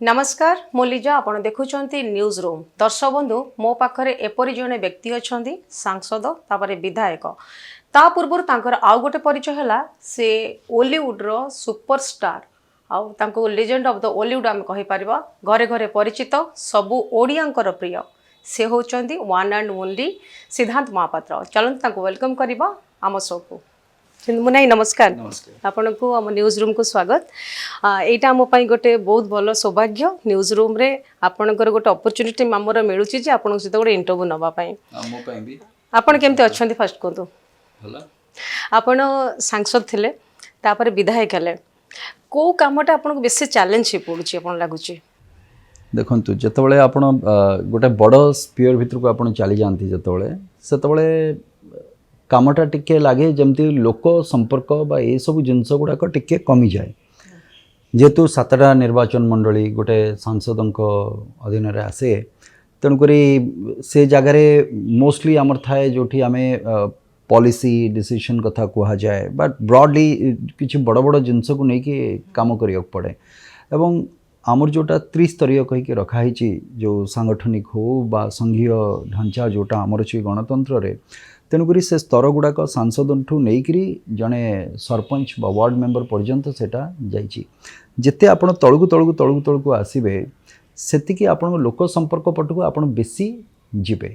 नमस्कार मो लिजा आपण देखुचंती न्यूज रूम दर्शक बंधु मो पाखरे एपरी जने व्यक्ति अछंती सांसद तापरे विधायक ता पूर्व तांकर आउ गोटे परिचय हला से ओलीवुड रो सुपरस्टार आउ तांको लेजेंड ऑफ द ओलीवुड आम कहि परिबा घरे घरे परिचित सबु ओडियांकर प्रिय से होचंती वन एंड ओनली सिद्धांत महापात्र चलन तांको वेलकम करबा आम शो को मुनाई नमस्कार आपण को आम न्यूज रूम को स्वागत एटा आम गोटे बहुत भल सौभाग्य न्यूज रूम रे आपणकर गोटे अपॉर्चुनिटी आमर मिलूँ जे आपन सहित गोटे इंटरव्यू नापी आपण केमती अच्छा फास्ट कहतु आपण सांसद थिले तापर विधायक हेले को कामटा आपन बेसी चैलेंज ही पड़ुछि आपन लागुछि देखंतु जेतबळे आपण गोटे बड़ स्पीयर भितर को आपण चली जानती जेतबळे सेतबळे कामटा टिके लगे जमती लोक संपर्क बा ये सब जिनस गुड़ाक टिके कमी जाए जेहेतु 7टा निर्वाचन मंडली गोटे सांसदों अधीन रे आसे तेणुक से जगार मोस्टली आमर थाए जो आम पॉलिसी डिसीजन कथा कह जाए बट ब्रॉडली किसी बड़ बड़ जिनस को लेकिन काम करिया पड़े एवं आमर जोटा त्रिस्तरीय कहीकि रखाही जो सांगठनिक हो बा संघीय ढांचा जोटा आमर अच्छी गणतंत्र रे तेणुक से स्तर गुड़ाक सांसद ठू नहीं जड़े सरपंच बा वार्ड मेंबर पर्यंत सेटा जाइए जिते आप तलू तलू तलू तलू आसवे सेतिकी आपण लोक संपर्क पटक आप बेसी जीवे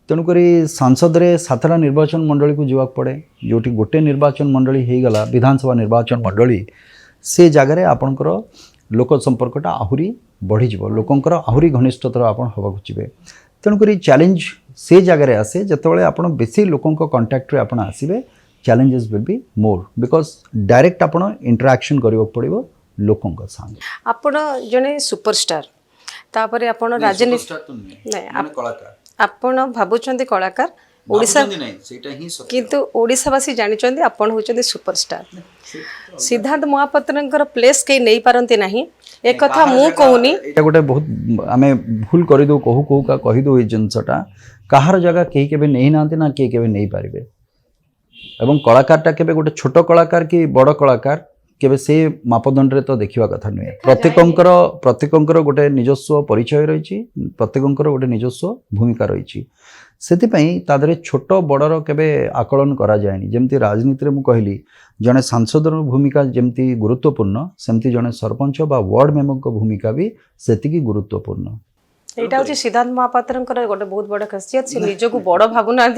तेणुक सांसद रे 7टा निर्वाचन मंडली को जावाक पड़े जोटी गोटे निर्वाचन मंडली हो गला विधानसभा निर्वाचन मंडली से जगार आपणकर लोक संपर्कटा आहुरी बढ़ीज लोकंर आहुरी घनिष्ठतर आप हवा चाहिए तेणुक चैलेंज से जगार आसे जिते आप बेसी लोकों कंटाक्ट रे आप आसवे challenges will be more because direct आप इंटरैक्शन करने पड़ो लोकों संग आपण जने सुपरस्टार तापर आपण राजनीति आपण भाबुचंती कलाकार ओडिसा किंतु ओडिसावासी जानिचंती आपण होचंती सुपरस्टार सिद्धांत महापात्रंकर प्लेस के नहीं पारंती नहीं एक कथा मु कहूनी एटा गोटे बहुत आमे भूल करि दो कहू कहू का कहि दो ए जिनसटा कहार जगह केही केबे नहीं नांती ना केही केबे नहीं पारिबे एवं कलाकारटा केबे गोटे छोट कलाकार कि बड़ कलाकार केबे से मापदंड रे तो देखिवा कथा नुहे प्रत्येकंकर गोटे निजस्व परिचय रही प्रत्येकंकर गोटे निजस्व भूमिका रही सेतिपई तादरे छोट बड़र केबे आकलन करा जायनी जेमती राजनीति रे मु कहली जने सांसदर भूमिका जेमती गुरुत्वपूर्ण सेमती जने सरपंच बा वार्ड मेंबर भूमिका भी सेतिकी गुरुत्वपूर्ण एटा होची सिद्धांत महापात्रंकर गोटे बहुत बड़ खासियत से निज को बड़ भाबुना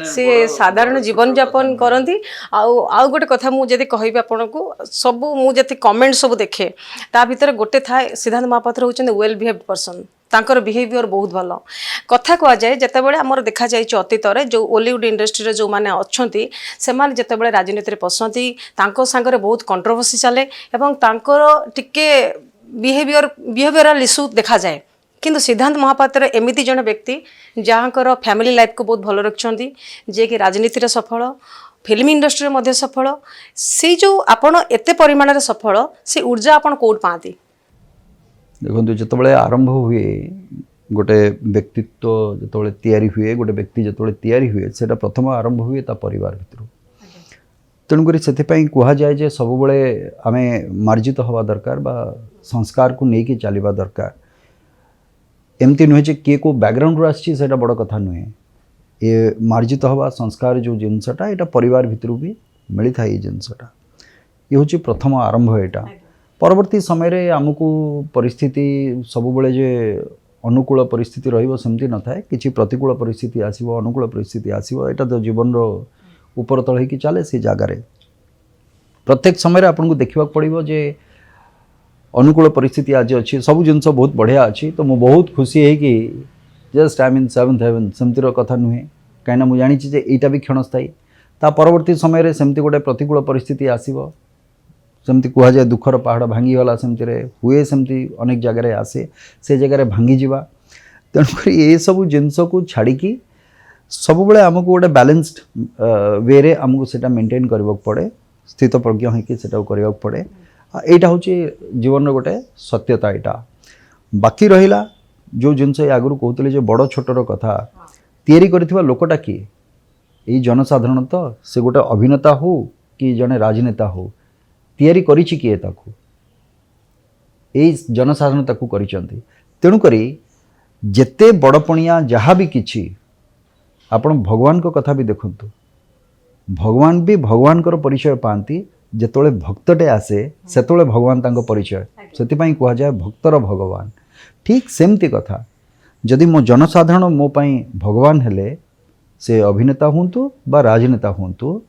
से साधारण जीवन यापन करती आउ गोटे कथा मु जदि कहबी आपन को सब मु जति कमेंट सब देखे ता भीतर गोटे थाए सिद्धांत महापात्र होचन वेल बिहेव्ड पर्सन तांकर बिहेवियर बहुत भल कथा कह जाए जितेबाला आमर देखा जाए अतीत जो ओलीवुड इंडस्ट्री जो मैंने अच्छा से जितेबाला राजनीति में पसंदी सांगरे बहुत कंट्रोवर्सी चले एवं तांकर टिके बिहेवियरल इश्यू देखा जाए किंतु सिद्धांत महापात्र एमती जन व्यक्ति जहाँकर फैमिली लाइफ को बहुत भल रखिंट जे कि राजनीति में सफल फिल्म इंडस्ट्री में सफल से जो आपण एते परिमाण में सफल से ऊर्जा आपण कोड पाती देखो जिते आरंभ हुए गोटे व्यक्तित्व जो तैयारी हुए गोटे व्यक्ति जो तैयारी हुए से प्रथम आरंभ हुए ता परिवार भितर तेणुक से कह जाए सब बड़े आम मार्जित हवा दरकार बा संस्कार को लेकिन चलवा दरकार एमती नुहे जे किए को बैकग्राउंड आसी बड़ कथा नुहे ये मार्जित हवा संस्कार जो जिनसटा यहाँ परिवार भितर भी मिली था ये जिनसटा ये हूँ प्रथम आरंभ यहाँ परवर्ती समय रे आमको परिस्थिति सब बड़े जे अनुकूल परिस्थिति रमती न थाए किसी प्रतिकूल परिस्थिति आसो अनुकूल परिस्थिति आसो यहाँ तो जीवन ऊपर तल हो चले से जगार प्रत्येक समय आपको देखा पड़ो जे अनुकूल परिस्थिति आज अच्छी सब जिनस बहुत बढ़िया अच्छी तो मुझे बहुत खुशी है कि just I mean 7th heaven सेमतीर कथा नुहे कहीं मुझे जानी यहाँ भी क्षणस्थायी ता परवर्ती समय सेमती गोटे प्रतिकूल परिस्थिति आसो सेमती कह जाए दुखर पहाड़ भांगीगला सेमती हुए सेमती अनेक जगह आसे से जगह भांगीजा तेणुक ये सब जिनस को छाड़ी सब बड़े आमको गोटे बैलेंस्ड वे रे आमको सेटा मेंटेन करने पड़े स्थित प्रज्ञ होकर करने पड़े यहाँ हूँ जीवन गोटे सत्यता यहाँ बाकी रहा जो जिनस आगु कहते जो बड़ छोटर कथा तैयारी कर लोकटा किए यही जनसाधारण तो से गोटे अभिनेता हो कि जड़े राजनेता हो तैयारी करिछि किए ताकू एई जनसाधारण ताकू करिसंती तेणु करी जेते बड़पणिया जहाँ भी किछि आपण भगवान को कथा भी देखंतु भगवान भी भगवान कर परिचय पाती जेतोले भक्तटे आसे सेतोले भगवान तांको परिचय सेतिपाई कहा जाए भक्तर भगवान ठीक सेमती कथा जदि मो जनसाधारण मो पाई भगवान हेले से अभिनेता हुंतु बा राजनेता हुंतु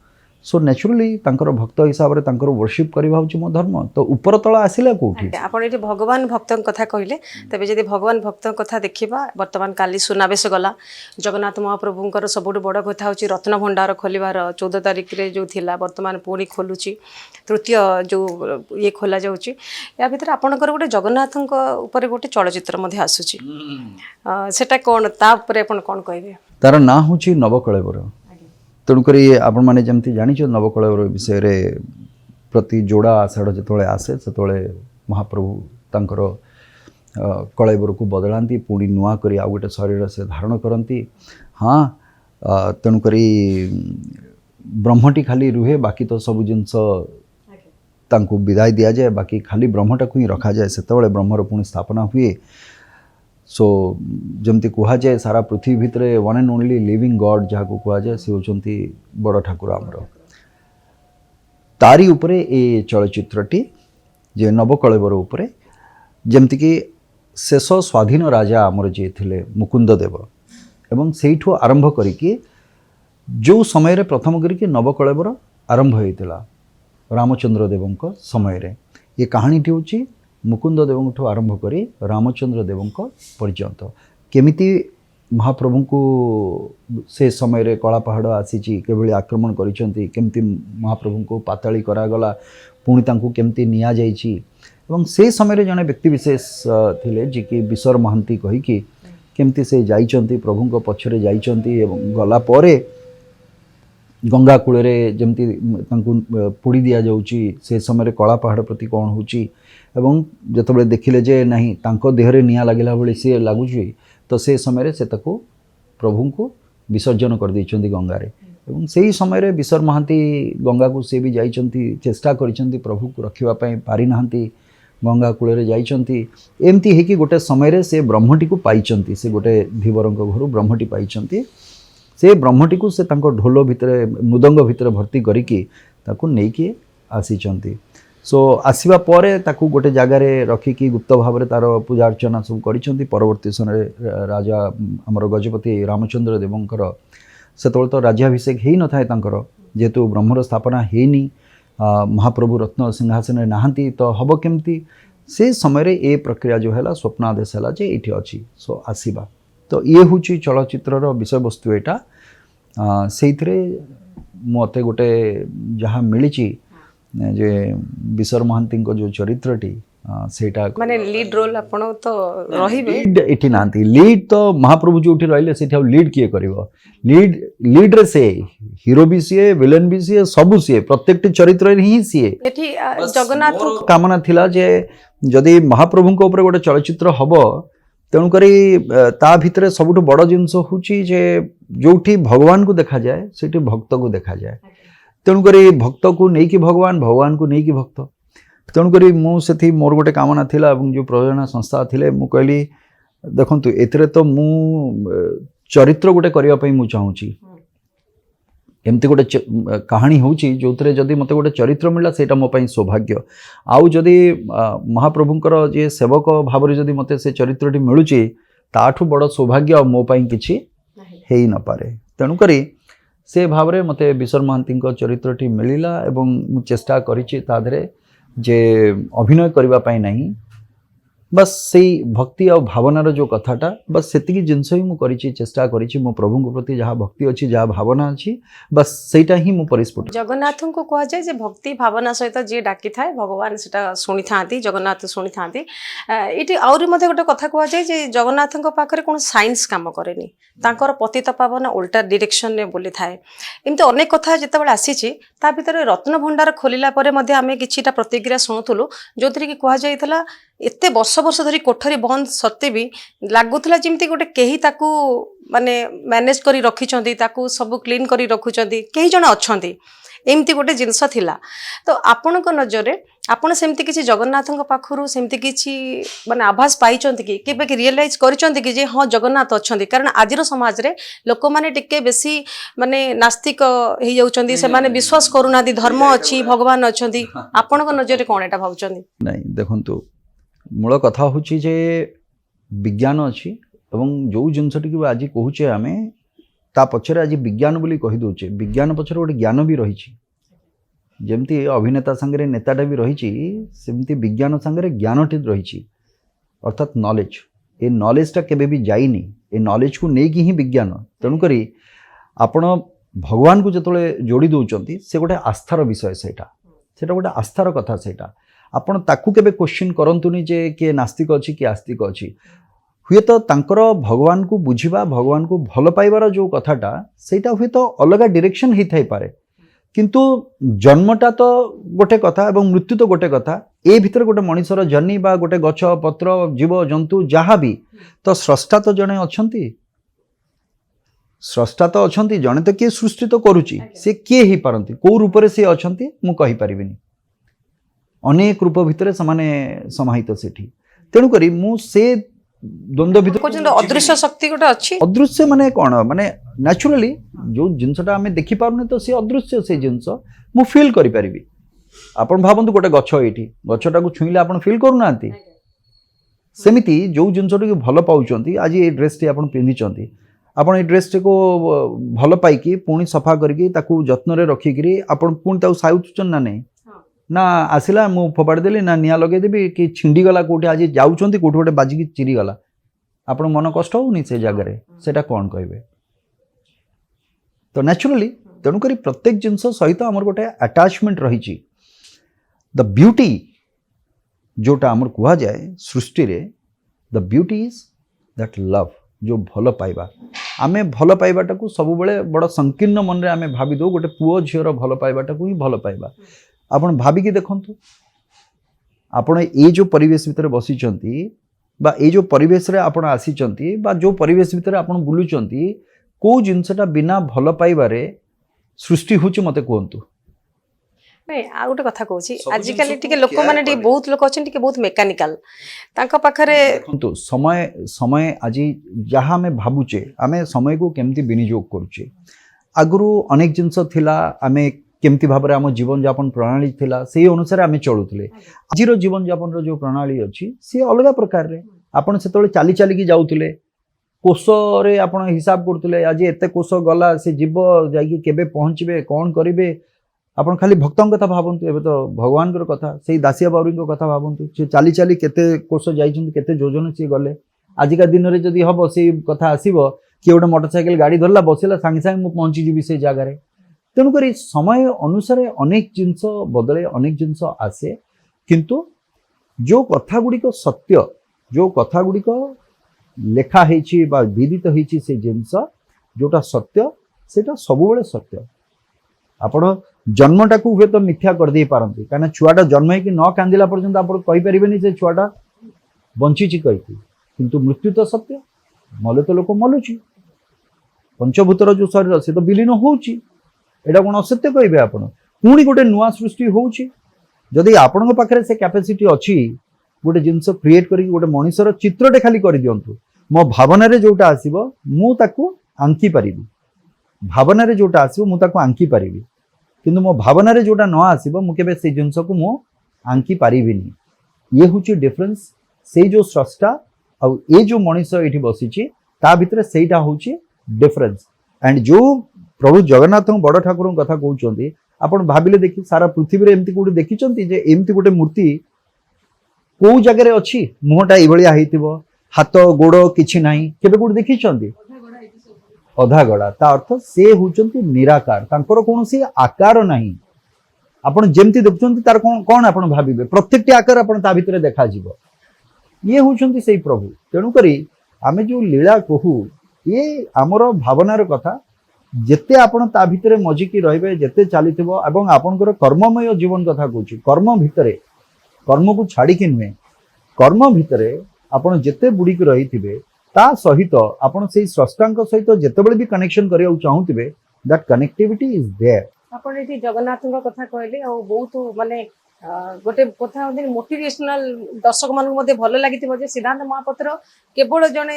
सो नेचुरली तांकर भक्त हिसाब रे तांकर वर्शिप करबा होची मो धर्म तो ऊपर तळा आसिला कोठी आपण एठी भगवान भक्तन कथा कहले तबे जदि भगवान भक्तन कथा देखिबा वर्तमान काली सुनावेश गला जगन्नाथ महाप्रभुंकर सबुठ बड़ कथा होची रत्न भंडार खोलिबार 14 तारिख रे जो थिला वर्तमान पुणी खोलुची तृतीय जो ये खोला जाउची या भीतर आपणकर गोटे जगन्नाथंक ऊपर गोटे चलचित्र मध्ये आसुची सेटा कोन ता ऊपर आपण कोन कहबे तार ना होची नवकळेबर तेणुक आपण मैंने जमती जाच नवकळेवर विषय रे प्रति जोड़ा आषाढ़ जो आसे से महाप्रभु तांकर कलेवर को बदलाती पुणी नुआ करी आउ गोटे शरीर से धारण करती हाँ तेणुक ब्रह्मटी खाली रुहे बाकी तो सब जिनस तांको विदाय दि जाए बाकी खाली ब्रह्मटा को ही रखा जाए से ब्रह्मर पुणी स्थापना हुए सो जमती कह जाए सारा पृथ्वी भितर one and only living God जहाँ को कह जाए सी होचंती बड़ ठाकुर आमर तारी उपरे ए चलचित्रटी जे नवकलेवर उपरे जमती कि शेष स्वाधीन राजा आमर जे थिले मुकुंद देव एवं सेठू आरंभ करिकी जो समय रे प्रथम करिकी नवकलेवर आरंभ होइतिला रामचंद्र देवंक समय रे ये कहानीटी होची मुकुंद देवंठ आरंभ करी रामचंद्र देवंक पर्यंत केमिति महाप्रभु को से समय रे कला पहाड़ आसीची केबेली आक्रमण करिसंती केमिति महाप्रभु को पाताली करागला पुणी तांको केमिति निया जाइची एवं से समय रे जने व्यक्ति विशेष थिले जे कि विसर महंती कहि कि केमिति से जाइचंती प्रभु को पछरे जाइचंती एवं गला परे गंगा कूल जमती पोड़ी दि जाऊँगी से समय कला पहाड़ प्रति कौन होची एवं जिते देखिले जे नहीं तांको देहरे निया लगिला बेले सी लगुच तो से समय से ताको प्रभु को विसर्जन कर देइचंती गंगारे एवं से समय रे विसर महांती गंगा को से भी जाइचंती चेष्टा करिसंती प्रभु को रखिबा पई पारि नाहंती गंगा कूल रे जाइचंती एमती हे कि गोटे समय रे से ब्रह्मटी को पाइचंती से गोटे धीवरंक घरु ब्रह्मटी पाइचंती से ब्रह्मटी को से तांको ढोल भितर मृदंग भितर भर्ती करिकी ताको नेकी आसीचंती सो आसीबा परे ताको गोटे जगार रखिकी गुप्त भाव रे तार पूजा अर्चना सब करिसंती परवर्ती समय राजा हमर गजपति रामचंद्र देवंकर सेतोल तो राज्याभिषेक हेई न थाए तांकर जेतु ब्रह्मर स्थापना हेनी महाप्रभु रत्न सिंहासन नाहंती तो हब केमती से समय रे ए प्रक्रिया जो हैला स्वप्नादेश हैला जे एठी अछि सो आसीबा तो ये हूँ चलचित्र विषय वस्तु यहाँ से मत गोटे जहाँ मिली जे विसर महांती जो चरित्रटी सेटा माने लीड रोल आपण तो रहिबे एठी नांती लीड तो महाप्रभु जो रहिले से लीड किए करिवो लीड रे से हीरो भी सीए विलेन भी सीए सब सीए प्रत्येक चरित्र ही सीए एठी जगन्नाथ कामना थिला जे जदि महाप्रभु को ऊपर गोटे चलचित्र हबो तेणुक ता भितर सबुठ बड़ जिनस हूँ जे जोठी भगवान को देखा जाए सेठी भक्त को देखा जाए तेणुक भक्त को लेकिन भगवान भगवान को लेकिन भक्त तेणुक मुझे मोर गोटे कामना थिला जो प्रयोजना संस्था थिले मु कहली देखंतु एतरे तो मु चरित्र गोटे करने मु चाहूँगी एमती गोटे कहानी हूँ जो जदि मत गोटे चरित्र मिला सेटा मो पई सौभाग्य आउ जदि महाप्रभुंकर जे सेवक भाव जदि मत से चरित्रटी मिलूची ताठू बड़ सौभाग्य मो पई किछि हेई न पारे तेणुकरी से भाव रे मते विसर महांती चरित्रटी मिलिला एवं मु चेष्टा करिछि ता धरे जे अभिनय करबा पई नहीं बस से भक्ति और भावनार जो कथाटा बस सेतिकी जिनस ही मुझे चेष्टा करी मो प्रभु प्रति जहाँ भक्ति अच्छी जहाँ भावना अच्छी बस सेटा ही मु परिस्फुट जगन्नाथ को कह जाए जे भक्ति भावना सहित जी डाकी थाए भगवान सेटा शुणी था जगन्नाथ शुणी था ये आउरी मते गोटे कथा कह जाए जे जगन्नाथ पाखे कौन साइंस काम करेनि तांकर पतित पावन उल्टा डायरेक्शन ने बोली थाए एमती अनेक कथा जितेबाला आसी ता भीतर रत्न भंडार खोलिला परे मध्ये आमे किछिटा प्रतिक्रिया शुणुलु जो थी कह जाइतला एते वर्ष वर्ष धरी कोठरी बंद सत्ते भी लगुला जमी गोटे कहीं ताकू ମାନେ ମ୍ୟାନେଜ କରି ରଖିଛନ୍ତି ତାକୁ ସବୁ କ୍ଲିନ୍ କରି ରଖୁଛନ୍ତି କେହି ଜଣେ ଅଛନ୍ତି ଏମିତି ଗୋଟେ ଜିନିଷ ଥିଲା ତ ଆପଣଙ୍କ ନଜରରେ ଆପଣ ସେମିତି କିଛି ଜଗନ୍ନାଥଙ୍କ ପାଖରୁ ସେମିତି କିଛି ମାନେ ଆଭାସ ପାଇଛନ୍ତି କି କେବେ କି ରିଏଲାଇଜ କରିଛନ୍ତି କି ଯେ ହଁ ଜଗନ୍ନାଥ ଅଛନ୍ତି କାରଣ ଆଜିର ସମାଜରେ ଲୋକମାନେ ଟିକେ ବେଶୀ ମାନେ ନାସ୍ତିକ ହେଇଯାଉଛନ୍ତି ସେମାନେ ବିଶ୍ୱାସ କରୁନାହାନ୍ତି ଧର୍ମ ଅଛି ଭଗବାନ ଅଛନ୍ତି ଆପଣଙ୍କ ନଜରରେ କ'ଣ ଏଇଟା ଭାବୁଛନ୍ତି? ନାଇଁ ଦେଖନ୍ତୁ ମୂଳ କଥା ହେଉଛି ଯେ ବିଜ୍ଞାନ ଅଛି ଏବଂ ଯେଉଁ ଜିନିଷଟିକୁ ଆଜି କହୁଛେ ଆମେ ତା ପଛରେ ଆଜି ବିଜ୍ଞାନ ବୋଲି କହିଦେଉଛେ ବିଜ୍ଞାନ ପଛରେ ଗୋଟେ ଜ୍ଞାନ ବି ରହିଛି ଯେମିତି ଅଭିନେତା ସାଙ୍ଗରେ ନେତାଟା ବି ରହିଛି ସେମିତି ବିଜ୍ଞାନ ସାଙ୍ଗରେ ଜ୍ଞାନଟି ରହିଛି ଅର୍ଥାତ୍ ନଲେଜ ଏ ନଲେଜଟା କେବେ ବି ଯାଇନି ଏ ନଲେଜକୁ ନେଇକି ହିଁ ବିଜ୍ଞାନ ତେଣୁକରି ଆପଣ ଭଗବାନଙ୍କୁ ଯେତେବେଳେ ଯୋଡ଼ି ଦେଉଛନ୍ତି ସେ ଗୋଟେ ଆସ୍ଥାର ବିଷୟ ସେଇଟା ଗୋଟେ ଆସ୍ଥାର କଥା ସେଇଟା ଆପଣ ତାକୁ କେବେ କ୍ୱେଶ୍ଚିନ୍ କରନ୍ତୁନି ଯେ କିଏ ନାସ୍ତିକ ଅଛି କିଏ ଆସ୍ତିକ ଅଛି ହୁଏତ ତାଙ୍କର ଭଗବାନଙ୍କୁ ବୁଝିବା ଭଗବାନଙ୍କୁ ଭଲ ପାଇବାର ଯେଉଁ କଥାଟା ସେଇଟା ହୁଏତ ଅଲଗା ଡିରେକ୍ସନ୍ ହେଇଥାଇପାରେ କିନ୍ତୁ ଜନ୍ମଟା ତ ଗୋଟେ କଥା ଏବଂ ମୃତ୍ୟୁ ତ ଗୋଟେ କଥା ଏ ଭିତରେ ଗୋଟେ ମଣିଷର ଜର୍ଣ୍ଣି ବା ଗୋଟେ ଗଛ ପତ୍ର ଜୀବ ଜନ୍ତୁ ଯାହା ବି ତ ସ୍ରଷ୍ଟା ତ ଜଣେ ଅଛନ୍ତି ସ୍ରଷ୍ଟା ତ ଅଛନ୍ତି ଜଣେ ତ କିଏ ସୃଷ୍ଟି ତ କରୁଛି ସେ କିଏ ହେଇପାରନ୍ତି କେଉଁ ରୂପରେ ସେ ଅଛନ୍ତି ମୁଁ କହିପାରିବିନି ଅନେକ ରୂପ ଭିତରେ ସେମାନେ ସମାହିତ ସେଠି ତେଣୁକରି ମୁଁ ସେ ଦ୍ୱନ୍ଦ୍ୱ ଭିତରେ ଅଦୃଶ୍ୟ ଶକ୍ତି ଗୋଟେ ଅଛି ଅଦୃଶ୍ୟ ମାନେ କ'ଣ ମାନେ ନ୍ୟାଚୁରାଲି ଯେଉଁ ଜିନିଷଟା ଆମେ ଦେଖିପାରୁନି ତ ସେ ଅଦୃଶ୍ୟ ସେ ଜିନିଷ ମୁଁ ଫିଲ୍ କରିପାରିବି ଆପଣ ଭାବନ୍ତୁ ଗୋଟେ ଗଛ ଏଇଠି ଗଛଟାକୁ ଛୁଇଁଲେ ଆପଣ ଫିଲ୍ କରୁନାହାନ୍ତି ସେମିତି ଯେଉଁ ଜିନିଷଟିକୁ ଭଲ ପାଉଛନ୍ତି ଆଜି ଏଇ ଡ୍ରେସ୍ଟି ଆପଣ ପିନ୍ଧିଛନ୍ତି ଆପଣ ଏଇ ଡ୍ରେସ୍ଟିକୁ ଭଲ ପାଇକି ପୁଣି ସଫା କରିକି ତାକୁ ଯତ୍ନରେ ରଖିକିରି ଆପଣ ପୁଣି ତାକୁ ସାଉଛନ୍ତି ନା ନାହିଁ ନା ଆସିଲା ମୁଁ ଫୋପାଡ଼ି ଦେଲି ନା ନିଆଁ ଲଗେଇଦେବି କି ଛିଣ୍ଡିଗଲା କେଉଁଠି ଆଜି ଯାଉଛନ୍ତି କେଉଁଠି ଗୋଟେ ବାଜିକି ଚିରିଗଲା ଆପଣ ମନ କଷ୍ଟ ହେଉନି ସେ ଜାଗାରେ ସେଇଟା କ'ଣ କହିବେ ତ ନ୍ୟାଚୁରାଲି ତେଣୁକରି ପ୍ରତ୍ୟେକ ଜିନିଷ ସହିତ ଆମର ଗୋଟେ ଆଟାଚମେଣ୍ଟ ରହିଛି ଦ ବ୍ୟୁଟି ଯେଉଁଟା ଆମର କୁହାଯାଏ ସୃଷ୍ଟିରେ ଦ ବ୍ୟୁଟି ଇଜ୍ ଦ୍ୟାଟ୍ ଲଭ୍ ଯେଉଁ ଭଲ ପାଇବା ଆମେ ଭଲ ପାଇବାଟାକୁ ସବୁବେଳେ ବଡ଼ ସଂକୀର୍ଣ୍ଣ ମନରେ ଆମେ ଭାବିଦେଉ ଗୋଟେ ପୁଅ ଝିଅର ଭଲ ପାଇବାଟାକୁ ହିଁ ଭଲ ପାଇବା ଆପଣ ଭାବିକି ଦେଖନ୍ତୁ ଆପଣ ଏଇ ଯେଉଁ ପରିବେଶ ଭିତରେ ବସିଛନ୍ତି ବା ଏଇ ଯେଉଁ ପରିବେଶରେ ଆପଣ ଆସିଛନ୍ତି ବା ଯେଉଁ ପରିବେଶ ଭିତରେ ଆପଣ ବୁଲୁଛନ୍ତି କେଉଁ ଜିନିଷଟା ବିନା ଭଲ ପାଇବାରେ ସୃଷ୍ଟି ହେଉଛି ମୋତେ କୁହନ୍ତୁ ନାଇଁ ଆଉ ଗୋଟେ କଥା କହୁଛି ଆଜିକାଲି ଟିକେ ଲୋକମାନେ ଟିକେ ବହୁତ ଲୋକ ଅଛନ୍ତି ଟିକେ ବହୁତ ମେକାନିକାଲ ତାଙ୍କ ପାଖରେ ଦେଖନ୍ତୁ ସମୟ ଆଜି ଯାହା ଆମେ ଭାବୁଛେ ଆମେ ସମୟକୁ କେମିତି ବିନିଯୋଗ କରୁଛେ ଆଗରୁ ଅନେକ ଜିନିଷ ଥିଲା ଆମେ କେମିତି ଭାବରେ ଆମ ଜୀବନଯାପନ ପ୍ରଣାଳୀ ଥିଲା ସେଇ ଅନୁସାରେ ଆମେ ଚଳୁଥିଲେ ଆଜିର ଜୀବନଯାପନର ଯେଉଁ ପ୍ରଣାଳୀ ଅଛି ସିଏ ଅଲଗା ପ୍ରକାରରେ ଆପଣ ସେତେବେଳେ ଚାଲି ଚାଲିକି ଯାଉଥିଲେ କୋଷରେ ଆପଣ ହିସାବ କରୁଥିଲେ ଆଜି ଏତେ କୋଷ ଗଲା ସେ ଯିବ ଯାଇକି କେବେ ପହଞ୍ଚିବେ କ'ଣ କରିବେ ଆପଣ ଖାଲି ଭକ୍ତଙ୍କ କଥା ଭାବନ୍ତୁ ଏବେ ତ ଭଗବାନଙ୍କର କଥା ସେଇ ଦାସିଆ ବାଉରୀଙ୍କ କଥା ଭାବନ୍ତୁ ସେ ଚାଲି ଚାଲି କେତେ କୋଷ ଯାଇଛନ୍ତି କେତେ ଯୋଜନ ସିଏ ଗଲେ ଆଜିକା ଦିନରେ ଯଦି ହେବ ସେଇ କଥା ଆସିବ କିଏ ଗୋଟେ ମୋଟରସାଇକେଲ ଗାଡ଼ି ଧରିଲା ବସିଲା ସାଙ୍ଗେ ସାଙ୍ଗେ ମୁଁ ପହଞ୍ଚିଯିବି ସେଇ ଜାଗାରେ ତେଣୁକରି ସମୟ ଅନୁସାରେ ଅନେକ ଜିନିଷ ବଦଳେ ଅନେକ ଜିନିଷ ଆସେ କିନ୍ତୁ ଯେଉଁ କଥାଗୁଡ଼ିକ ସତ୍ୟ ଯେଉଁ କଥାଗୁଡ଼ିକ ଲେଖା ହେଇଛି ବା ବିଦିତ ହେଇଛି ସେ ଜିନିଷ ଯେଉଁଟା ସତ୍ୟ ସେଇଟା ସବୁବେଳେ ସତ୍ୟ ଆପଣ ଜନ୍ମଟାକୁ ହୁଏତ ମିଥ୍ୟା କରିଦେଇ ପାରନ୍ତି କାହିଁକିନା ଛୁଆଟା ଜନ୍ମ ହେଇକି ନ କାନ୍ଦିଲା ପର୍ଯ୍ୟନ୍ତ ଆପଣ କହିପାରିବେନି ସେ ଛୁଆଟା ବଞ୍ଚିଛି କହିକି କିନ୍ତୁ ମୃତ୍ୟୁ ତ ସତ୍ୟ ମଲେ ତ ଲୋକ ମଲୁଛି ପଞ୍ଚଭୂତର ଯେଉଁ ଶରୀର ସେ ତ ବିଲୀନ ହେଉଛି ଏଇଟା କ'ଣ ଅସତ୍ୟ କହିବେ ଆପଣ ପୁଣି ଗୋଟେ ନୂଆ ସୃଷ୍ଟି ହେଉଛି ଯଦି ଆପଣଙ୍କ ପାଖରେ ସେ କ୍ୟାପାସିଟି ଅଛି ଗୋଟେ ଜିନିଷ କ୍ରିଏଟ୍ କରିକି ଗୋଟେ ମଣିଷର ଚିତ୍ରଟେ ଖାଲି କରିଦିଅନ୍ତୁ ମୋ ଭାବନାରେ ଯେଉଁଟା ଆସିବ ମୁଁ ତାକୁ ଆଙ୍କି ପାରିବି ଭାବନାରେ ଯେଉଁଟା ଆସିବ ମୁଁ ତାକୁ ଆଙ୍କି ପାରିବି କିନ୍ତୁ ମୋ ଭାବନାରେ ଯେଉଁଟା ନ ଆସିବ ମୁଁ କେବେ ସେଇ ଜିନିଷକୁ ମୁଁ ଆଙ୍କି ପାରିବିନି ଇଏ ହେଉଛି ଡିଫରେନ୍ସ ସେଇ ଯେଉଁ ସ୍ରଷ୍ଟା ଆଉ ଏ ଯେଉଁ ମଣିଷ ଏଇଠି ବସିଛି ତା ଭିତରେ ସେଇଟା ହେଉଛି ଡିଫରେନ୍ସ ଆଣ୍ଡ ଯେଉଁ ପ୍ରଭୁ ଜଗନ୍ନାଥଙ୍କ ବଡ଼ ଠାକୁରଙ୍କ କଥା କହୁଛନ୍ତି ଆପଣ ଭାବିଲେ ଦେଖି ସାରା ପୃଥିବୀରେ ଏମିତି କେଉଁଠି ଦେଖିଛନ୍ତି ଯେ ଏମିତି ଗୋଟେ ମୂର୍ତ୍ତି କେଉଁ ଜାଗାରେ ଅଛି ମୁହଁଟା ଏଇଭଳିଆ ହେଇଥିବ ହାତ ଗୋଡ଼ କିଛି ନାହିଁ କେବେ କେଉଁଠି ଦେଖିଛନ୍ତି ଅଧା ଗଡ଼ା ତା ଅର୍ଥ ସେ ହେଉଛନ୍ତି ନିରାକାର ତାଙ୍କର କୌଣସି ଆକାର ନାହିଁ ଆପଣ ଯେମିତି ଦେଖୁଛନ୍ତି ତାର କ'ଣ ଆପଣ ଭାବିବେ ପ୍ରତ୍ୟେକଟି ଆକାର ଆପଣ ତା ଭିତରେ ଦେଖାଯିବ ଇଏ ହେଉଛନ୍ତି ସେଇ ପ୍ରଭୁ ତେଣୁକରି ଆମେ ଯେଉଁ ଲୀଳା କହୁ ଇଏ ଆମର ଭାବନାର କଥା ଯେତେ ଆପଣ ତା ଭିତରେ ମଜିକି ରହିବେ ଯେତେ ଚାଲିଥିବ ଏବଂ ଆପଣଙ୍କର କର୍ମମୟ ଜୀବନ କଥା କହୁଛି କର୍ମ ଭିତରେ କର୍ମକୁ ଛାଡ଼ିକି ନୁହେଁ କର୍ମ ଭିତରେ ଆପଣ ଯେତେ ବୁଡ଼ିକି ରହିଥିବେ ତା ସହିତ ଆପଣ ସେଇ ସ୍ରଷ୍ଟାଙ୍କ ସହିତ ଯେତେବେଳେ ବି କନେକ୍ସନ କରିବାକୁ ଚାହୁଁଥିବେ that connectivity is there। ଆପଣ ଏଠି ଜଗନ୍ନାଥଙ୍କ କଥା କହିଲେ ଆଉ ବହୁତ ମାନେ ଗୋଟେ କଥା ହଉଛି ମୋଟିଭେସନାଲ ଦର୍ଶକ ମାନଙ୍କୁ ମଧ୍ୟ ଭଲ ଲାଗିଥିବ ଯେ ସିଦ୍ଧାନ୍ତ ମହାପାତ୍ର କେବଳ ଜଣେ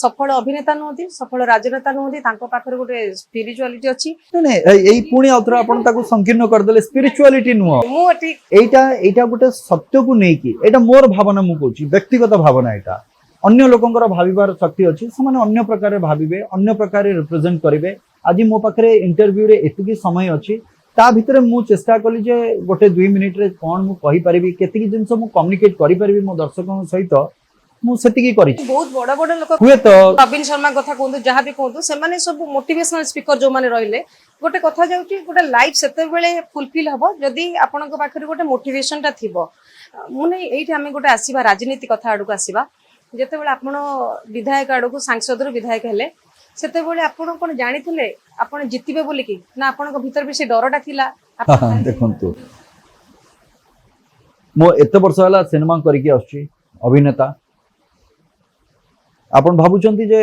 ସଫଳ ଅଭିନେତା ନୁହନ୍ତି, ସଫଳ ରାଜନେତା ନୁହନ୍ତି, ତାଙ୍କ ପାଖରେ ଗୋଟେ ସ୍ପିରିଚୁଆଲିଟି ଅଛି। ନାଇଁ ଏଇ ପୁଣି ଆଉଥରେ ଆପଣ ତାକୁ ସଂକୀର୍ଣ୍ଣ କରିଦେଲେ, ସ୍ପିରିଚୁଆଲିଟି ନୁହଁ, ମୁଁ ଏଠି ଏଇଟା ଗୋଟେ ସତ୍ୟକୁ ନେଇକି, ଏଇଟା ମୋର ଭାବନା, ମୁଁ କହୁଛି ବ୍ୟକ୍ତିଗତ ଭାବନା। ଏଇଟା ଅନ୍ୟ ଲୋକଙ୍କର ଭାବିବାର ଶକ୍ତି ଅଛି, ସେମାନେ ଅନ୍ୟ ପ୍ରକାରରେ ଭାବିବେ, ଅନ୍ୟ ପ୍ରକାରରେ ରିପ୍ରେଜେଣ୍ଟ କରିବେ। ଆଜି ମୋ ପାଖରେ ଇଣ୍ଟରଭ୍ୟୁରେ ଏତିକି ସମୟ ଅଛି, ତା ଭିତରେ ମୁଁ ଚେଷ୍ଟା କଲି ଯେ ଗୋଟେ 2 ମିନିଟରେ କ'ଣ ମୁଁ କହିପାରିବି, କେତିକି ଜିନିଷ ମୁଁ କମ୍ୟୁନିକେଟ କରିପାରିବି ମୋ ଦର୍ଶକଙ୍କ ସହିତ, ମୁଁ ସେତିକି କରିଛି। ବହୁତ ବଡ ବଡ ଲୋକ ହୁଏତ ନବୀନ ଶର୍ମା କଥା କୁହନ୍ତୁ, ଯାହା ବି କୁହନ୍ତୁ, ସେମାନେ ସବୁ ମୋଟିଭେସନାଲ ସ୍ପିକର ଯୋଉମାନେ ରହିଲେ, ଗୋଟେ କଥା ଯାଉଛି ଗୋଟେ ଲାଇଫ ସେତେବେଳେ ଫୁଲଫିଲ ହବ ଯଦି ଆପଣଙ୍କ ପାଖରେ ଗୋଟେ ମୋଟିଭେସନଟା ଥିବ। ମୁଁ ନାଇଁ ଏଇଠି ଆମେ ଗୋଟେ ଆସିବା ରାଜନୀତି କଥା ଆଡକୁ ଆସିବା। ଯେତେବେଳେ ଆପଣ ବିଧାୟକ ଆଡକୁ ସାଂସଦରୁ ବିଧାୟକ ହେଲେ, ସେତେବେଳେ ଆପଣ କ'ଣ ଜାଣିଥିଲେ ଆପଣ ଜିତିବେ ବୋଲିକି, ନା ଆପଣଙ୍କ ଭିତରେ ବି ସେ ଡରଟା ଥିଲା? ଦେଖନ୍ତୁ, ମୁଁ ଏତେ ବର୍ଷ ହେଲା ସିନେମା କରିକି ଆସୁଛି, ଅଭିନେତା। ଆପଣ ଭାବୁଛନ୍ତି ଯେ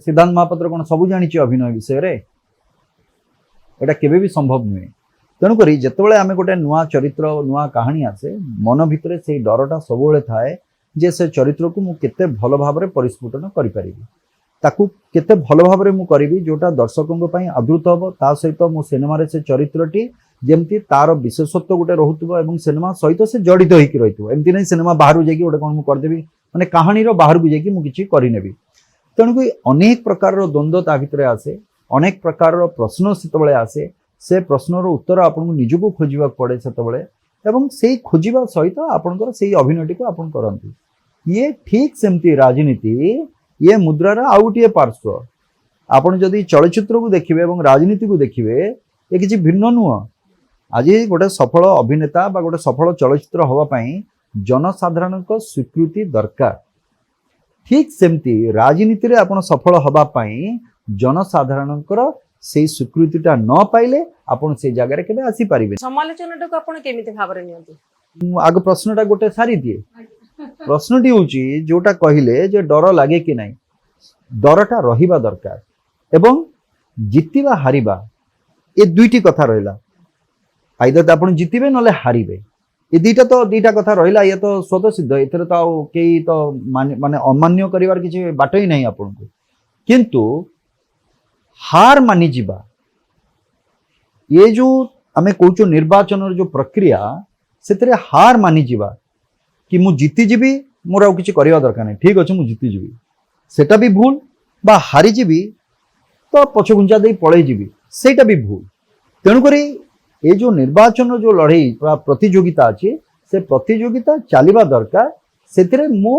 ସିଦ୍ଧାନ୍ତ ମହାପାତ୍ର କ'ଣ ସବୁ ଜାଣିଛି ଅଭିନୟ ବିଷୟରେ? ଏଇଟା କେବେ ବି ସମ୍ଭବ ନୁହେଁ। ତେଣୁକରି ଯେତେବେଳେ ଆମେ ଗୋଟେ ନୂଆ ଚରିତ୍ର, ନୂଆ କାହାଣୀ ଆସେ, ମନ ଭିତରେ ସେଇ ଡରଟା ସବୁବେଳେ ଥାଏ ଯେ ସେ ଚରିତ୍ରକୁ ମୁଁ କେତେ ଭଲ ଭାବରେ ପରିସ୍ଫୁଟନ କରିପାରିବି, ତାକୁ କେତେ ଭଲ ଭାବରେ ମୁଁ କରିବି ଯୋଉଟା ଦର୍ଶକଙ୍କ ପାଇଁ ଆଦୃତ ହେବ। ତା ସହିତ ମୋ ସିନେମାରେ ସେ ଚରିତ୍ରଟି ଯେମିତି ତାର ବିଶେଷତ୍ୱ ଗୋଟେ ରହୁଥିବ ଏବଂ ସିନେମା ସହିତ ସେ ଜଡ଼ିତ ହେଇକି ରହିଥିବ। ଏମିତି ନାହିଁ ସିନେମା ବାହାରୁ ଯାଇକି ଗୋଟେ କ'ଣ ମୁଁ କରିଦେବି, ମାନେ କାହାଣୀର ବାହାରକୁ ଯାଇକି ମୁଁ କିଛି କରିନେବି। ତେଣୁକରି ଅନେକ ପ୍ରକାରର ଦ୍ୱନ୍ଦ୍ୱ ତା ଭିତରେ ଆସେ, ଅନେକ ପ୍ରକାରର ପ୍ରଶ୍ନ ସେତେବେଳେ ଆସେ। ସେ ପ୍ରଶ୍ନର ଉତ୍ତର ଆପଣଙ୍କୁ ନିଜକୁ ଖୋଜିବାକୁ ପଡ଼େ ସେତେବେଳେ, ଏବଂ ସେଇ ଖୋଜିବା ସହିତ ଆପଣଙ୍କର ସେଇ ଅଭିନୟଟିକୁ ଆପଣ କରନ୍ତି। ଇଏ ଠିକ୍ ସେମିତି ରାଜନୀତି, ଇଏ ମୁଦ୍ରାର ଆଉ ଗୋଟିଏ ପାର୍ଶ୍ୱ। ଆପଣ ଯଦି ଚଳଚ୍ଚିତ୍ରକୁ ଦେଖିବେ ଏବଂ ରାଜନୀତିକୁ ଦେଖିବେ, ଏ କିଛି ଭିନ୍ନ ନୁହଁ। ଆଜି ଗୋଟେ ସଫଳ ଅଭିନେତା ବା ଗୋଟେ ସଫଳ ଚଳଚ୍ଚିତ୍ର ହେବା ପାଇଁ ଜନସାଧାରଣଙ୍କ ସ୍ୱୀକୃତି ଦରକାର। ଠିକ୍ ସେମିତି ରାଜନୀତିରେ ଆପଣ ସଫଳ ହେବା ପାଇଁ ଜନସାଧାରଣଙ୍କର ସେଇ ସ୍ୱୀକୃତିଟା ନ ପାଇଲେ ଆପଣ ସେଇ ଜାଗାରେ କେବେ ଆସିପାରିବେ। ସମାଲୋଚନାଟାକୁ ଆପଣ କେମିତି ଭାବରେ ନିଅନ୍ତି? ମୁଁ ଆଗ ପ୍ରଶ୍ନଟା ଗୋଟେ ସାରିଦିଏ। ପ୍ରଶ୍ନଟି ହେଉଛି ଯୋଉଟା କହିଲେ ଯେ ଡର ଲାଗେ କି ନାହିଁ, ଡରଟା ରହିବା ଦରକାର। ଏବଂ ଜିତିବା ହାରିବା ଏ ଦୁଇଟି କଥା ରହିଲା। ଆଇଦର ଆପଣ ଜିତିବେ ନହେଲେ ହାରିବେ, ଏ ଦୁଇଟା କଥା ରହିଲା। ଇଏ ତ ସ୍ୱତଃସିଦ୍ଧ, ଏଥିରେ ତ ଆଉ କେହି ତ ମାନେ ଅମାନ୍ୟ କରିବାର କିଛି ବାଟ ହିଁ ନାହିଁ ଆପଣଙ୍କୁ। କିନ୍ତୁ ହାର ମାନିଯିବା, ଏ ଯୋଉ ଆମେ କହୁଛୁ ନିର୍ବାଚନର ଯୋଉ ପ୍ରକ୍ରିୟା, ସେଥିରେ ହାର ମାନିଯିବା କି ମୁଁ ଜିତିଯିବି, ମୋର ଆଉ କିଛି କରିବା ଦରକାର ନାହିଁ, ଠିକ୍ ଅଛି ମୁଁ ଜିତିଯିବି, ସେଟା ବି ଭୁଲ। ବା ହାରିଯିବି ତ ପଛଘୁଞ୍ଚା ଦେଇ ପଳେଇଯିବି, ସେଇଟା ବି ଭୁଲ। ତେଣୁକରି ଏ ଯୋଉ ନିର୍ବାଚନ ଯୋଉ ଲଢ଼େଇ ବା ପ୍ରତିଯୋଗିତା ଅଛି, ସେ ପ୍ରତିଯୋଗିତା ଚାଲିବା ଦରକାର। ସେଥିରେ ମୁଁ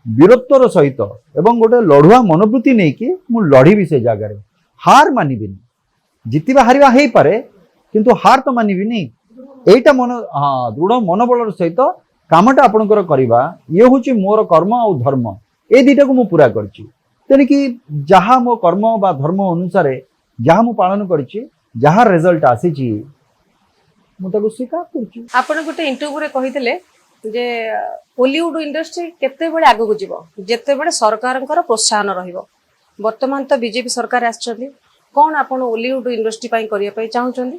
ବୀରତ୍ୱର ସହିତ ଏବଂ ଗୋଟେ ଲଢ଼ୁଆ ମନୋବୃତ୍ତି ନେଇକି ମୁଁ ଲଢ଼ିବି ସେ ଜାଗାରେ, ହାର ମାନିବିନି। ଜିତିବା ହାରିବା ହେଇପାରେ, କିନ୍ତୁ ହାର ତ ମାନିବିନି। এইটা দৃঢ় মনোবলর সহিত কামটা আপনার করা, ইয়ে হচ্ছে মোর কর্ম আর ধর্ম, এই দুইটাকে মু পুরা করছি। তেণিকি যাহা মো কর্ম বা ধর্ম অনুসারে যাহা মু পালন করছি, যাহা রেজল্ট আসিছি মু তাকে স্বীকার করছি। ଆପଣ ଗୋଟେ ଇଣ୍ଟରଭ୍ୟୁରେ କହିଥିଲେ ଯେ ଓଲିଉଡ ଇଣ୍ଡଷ୍ଟ୍ରି କେତେବେଳେ ଆଗକୁ ଯିବ ଯେତେବେଳେ ସରକାରଙ୍କର ପ୍ରୋତ୍ସାହନ ରହିବ। ବର୍ତ୍ତମାନ ତ ବିଜେପି ସରକାର ଆସିଛନ୍ତି, କ'ଣ ଆପଣ ଓଲିଉଡ ଇଣ୍ଡଷ୍ଟ୍ରି ପାଇଁ କରିବା ପାଇଁ ଚାହୁଁଛନ୍ତି?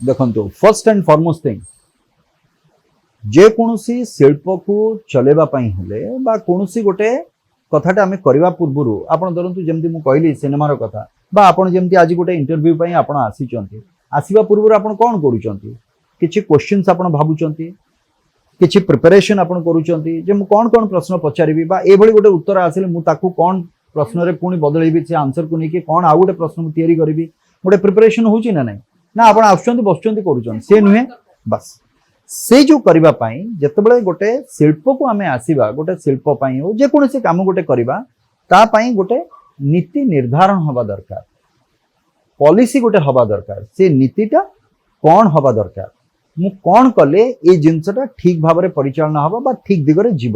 ଦେଖନ୍ତୁ, ଫର୍ଷ୍ଟ ଆଣ୍ଡ ଫରମୋଷ୍ଟ ଥିଙ୍ଗ, ଯେକୌଣସି ଶିଳ୍ପକୁ ଚଲେଇବା ପାଇଁ ହେଲେ ବା କୌଣସି ଗୋଟେ କଥାଟା ଆମେ କରିବା ପୂର୍ବରୁ, ଆପଣ ଧରନ୍ତୁ ଯେମିତି ମୁଁ କହିଲି ସିନେମାର କଥା, ବା ଆପଣ ଯେମିତି ଆଜି ଗୋଟେ ଇଣ୍ଟରଭ୍ୟୁ ପାଇଁ ଆପଣ ଆସିଛନ୍ତି, ଆସିବା ପୂର୍ବରୁ ଆପଣ କ'ଣ କରୁଛନ୍ତି? କିଛି କ୍ୱେଶ୍ଚିନ୍ସ ଆପଣ ଭାବୁଛନ୍ତି, କିଛି ପ୍ରିପାରେସନ୍ ଆପଣ କରୁଛନ୍ତି ଯେ ମୁଁ କ'ଣ କ'ଣ ପ୍ରଶ୍ନ ପଚାରିବି, ବା ଏଭଳି ଗୋଟେ ଉତ୍ତର ଆସିଲେ ମୁଁ ତାକୁ କ'ଣ ପ୍ରଶ୍ନରେ ପୁଣି ବଦଳେଇବି, ସେ ଆନ୍ସରକୁ ନେଇକି କ'ଣ ଆଉ ଗୋଟେ ପ୍ରଶ୍ନ ମୁଁ ତିଆରି କରିବି। ଗୋଟେ ପ୍ରିପାରେସନ୍ ହେଉଛି ନା ନାହିଁ? ନା ଆପଣ ଆସୁଛନ୍ତି ବସୁଛନ୍ତି କରୁଛନ୍ତି, ସେ ନୁହେଁ। ବାସ୍ ସେ ଯୋଉ କରିବା ପାଇଁ ଯେତେବେଳେ ଗୋଟେ ଶିଳ୍ପକୁ ଆମେ ଆସିବା, ଗୋଟେ ଶିଳ୍ପ ପାଇଁ ହଉ ଯେକୌଣସି କାମ ଗୋଟେ କରିବା, ତା ପାଇଁ ଗୋଟେ ନୀତି ନିର୍ଦ୍ଧାରଣ ହେବା ଦରକାର, ପଲିସି ଗୋଟେ ହେବା ଦରକାର। ସେ ନୀତିଟା କ'ଣ ହେବା ଦରକାର, ମୁଁ କ'ଣ କଲେ ଏଇ ଜିନିଷଟା ଠିକ୍ ଭାବରେ ପରିଚାଳନା ହେବ ବା ଠିକ୍ ଦିଗରେ ଯିବ,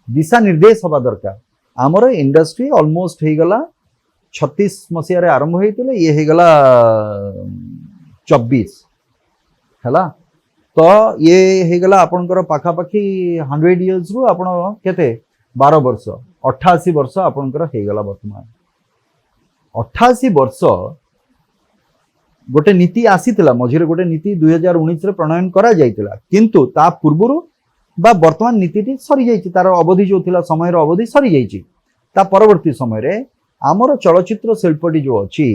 ଦିଶା ନିର୍ଦ୍ଦେଶ ହେବା ଦରକାର। ଆମର ଇଣ୍ଡଷ୍ଟ୍ରି ଅଲମୋଷ୍ଟ ହେଇଗଲା 36 ମସିହାରେ ଆରମ୍ଭ ହେଇଥିଲେ, ଇଏ ହେଇଗଲା 24 ହେଲା। ତ ଇଏ ହେଇଗଲା ଆପଣଙ୍କର ପାଖାପାଖି 100 ଇୟର୍ସରୁ ଆପଣ କେତେ 12 वर्ष 88 वर्ष आपणकर हेगला वर्तमान 88 वर्ष गोटे नीति आसीतिला मझिरे गोटे नीति 2019 रे प्रणयन करा जाइतिला किंतु ता पूर्वरु बा वर्तमान नीति सरी जाइछि तार अवधि जो थिला समय रो अवधि सरी जाइछि ता परवर्ती समय रे आमर चलचित्र शिल्पटी जो अछि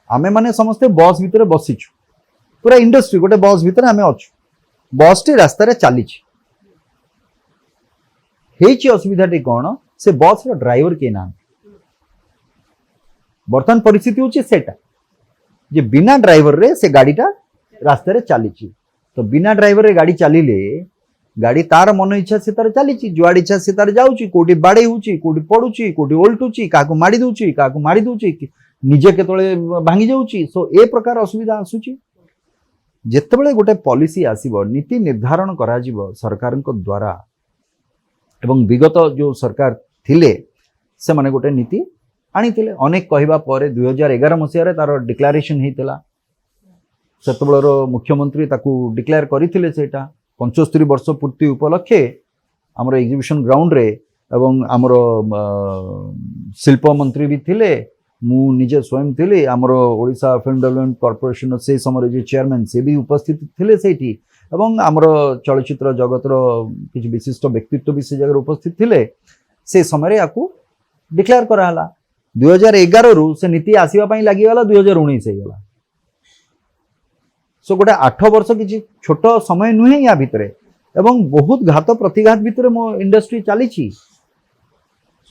आमे माने समस्ते बस भितर बसिछु पूरा इंडस्ट्री गोटे बस भितर आमे अछु बस टी रास्ता रे चलीछि हेछि असुविधाटी कोन से बस रो ड्राइवर के नाम वर्तमान परिस्थिति होछि सेटा जे बिना ड्राइवर रे से गाड़ीटा रास्ता रे चलीछि तो बिना ड्राइवर रे गाड़ी चलीले गाड़ी तार मन इच्छा से तार चलीछि जुआड़ इच्छा से तार जाउछि कोठी बाडे होउछि कोठी पडुछि कोठी ओल्टुछि काकू माडी दोउछि काकू माडी दोउछि निजे केतळे भांगी जाउछि सो ए प्रकार असुविधा आसुछि जेतेबेले गोटे पॉलिसी आसीबो नीति निर्धारण करा जिवो सरकारक द्वारा एवं विगत जो सरकार थिले से माने गोटे नीति आनी थिले अनेक कहबा परे 2011 मसिया रे तार डिक्लेरेशन हेतिला सेतबेलर मुख्यमंत्री ताकू डिक्लेयर करिथिले सेटा 75 वर्ष पूर्ति उपलक्षे आमर एग्जिबिशन ग्राउंड रे एवं आमर शिल्प मंत्री भी थिले मु निजे स्वयं थिले आमर ओडिशा फिल्म डेवलपमेंट कॉर्पोरेशन से समय जे चेयरमैन से भी उपस्थित थिले सेठी एवं आमर चलचित्र जगतर किछि विशिष्ट व्यक्तित्व भी से जगह उपस्थित थिले से समय रे आकू डिक्लेयर कराला 2011 रु से नीति आसीबा पई लागि गला 2019 हे गला सो गोटे 8 वर्ष किछि छोट समय नुहे या भितरे एवं बहुत घात प्रतिघात भितरे मो इंडस्ट्री चली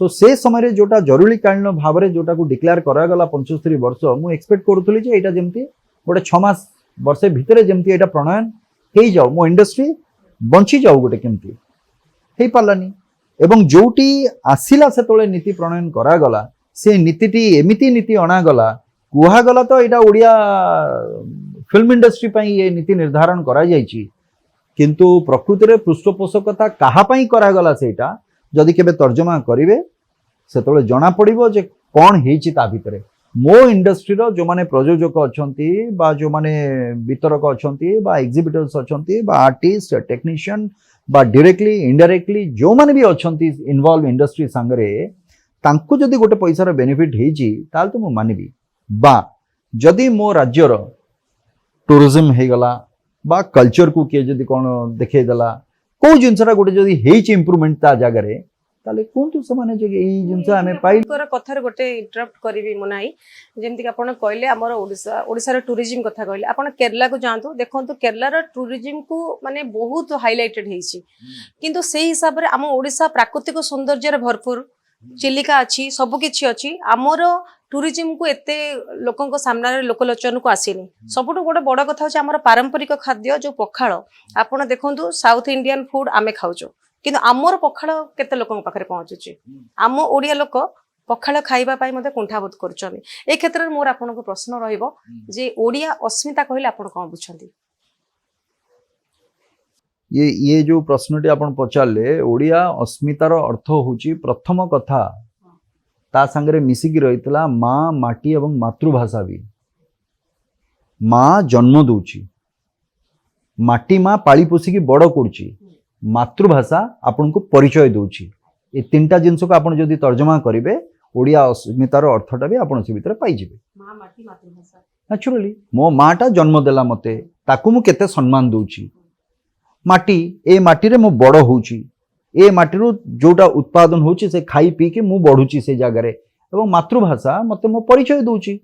सो से समय रे जोटा जरूरी कालीन भाव रे जोटा को डिक्लेयर करा गला 75 वर्ष मु एक्सपेक्ट करूथली जे एटा जेमती गोटे 6 मास वर्ष भितरे जेमती एटा प्रणयन हे जाऊ मो इंडस्ट्री बंची जाऊ गोटे केमती हे पालानी एवं जोटी आसिला सेतोले नीति प्रणयन करा गला से नीतिटी एमिति नीति अना गला कुहा गला तो एटा ओडिया फिल्म इंडस्ट्री पई ये नीति निर्धारण करा जायछि किंतु प्रकृति रे पृष्ठपोषकता कहा पई करा गला सेटा जदि केबे तर्जमा करिवे सेतोले जणा पड़िबो जे कोन हेछि ता भितरे मो इंडस्ट्री रो जो माने प्रयोजक अछंती बा जो माने वितरक अछंती बा एग्जिबिटर्स अछंती बा आर्टिस्ट टेक्नीशियन बा डायरेक्टली इनडायरेक्टली जो माने भी अछंती इन्वॉल्व इंडस्ट्री संगरे तांको जदि गोटे पैसार बेनिफिट हेछि ताल तो मु मानिबी बा जदि मो राज्यर टूरिज्म हे गला बा कल्चर को किए जदि कोन देखे देला को जिनसरा गोटे जदि हेछि इंप्रूवमेंट ता जागा रे ताले कोंतु समाने जे एई जिनस हमें पाइ कथार गोटे इंटरप्ट करिवि मुनाई जेमति कि आपण कहले हमर ओडिसा रो टूरिज्म कथा कहले आपण केरला को जानतु देखंतु केरला रो टूरिज्म को माने बहुत हाइलाइटेड हेछि किंतु सेही हिसाब रे हम ओडिसा प्राकृतिक सौंदर्य रे भरपूर चिलिका अच्छी सब किछि अच्छी आमर टूरिज्म को एते लोकंक सामने लोकलोचन को आसीनी सबुठ गोटे बड़ कथा होछि हमर पारंपरिक खाद्य जो पखाळ आपण देखंतु साउथ इंडियन फूड आमे खाउचो किंतु आमर पखाळ केते लोकंक पाखरे पहुंचुची आम ओडिया लोक पखाळ खाइबा पाई मते कुंठाबोध करछनी ए क्षेत्र में मोर आपनको प्रश्न रहइबो जे ओडिया अस्मिता कहिले आपण कोन बुझछंती ये जो प्रश्नटी आपण पचारले ओडिया अस्मितार अर्थ होची प्रथम कथा ता संगरे मिसिकी रहितला माँ माटी एवं मातृभाषा भी माँ जन्म दूची माटी माँ पाली पोषिकी बड़ करुची मातृभाषा आपन को परिचय दूची ए तीनटा जिंस को आपण जदि तर्जमा करिवे ओडिया अस्मितार अर्थटा भी आपण से भितर पाई जिवे माँ माटी मातृभाषा नेचुरली मो माटा जन्म देला मते ताकू मु केते सम्मान दूची माटी ए माटी रे मु बड़ होउची ए माटी रो जोटा उत्पादन होउची से खाई पी के मु बढ़ुची से जागा रे एवं मातृभाषा मते मो परिचय दूची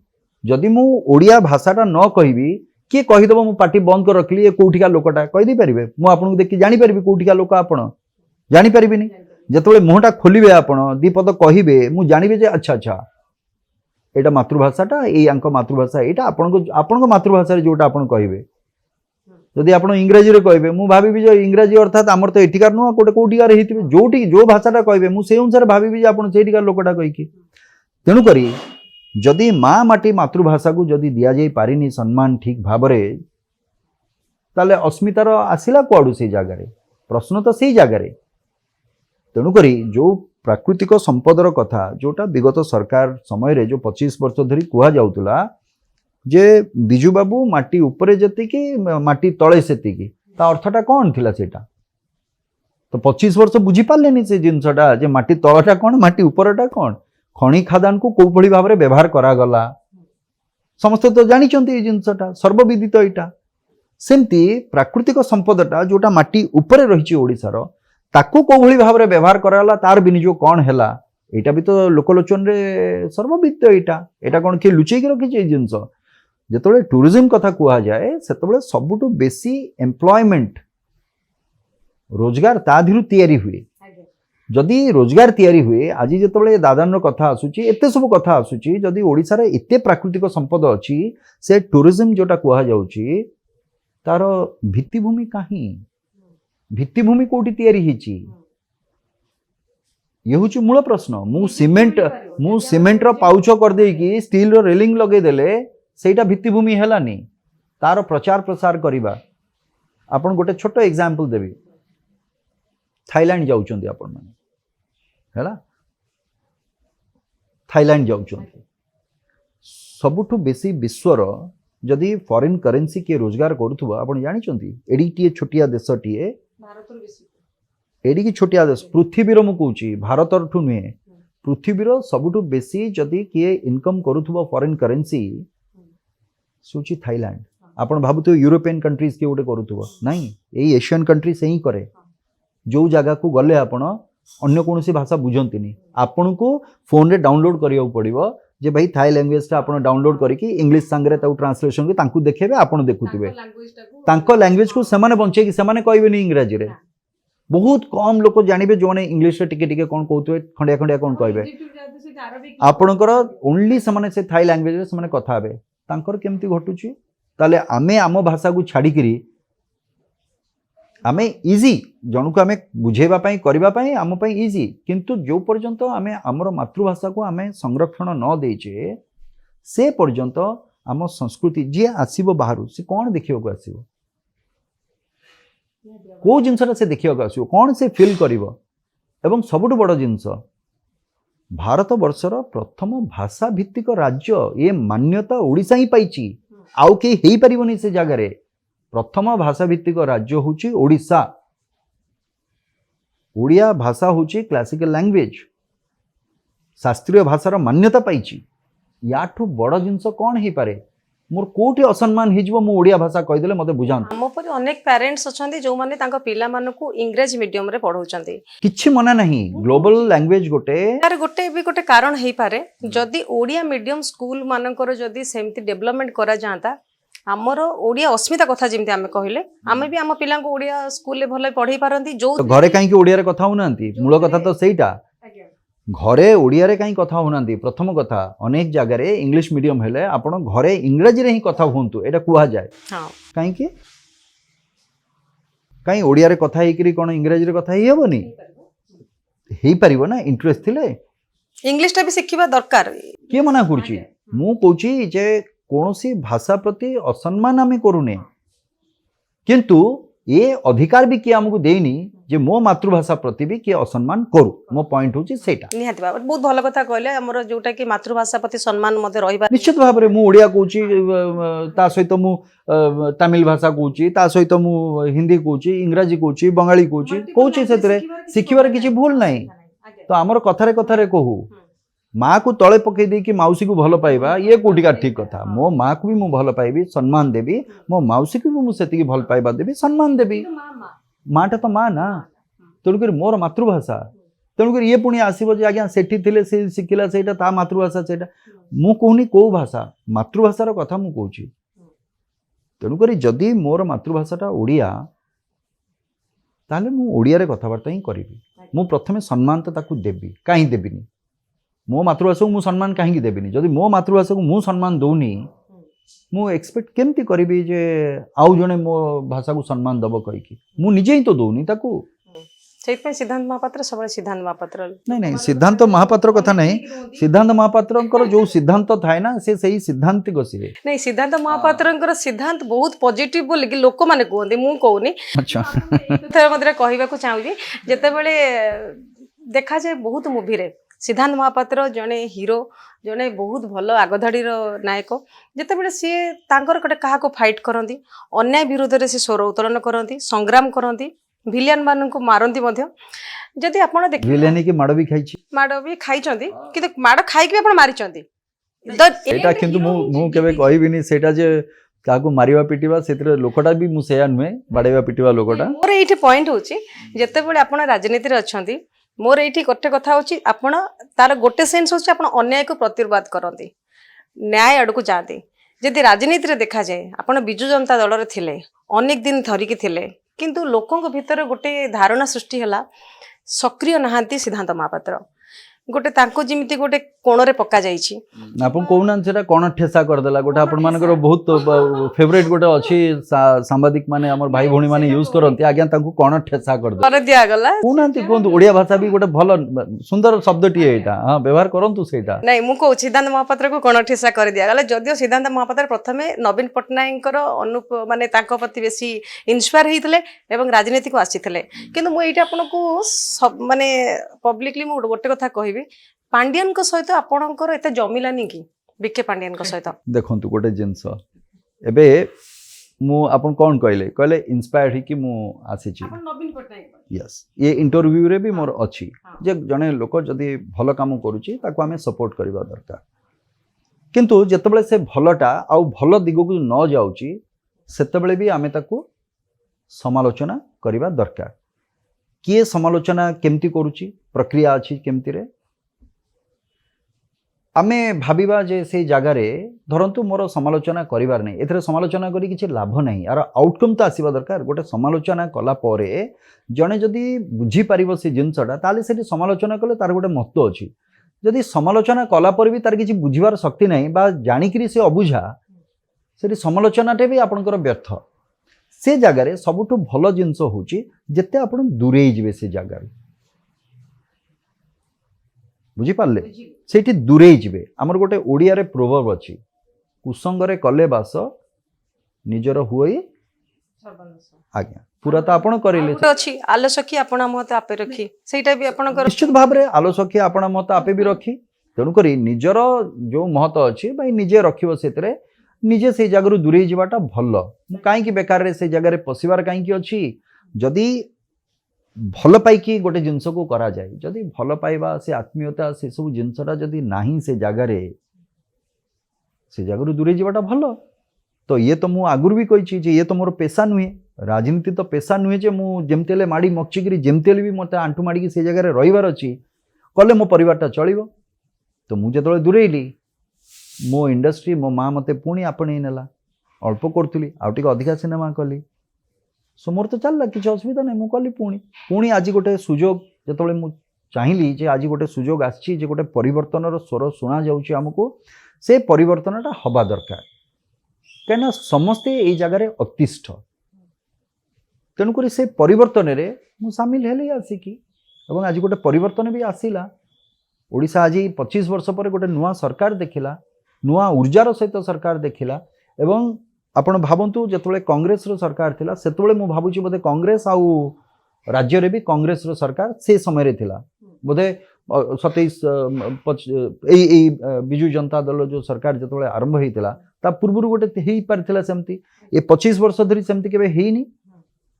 जदि मु ओडिया भाषाटा न कहिबी के कहि देबो मु पार्टी बंद कर रखली ए कोठिका लोकटा कहि दी परिबे मु आपन देखि जानि परिबे कोठिका लोक आपन जानि परिबिनी जतबे मुहटा खोलिबे आपन दीपद कहिबे मु जानिबे जे अच्छा अच्छा एटा मातृभाषाटा ए आंक मातृभाषा एटा आपन मातृभाषा रे जोटा आपन कहिबे जदि आप इंग्राजी रे कहबे मु भाबी जे इंग्राजी अर्थात आमर तो एठिकार नुआ कोटे कोठिकार हेतिबे जोटी जो भाषाटा कहबे मु से अनुसार भाबी जे आपण सेठिकार लोकटा कहि कि तेनु करी जदि माँ माटी मातृभाषा को जदि दिया जाई पारिनी सम्मान ठीक भाबरे ताले अस्मितार आसिला कुआडू से जागा रे प्रश्न तो सेही जागा रे तेनु करी जो प्राकृतिक संपदर कथा जोटा विगत सरकार समय रे जो 25 वर्ष धरी कुआ जाउतला जे बिजू बाबू माटी उपरे जति कि माटी तळे सेति कि ता अर्थटा कोन थिला सेटा तो 25 वर्ष बुझी पारे से जिनसटा जे माटी तलटा कौन माटी उपरटा कौन खनि खादान को कौ भली भाव में व्यवहार करागला समस्ते तो जानते जिनसटा सर्वविदित यहाँ सेमती प्राकृतिक संपदटा जोटा माटी उपरे रही ओडिशार ताकू कौ भली भाव में व्यवहार करागला तार विनियोग कौन है यहाँ भी तो लोकलोचन रे सर्वविदित यहाँ कौन किए लुचेक रखी जिनस जो टूरिज्म कथा कह जाए से सबुठ बेसी एम्प्लॉयमेंट रोजगार ताधिरु तैयारी हुए जदि रोजगार तैयारी हुए आज जो दादान कथा आसूची एते सब कथा आसूची जदि ओडिशा रे एते प्राकृतिक संपद अच्छी से टूरिज्म जोटा कह जाउची तार भित्तिभूमि कहीं भित्तिभूमि कोठी तैयारी हिची ये हूँ मूल प्रश्न मु सीमेंट रो पाउच कर देकी स्टील रो रेलिंग लगे देले सेटा भित्तिभूमि हेलानी तार प्रचार प्रसार करिबा आपण गोटे छोट एग्जांपल देबी थाईलैंड जाउचंदी आपण माने हैला थाईलैंड जाउचंदी सबुठु बेसी विश्वर जदि फॉरेन करेंसी के रोजगार करूथबा आपण जानिचंदी एडीटीए छोटिया देशटीए भारत बेसी एडी की छोटिया देश पृथ्वीर मु कहूची भारतर ठु नुहे पृथ्वीर सबुठु बेसी जदि किए इनकम करूथबा फॉरेन करेंसी सूची थाईलैंड आपण भाबुथो यूरोपियन कंट्रीज के गोटे करूथबा नहीं एई एशियन कंट्री से ही करे जो जगह को गले आपण अन्य कोनोसी भाषा बुझंतिनी आपण को फोन रे डाउनलोड करियो पड़िबो जे भाई थाई लैंग्वेज टा आपण डाउनलोड करिकि इंग्लिश संगे ताऊ ट्रांसलेशन के तांकू देखेबे आपण देखुथिबे तांको लैंग्वेज को समान बंचे कि समान कहबेनी इंग्रजी रे बहुत कम लोक जानबे जो ने इंग्लिश रे टिके टिके कोन कहउथबे खंडिया खंडिया कोन कहबे आपणकर ओनली समान से थाई लैंग्वेज रे समान कथा हेबे तांकर केमती घटुची ताले आमे आम भाषा को छाड़ी करी आमे इजी जनक आमे बुझेबा पई करबा पई आम पई इजी किंतु जो पर्यंत आमे हमर मातृभाषा को आमे संरक्षण न देचे से पर्यंत आम संस्कृति जे आसीबो बाहरु से कोन देखियो को आसीबो को जिनसटा से देखियो को आसीबो कोन से फील करिवो एवं सबुठ बड़ जिनस भारत वर्षर प्रथम भाषा भित्तिक राज्य ये मान्यता ओडिशा ही पाइची आउ के हेई परिबोनी से जगह रे प्रथम भाषा भित्तिक राज्य होची ओडिशा ओडिया भाषा होची क्लासिकल लैंग्वेज शास्त्रीय भाषार मान्यता पाइची याठू बड़ जिनस कौन ही पारे मोर कोठी असम्मान हिजबो मु ओडिया भाषा कहि देले मते बुझान हम पर अनेक पेरेंट्स अछंती जो माने तांको पिला मानकू इंग्लिश मीडियम रे पढौचंती किछि मना नहीं ग्लोबल लैंग्वेज गोटे यार गोटे कारण हेई पारे जदी ओडिया मीडियम स्कूल मानकर जदी सेमती डेवलपमेंट करा जाता आमर ओडिया अस्मिता कथा जेमती आमे कहिले आमे भी आम पिला को ओडिया स्कूल ले भले पढ़ई पारंती जो तो घरे काहे कि ओडिया रे कथा होनांती मूल कथा तो सेईटा घरे ओडिया रे कहीं कथा होनांती प्रथम कथा अनेक जगह रे इंग्लिश मीडियम हेले आपण घरे इंग्रजी रे ही कथा होंतु एटा कुहा जाय हां काहे कि कहीं ओडिया रे कथा हेकरी कोन इंग्रजी रे कथा हेबोनी हेई परिबो ना इंटरेस्ट थिले इंग्लिश टा भी सिखिबा दरकार के मना करछि मु कहूछि जे कोनोसी भाषा प्रति असम्मान आमे करूने किंतु ये अधिकार भी किए हमको देनी जे मो मातृभाषा प्रति भी किए असम्मान करू मो पॉइंट होची सेटा निहाती बाबा बहुत भल कथा कहले हमर जोटा कि मातृभाषा प्रति सम्मान मते रहिबा निश्चित भाव रे मु ओडिया कहूची ता सहित मु तमिल भाषा कहूची ता सहित मु हिंदी कहूची इंग्रजी कहूची बंगाली कहूची सेतरे सिखिबार किछि भूल नाही तो हमर कथारे कहू माँ को तले पकई दे कि मौसी को भल पाइबा ये कोटिका ठीक कथा मो माँ को भी मु भल पाइबी सम्मान देबी मो मौसी को भी मु सेतिकी भल पाइबा देबी सम्मान देबी माँटा तो माँ ना तेणुक मोर मातृभाषा तेणुक ये पुणी आसब जे आज्ञा सेठी थिले से शिखिला सेटा ता मातृभाषा सेटा मु कहूनी को भाषा मातृभाषार कथा मु कहूची तेणुक जदि मोर मातृभाषाटा ओडिया ताले मु ओडिया रे कथाबार्ता ही करिबी मु प्रथमे सम्मान तो ताकू देबी काहे देबिनी मो मातृभाषा को मु सम्मान कहीं देविनी जदि मो मातृभाषा को मु सम्मान दौनी मु एक्सपेक्ट केमती करी जे आउ जने मो भाषा को सम्मान दब कहीकि मु निजे ही तो दौनी ताकू सेइतपय सिद्धांत महापात्र सबले सिद्धांत महापात्र नहीं सिद्धांत महापात्र कथा नहीं सिद्धांत महापात्रंकर जो सिद्धांत थाए ना से सही सिद्धांत गसिबे नहीं सिद्धांत महापात्रंकर सिद्धांत बहुत पॉजिटिव बोली कि लोक माने कहंदी मु कहूनी अच्छा थर मधुर कहबा को चाहूजी जेतेबेले देखा जाए बहुत मूवी रे सिद्धांत महापात्र जड़े हीरो जड़े बहुत भल आगधाड़ी नायक जितेबाला सी तांकर कटे क्या फाइट करती अन्याय विरोध में सी स्वर उत्तोलन करती संग्राम करती ଭିଲିଆନ ମାନଙ୍କୁ ମାରନ୍ତି ମଧ୍ୟ। ଯଦି ଆପଣ ଦେଖ ଭିଲେନି କି ମାଡ଼ ବି ଖାଇଛି ମାଡ଼ ବି ଖାଇଛନ୍ତି କିନ୍ତୁ ମାଡ଼ ଖାଇକି ବି ଆପଣ ମାରିଛନ୍ତି। ସେଇଟା କିନ୍ତୁ ମୁଁ କେବେ କହିବିନି ସେଇଟା ଯେ କାହାକୁ ମାରିବା ପିଟିବା ସେଥିରେ ଲୋକଟା ବି ମୁଁ ସେଇଆ ନୁହେଁ ବାଡ଼େଇବା ପିଟିବା ଲୋକଟା। ମୋର ଏଇଠି ପଏଣ୍ଟ ହଉଛି ଯେତେବେଳେ ଆପଣ ରାଜନୀତିରେ ଅଛନ୍ତି ମୋର ଏଇଠି ଗୋଟେ କଥା ହଉଛି ଆପଣ ତାର ଗୋଟେ ସେନ୍ସ ହଉଛି ଆପଣ ଅନ୍ୟାୟକୁ ପ୍ରତିବାଦ କରନ୍ତି ନ୍ୟାୟ ଆଡ଼କୁ ଯାଆନ୍ତି। ଯଦି ରାଜନୀତିରେ ଦେଖାଯାଏ ଆପଣ ବିଜୁ ଜନତା ଦଳରେ ଥିଲେ ଅନେକ ଦିନ ଧରିକି ଥିଲେ କିନ୍ତୁ ଲୋକଙ୍କ ଭିତରେ ଗୋଟେ ଧାରଣା ସୃଷ୍ଟି ହେଲା ସକ୍ରିୟ ନାହାନ୍ତି ସିଦ୍ଧାନ୍ତ ମହାପାତ୍ର ଗୋଟେ ତାଙ୍କୁ ଯେମିତି ଗୋଟେ କୋଣରେ ପକାଯାଇଛି। ଆପଣ କହୁନାହାନ୍ତି ସେଟା କ'ଣ ଠେସା କରିଦେଲା ଗୋଟେ ଆପଣମାନଙ୍କର ବହୁତ ଫେଭରେଟ୍ ଗୋଟେ ଅଛି ସାମ୍ବାଦିକ ମାନେ ଆମର ଭାଇ ଭଉଣୀ ମାନେ ୟୁଜ୍ କରନ୍ତି ଆଜ୍ଞା ତାଙ୍କୁ କ'ଣ ଠେସା କରିଦେଲା ପରେ ଦିଆଗଲା କହୁନାହାନ୍ତି କୁହନ୍ତୁ ଓଡ଼ିଆ ଭାଷା ବି ଗୋଟେ ଭଲ ସୁନ୍ଦର ଶବ୍ଦଟିଏ ଏଇଟା ହଁ ବ୍ୟବହାର କରନ୍ତୁ ସେଇଟା। ନାଇଁ ମୁଁ କହୁଛି ସିଦ୍ଧାନ୍ତ ମହାପାତ୍ରକୁ କ'ଣ ଠେସା କରିଦିଆଗଲା ଯଦିଓ ସିଦ୍ଧାନ୍ତ ମହାପାତ୍ର ପ୍ରଥମେ ନବୀନ ପଟ୍ଟନାୟକଙ୍କର ମାନେ ତାଙ୍କ ପ୍ରତି ବେଶୀ ଇନ୍ସପାୟାର ହେଇଥିଲେ ଏବଂ ରାଜନୀତିକୁ ଆସିଥିଲେ କିନ୍ତୁ ମୁଁ ଏଇଟା ଆପଣଙ୍କୁ ମାନେ ପବ୍ଲିକଲି ମୁଁ ଗୋଟେ କଥା କହିବି ପାଣ୍ଡିଆନଙ୍କ ସହିତ ଆପଣଙ୍କର ଏତେ ଜମିଲାନି କି ବିକେ ପାଣ୍ଡିଆନଙ୍କ ସହିତ? ଦେଖନ୍ତୁ ଗୋଟେ ଜିନିଷ ଏବେ ମୁଁ ଆପଣ କ'ଣ କହିଲେ ଇନ୍ସପାୟାର୍ଡ ହେଇକି ମୁଁ ଆସିଛି ୟେସ୍ ଏ ଇଣ୍ଟରଭ୍ୟୁରେ ବି ମୋର ଅଛି ଯେ ଜଣେ ଲୋକ ଯଦି ଭଲ କାମ କରୁଛି ତାକୁ ଆମେ ସପୋର୍ଟ କରିବା ଦରକାର କିନ୍ତୁ ଯେତେବେଳେ ସେ ଭଲଟା ଆଉ ଭଲ ଦିଗକୁ ନ ଯାଉଛି ସେତେବେଳେ ବି ଆମେ ତାକୁ ସମାଲୋଚନା କରିବା ଦରକାର। କିଏ ସମାଲୋଚନା କେମିତି କରୁଛି ପ୍ରକ୍ରିୟା ଅଛି କେମିତିରେ ଆମେ ଭାବିବା ଯେ ସେଇ ଜାଗାରେ ଧରନ୍ତୁ ମୋର ସମାଲୋଚନା କରିବାର ନାହିଁ ଏଥିରେ ସମାଲୋଚନା କରି କିଛି ଲାଭ ନାହିଁ ଆର ଆଉଟକମ୍ ତ ଆସିବା ଦରକାର। ଗୋଟେ ସମାଲୋଚନା କଲା ପରେ ଜଣେ ଯଦି ବୁଝିପାରିବ ସେ ଜିନିଷଟା ତାହେଲେ ସେଠି ସମାଲୋଚନା କଲେ ତାର ଗୋଟେ ମହତ୍ଵ ଅଛି। ଯଦି ସମାଲୋଚନା କଲା ପରେ ବି ତାର କିଛି ବୁଝିବାର ଶକ୍ତି ନାହିଁ ବା ଜାଣିକିରି ସେ ଅବୁଝା ସେଠି ସମାଲୋଚନାଟେ ବି ଆପଣଙ୍କର ବ୍ୟର୍ଥ। ସେ ଜାଗାରେ ସବୁଠୁ ଭଲ ଜିନିଷ ହେଉଛି ଯେତେ ଆପଣ ଦୂରେଇ ଯିବେ ସେ ଜାଗାରୁ ବୁଝିପାରିଲେ ସେଇଠି ଦୂରେଇ ଯିବେ। ଆମର ଗୋଟେ ଓଡ଼ିଆରେ ପ୍ରୋଭର୍ବ ଅଛି କୁସଙ୍ଗରେ କଲେ ବାସ ନିଜର ହୁଏ ଆଜ୍ଞା ପୁରା ତ ଆପଣ କରିଲେ ଅଛି ଆଲସଖୀ ଆପଣ ମତ ଆପେ ରଖି ସେଇଟା ବି ଆପଣଙ୍କର ନିଶ୍ଚିତ ଭାବରେ ଆଲସଖୀ ଆପଣ ମତ ଆପେ ବି ରଖି ତେଣୁକରି ନିଜର ଯେଉଁ ମହତ ଅଛି ଭାଇ ନିଜେ ରଖିବ ସେଥିରେ ନିଜେ ସେଇ ଜାଗାରୁ ଦୂରେଇ ଯିବାଟା ଭଲ। ମୁଁ କାହିଁକି ବେକାରରେ ସେଇ ଜାଗାରେ ପଶିବାର କାହିଁକି ଅଛି ଯଦି ଭଲ ପାଇକି ଗୋଟେ ଜିନିଷକୁ କରାଯାଏ ଯଦି ଭଲ ପାଇବା ସେ ଆତ୍ମୀୟତା ସେ ସବୁ ଜିନିଷଟା ଯଦି ନାହିଁ ସେ ଜାଗାରୁ ଦୂରେଇ ଯିବାଟା ଭଲ। ତ ଇଏ ତ ମୁଁ ଆଗରୁ ବି କହିଛି ଯେ ଇଏ ତ ମୋର ପେଶା ନୁହେଁ ରାଜନୀତି ତ ପେଶା ନୁହେଁ ଯେ ମୁଁ ଯେମିତି ହେଲେ ମାଡ଼ି ମକଚିକିରି ଯେମିତି ହେଲେ ବି ମୋତେ ଆଣ୍ଠୁ ମାଡ଼ିକି ସେ ଜାଗାରେ ରହିବାର ଅଛି କଲେ ମୋ ପରିବାରଟା ଚଳିବ। ତ ମୁଁ ଯେତେବେଳେ ଦୂରେଇଲି ମୋ ଇଣ୍ଡଷ୍ଟ୍ରି ମୋ ମା ମୋତେ ପୁଣି ଆପଣେଇ ନେଲା ଅଳ୍ପ କରୁଥିଲି ଆଉ ଟିକେ ଅଧିକା ସିନେମା କଲି ସୋ ମୋର ତ ଚାଲିଲା କିଛି ଅସୁବିଧା ନାହିଁ ମୁଁ କଲି ପୁଣି ଆଜି ଗୋଟେ ସୁଯୋଗ ଯେତେବେଳେ ମୁଁ ଚାହିଁଲି ଯେ ଆଜି ଗୋଟେ ସୁଯୋଗ ଆସିଛି ଯେ ଗୋଟେ ପରିବର୍ତ୍ତନର ସ୍ୱର ଶୁଣାଯାଉଛି ଆମକୁ ସେ ପରିବର୍ତ୍ତନଟା ହେବା ଦରକାର କାହିଁକିନା ସମସ୍ତେ ଏଇ ଜାଗାରେ ଅତିଷ୍ଠ ତେଣୁକରି ସେ ପରିବର୍ତ୍ତନରେ ମୁଁ ସାମିଲ ହେଲି ଆସିକି ଏବଂ ଆଜି ଗୋଟେ ପରିବର୍ତ୍ତନ ବି ଆସିଲା। ଓଡ଼ିଶା ଆଜି 25 ବର୍ଷ ପରେ ଗୋଟେ ନୂଆ ସରକାର ଦେଖିଲା ନୂଆ ऊर्जार सहित सरकार देखिला एवं आपण भावंतु जेतबेले कांग्रेसर सरकार थिला सेतबेले मु भाबुची बोधे कांग्रेस आउ राज्य रे भी कांग्रेसर सरकार से समय रे थिला बोधे 27 बिजु जनता दल जो सरकार जेतबेले आरंभ हेतिला ता पूर्वरु गोटे हेई पारथिला सेमती ए 25 वर्ष धरी सेमती केबे हेइनी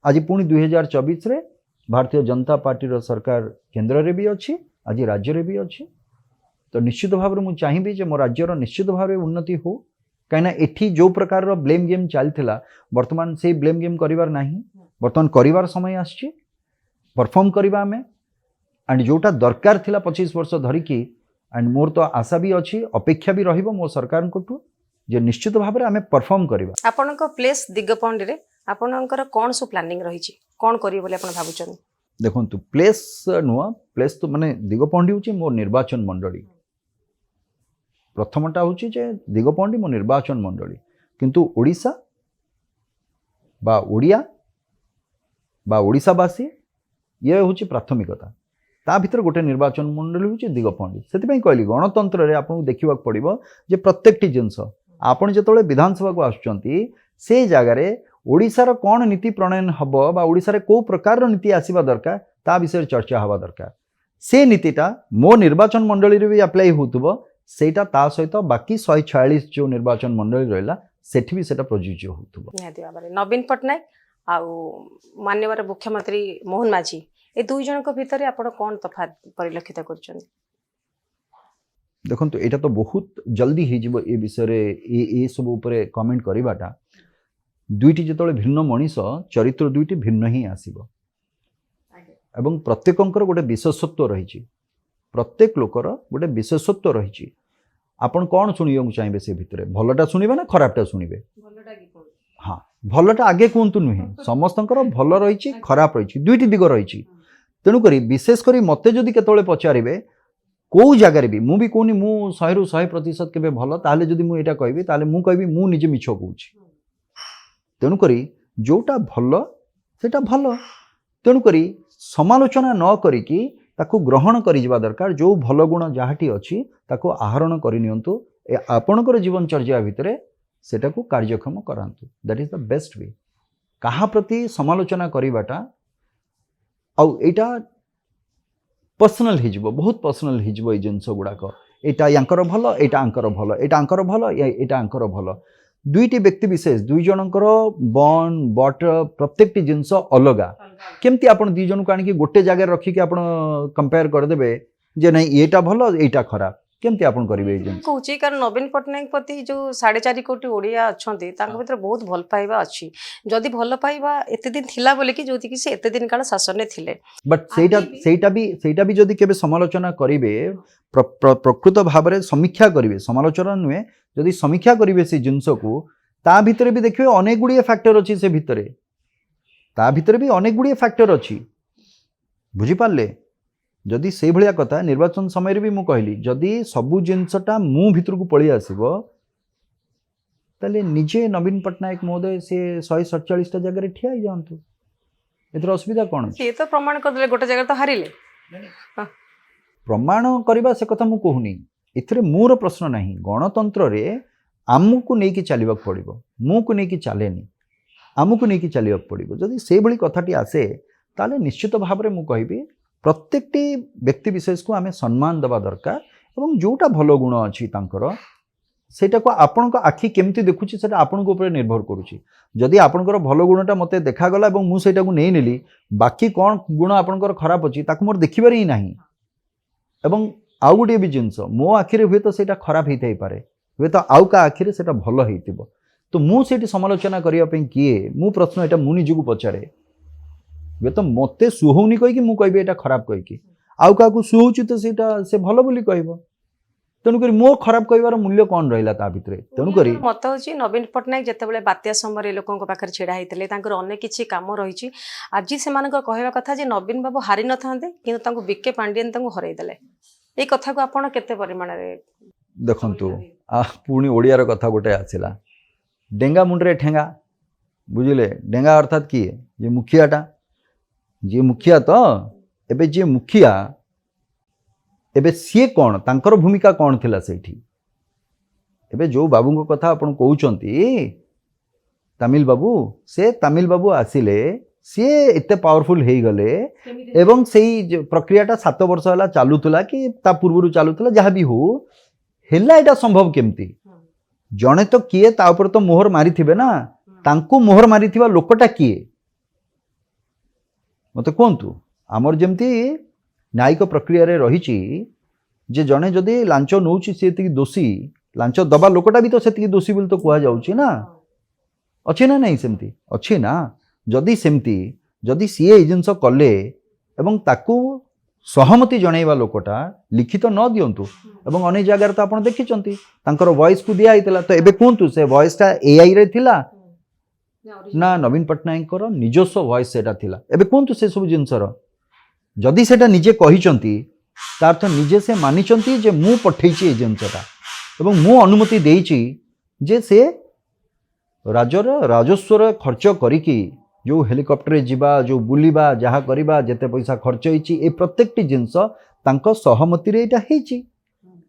आज पुणी 2024 रे भारतीय जनता पार्टी रो सरकार केंद्र रे भी अछि आज राज्य रे भी अछि। तो निश्चित भाव में चाहिए जे मो राज्यर निश्चित भाव में उन्नति हो कहीं एठी जो प्रकार ब्लेम गेम चलता बर्तमान से ब्लेम गेम करिवार नहीं बर्तमान करिवार समय आछि परफॉर्म करवा आम एंड जोटा दरकार थिला 25 वर्ष धरिकी एंड मोर तो आशा भी अच्छी अपेक्षा भी रहिबो मो सरकार को जे निश्चित भाव में आम परफॉर्म करवा। आपनक प्लेस दिगपंडी रे आपनकर कोन सु प्लानिंग रही छी कोन करियो बोले आपन भाबुचन? देखंतु प्लेस नुआ प्लेस तो माने दिगपंडी होची मोर निर्वाचन मंडली प्रथमटा हूँ जे दिगपंडी मो निर्वाचन मंडली किंतु ओडिशा बा ओडिया बा ओडिशावासी ये हूँ प्राथमिकता ता भीतर गोटे निर्वाचन मंडली हूँ दिगपंडी से कहली गणतंत्र रे आपको देखा पड़ो जे प्रत्येकटी जिनस आपड़ जो विधानसभा को आसुचंती से जगार ओडिशार कौन नीति प्रणयन हम बा ओडिशार को प्रकार नीति आसवा दरकार ता विषय चर्चा हवा दरकार से नीतिटा मो निर्वाचन मंडली रे भी अप्लाई होतुबो सेटा ता सहित बाकी 146 जो निर्वाचन मंडली रहिला सेठी भी सेटा प्रযোज्य होतुबो। निहाती भाबरे नवीन पटनायक ଆଉ ମାନ୍ୟବର ମୁଖ୍ୟମନ୍ତ୍ରୀ ମୋହନ ମାଝୀ ଏ ଦୁଇ ଜଣଙ୍କ ଭିତରେ ଆପଣ କ'ଣ ତଫାତ ପରିଲକ୍ଷିତ କରୁଛନ୍ତି? ଦେଖନ୍ତୁ ଏଇଟା ତ ବହୁତ ଜଲ୍ଦି ହେଇଯିବ ଏ ବିଷୟରେ ଏ ସବୁ ଉପରେ କମେଣ୍ଟ କରିବାଟା। ଦୁଇଟି ଯେତେବେଳେ ଭିନ୍ନ ମଣିଷ ଚରିତ୍ର ଦୁଇଟି ଭିନ୍ନ ହିଁ ଆସିବ ଏବଂ ପ୍ରତ୍ୟେକଙ୍କର ଗୋଟେ ବିଶେଷତ୍ୱ ରହିଛି, ପ୍ରତ୍ୟେକ ଲୋକର ଗୋଟେ ବିଶେଷତ୍ୱ ରହିଛି। ଆପଣ କ'ଣ ଶୁଣିବାକୁ ଚାହିଁବେ ସେ ଭିତରେ, ଭଲଟା ଶୁଣିବେ ନା ଖରାପଟା ଶୁଣିବେ? ହଁ, ଭଲଟା ଆଗେ କୁହନ୍ତୁ ନୁହେଁ, ସମସ୍ତଙ୍କର ଭଲ ରହିଛି ଖରାପ ରହିଛି, ଦୁଇଟି ଦିଗ ରହିଛି। ତେଣୁକରି ବିଶେଷ କରି ମୋତେ ଯଦି କେତେବେଳେ ପଚାରିବେ କେଉଁ ଜାଗାରେ ବି, ମୁଁ ବି କହୁନି ମୁଁ 100ରୁ 100% କେବେ ଭଲ, ତାହେଲେ ଯଦି ମୁଁ ଏଇଟା କହିବି ତାହେଲେ ମୁଁ କହିବି ମୁଁ ନିଜେ ମିଛ କହୁଛି। ତେଣୁକରି ଯେଉଁଟା ଭଲ ସେଇଟା ଭଲ, ତେଣୁକରି ସମାଲୋଚନା ନ କରିକି ତାକୁ ଗ୍ରହଣ କରିଯିବା ଦରକାର। ଯେଉଁ ଭଲ ଗୁଣ ଯାହାଟି ଅଛି ତାକୁ ଆହରଣ କରିନିଅନ୍ତୁ, ଆପଣଙ୍କର ଜୀବନଚର୍ଯ୍ୟା ଭିତରେ ସେଟାକୁ କାର୍ଯ୍ୟକ୍ଷମ କରାନ୍ତୁ। That is the best we. କାହା ପ୍ରତି ସମାଲୋଚନା କରିବାଟା ଆଉ ଏଇଟା पर्सनल ହେଇଯିବ, ବହୁତ ପର୍ସନାଲ ହେଇଯିବ ଏଇ ଜିନିଷ ଗୁଡ଼ାକ। ଏଇଟା ୟାଙ୍କର ଭଲ, ଏଇଟା ଆଙ୍କର ଭଲ, ଏଇଟା ଆଙ୍କର ଭଲ, ଏଇଟା ଆଙ୍କର ଭଲ। ଦୁଇଟି ବ୍ୟକ୍ତି ବିଶେଷ, ଦୁଇ ଜଣଙ୍କର ବଣ୍ଡ ବଟ ପ୍ରତ୍ୟେକଟି ଜିନିଷ ଅଲଗା। କେମିତି ଆପଣ ଦୁଇ ଜଣକୁ ଆଣିକି ଗୋଟେ ଜାଗାରେ ରଖିକି ଆପଣ କମ୍ପେୟାର କରିଦେବେ ଯେ ନାଇଁ ଏଇଟା ଭଲ ଏଇଟା ଖରାପ, କେମିତି ଆପଣ କରିବେ ଏଇ ଜିନିଷ? କହୁଛି କାରଣ ନବୀନ ପଟ୍ଟନାୟକ ପ୍ରତି ଯେଉଁ 4.5 କୋଟି ଓଡ଼ିଆ ଅଛନ୍ତି ତାଙ୍କ ଭିତରେ ବହୁତ ଭଲ ପାଇବା ଅଛି। ଯଦି ଭଲ ପାଇବା ଏତେ ଦିନ ଥିଲା ବୋଲିକି ଯୋଉଠିକି ସେ ଏତେ ଦିନ କାଳ ଶାସନରେ ଥିଲେ, ବଟ୍ ସେଇଟା ବି ଯଦି କେବେ ସମାଲୋଚନା କରିବେ, ପ୍ରକୃତ ଭାବରେ ସମୀକ୍ଷା କରିବେ, ସମାଲୋଚନା ନୁହେଁ, ଯଦି ସମୀକ୍ଷା କରିବେ ସେ ଜିନିଷକୁ, ତା ଭିତରେ ବି ଦେଖିବେ ଅନେକ ଗୁଡ଼ିଏ ଫ୍ୟାକ୍ଟର ଅଛି। ସେ ଭିତରେ ତା ଭିତରେ ବି ଅନେକ ଗୁଡ଼ିଏ ଫ୍ୟାକ୍ଟର ଅଛି, ବୁଝିପାରିଲେ? ଯଦି ସେଇଭଳିଆ କଥା ନିର୍ବାଚନ ସମୟରେ ବି ମୁଁ କହିଲି, ଯଦି ସବୁ ଜିନିଷଟା ମୁଁ ଭିତରକୁ ପଳେଇ ଆସିବ ତାହେଲେ ନିଜେ ନବୀନ ପଟ୍ଟନାୟକ ମହୋଦୟ ସେ 147ଟା ଜାଗାରେ ଠିଆ ହେଇଯାଆନ୍ତୁ, ଏଥିରେ ଅସୁବିଧା କ'ଣ? ସିଏ ତ ପ୍ରମାଣ କରିଦେଲେ, ଗୋଟେ ଜାଗାରେ ତ ହାରିଲେ। ପ୍ରମାଣ କରିବା ସେ କଥା ମୁଁ କହୁନି, ଏଥିରେ ମୋର ପ୍ରଶ୍ନ ନାହିଁ। ଗଣତନ୍ତ୍ରରେ ଆମକୁ ନେଇକି ଚାଲିବାକୁ ପଡ଼ିବ, ମୁଁକୁ ନେଇକି ଚାଲେନି, ଆମକୁ ନେଇକି ଚାଲିବାକୁ ପଡ଼ିବ। ଯଦି ସେଇଭଳି କଥାଟି ଆସେ ତାହେଲେ ନିଶ୍ଚିତ ଭାବରେ ମୁଁ କହିବି ପ୍ରତ୍ୟେକଟି ବ୍ୟକ୍ତି ବିଶେଷକୁ ଆମେ ସମ୍ମାନ ଦେବା ଦରକାର ଏବଂ ଯେଉଁଟା ଭଲ ଗୁଣ ଅଛି ତାଙ୍କର ସେଇଟାକୁ ଆପଣଙ୍କ ଆଖି କେମିତି ଦେଖୁଛି ସେଟା ଆପଣଙ୍କ ଉପରେ ନିର୍ଭର କରୁଛି। ଯଦି ଆପଣଙ୍କର ଭଲ ଗୁଣଟା ମୋତେ ଦେଖାଗଲା ଏବଂ ମୁଁ ସେଇଟାକୁ ନେଇନେଲି, ବାକି କ'ଣ ଗୁଣ ଆପଣଙ୍କର ଖରାପ ଅଛି ତାକୁ ମୋର ଦେଖିବାର ହିଁ ନାହିଁ। ଏବଂ ଆଉ ଗୋଟିଏ ବି ଜିନିଷ, ମୋ ଆଖିରେ ହୁଏତ ସେଇଟା ଖରାପ ହେଇଥାଇପାରେ, ହୁଏତ ଆଉ କାହା ଆଖିରେ ସେଇଟା ଭଲ ହେଇଥିବ, ତ ମୁଁ ସେଇଠି ସମାଲୋଚନା କରିବା ପାଇଁ କିଏ? ମୁଁ ପ୍ରଶ୍ନ ଏଇଟା ମୁଁ ନିଜକୁ ପଚାରେ। ହୁଏତ ମୋତେ ସୁହଉନି କହିକି ମୁଁ କହିବି ଏଇଟା ଖରାପ କହିକି, ଆଉ କାହାକୁ ସୁହଉଛି ତ ସେଇଟା ସେ ଭଲ ବୋଲି କହିବ। ତେଣୁକରି ମୋ ଖରାପ କହିବାର ମୂଲ୍ୟ କ'ଣ ରହିଲା ତା ଭିତରେ? ତେଣୁକରି ମତ ହେଉଛି ନବୀନ ପଟ୍ଟନାୟକ ଯେତେବେଳେ ବାତ୍ୟା ସମୟରେ ଲୋକଙ୍କ ପାଖରେ ଛିଡ଼ା ହେଇଥିଲେ, ତାଙ୍କର ଅନେକ କିଛି କାମ ରହିଛି। ଆଜି ସେମାନଙ୍କ କହିବା କଥା ଯେ ନବୀନ ବାବୁ ହାରି ନଥାନ୍ତେ କିନ୍ତୁ ତାଙ୍କୁ ବିକେ ପାଣ୍ଡିଆନ ତାଙ୍କୁ ହରେଇ ଦେଲେ। ଏଇ କଥାକୁ ଆପଣ କେତେ ପରିମାଣରେ ଦେଖନ୍ତୁ, ପୁଣି ଓଡ଼ିଆର କଥା ଗୋଟେ ଆସିଲା, ଡେଙ୍ଗା ମୁଣ୍ଡରେ ଠେଙ୍ଗା, ବୁଝିଲେ? ଡେଙ୍ଗା ଅର୍ଥାତ୍ କିଏ? ଯେ ମୁଖିଆଟା, ଯିଏ ମୁଖିଆ ତ ଏବେ ଯିଏ ମୁଖିଆ ଏବେ ସିଏ କ'ଣ, ତାଙ୍କର ଭୂମିକା କ'ଣ ଥିଲା ସେଇଠି? ଏବେ ଯେଉଁ ବାବୁଙ୍କ କଥା ଆପଣ କହୁଛନ୍ତି ତାମିଲ ବାବୁ, ସେ ତାମିଲ ବାବୁ ଆସିଲେ, ସିଏ ଏତେ ପାୱାରଫୁଲ ହେଇଗଲେ ଏବଂ ସେଇ ପ୍ରକ୍ରିୟାଟା 7 ବର୍ଷ ହେଲା ଚାଲୁଥିଲା କି ତା ପୂର୍ବରୁ ଚାଲୁଥିଲା, ଯାହା ବି ହଉ ହେଲା, ଏଇଟା ସମ୍ଭବ କେମିତି? ଜଣେ ତ କିଏ ତା ଉପରେ ତ ମୋହର ମାରିଥିବେ ନା, ତାଙ୍କୁ ମୋହର ମାରିଥିବା ଲୋକଟା କିଏ ମୋତେ କୁହନ୍ତୁ। ଆମର ଯେମିତି ନ୍ୟାୟିକ ପ୍ରକ୍ରିୟାରେ ରହିଛି ଯେ ଜଣେ ଯଦି ଲାଞ୍ଚ ନେଉଛି ସେ ଏତିକି ଦୋଷୀ, ଲାଞ୍ଚ ଦେବା ଲୋକଟା ବି ତ ସେତିକି ଦୋଷୀ ବୋଲି ତ କୁହାଯାଉଛି ନା, ଅଛି ନା ନାହିଁ? ସେମିତି ଅଛି ନା। ଯଦି ସେମିତି, ଯଦି ସିଏ ଏଇ ଜିନିଷ କଲେ ଏବଂ ତାକୁ ସହମତି ଜଣାଇବା ଲୋକଟା ଲିଖିତ ନ ଦିଅନ୍ତୁ, ଏବଂ ଅନେକ ଜାଗାରେ ତ ଆପଣ ଦେଖିଛନ୍ତି ତାଙ୍କର ଭଏସ୍କୁ ଦିଆହେଇଥିଲା, ତ ଏବେ କୁହନ୍ତୁ ସେ ଭଏସ୍ଟା ଏଆଇରେ ଥିଲା ନା ନବୀନ ପଟ୍ଟନାୟକଙ୍କର ନିଜସ୍ୱ ଭଏସ୍ ସେଇଟା ଥିଲା? ଏବେ କୁହନ୍ତୁ ସେ ସବୁ ଜିନିଷର, ଯଦି ସେଇଟା ନିଜେ କହିଛନ୍ତି ତା ଅର୍ଥ ନିଜେ ସେ ମାନିଛନ୍ତି ଯେ ମୁଁ ପଠେଇଛି ଏଇ ଜିନିଷଟା ଏବଂ ମୁଁ ଅନୁମତି ଦେଇଛି ଯେ ସେ ରାଜସ୍ୱର ଖର୍ଚ୍ଚ କରିକି ଯେଉଁ ହେଲିକପ୍ଟରରେ ଯିବା, ଯେଉଁ ବୁଲିବା, ଯାହା କରିବା, ଯେତେ ପଇସା ଖର୍ଚ୍ଚ ହେଇଛି, ଏ ପ୍ରତ୍ୟେକଟି ଜିନିଷ ତାଙ୍କ ସହମତିରେ ଏଇଟା ହେଇଛି।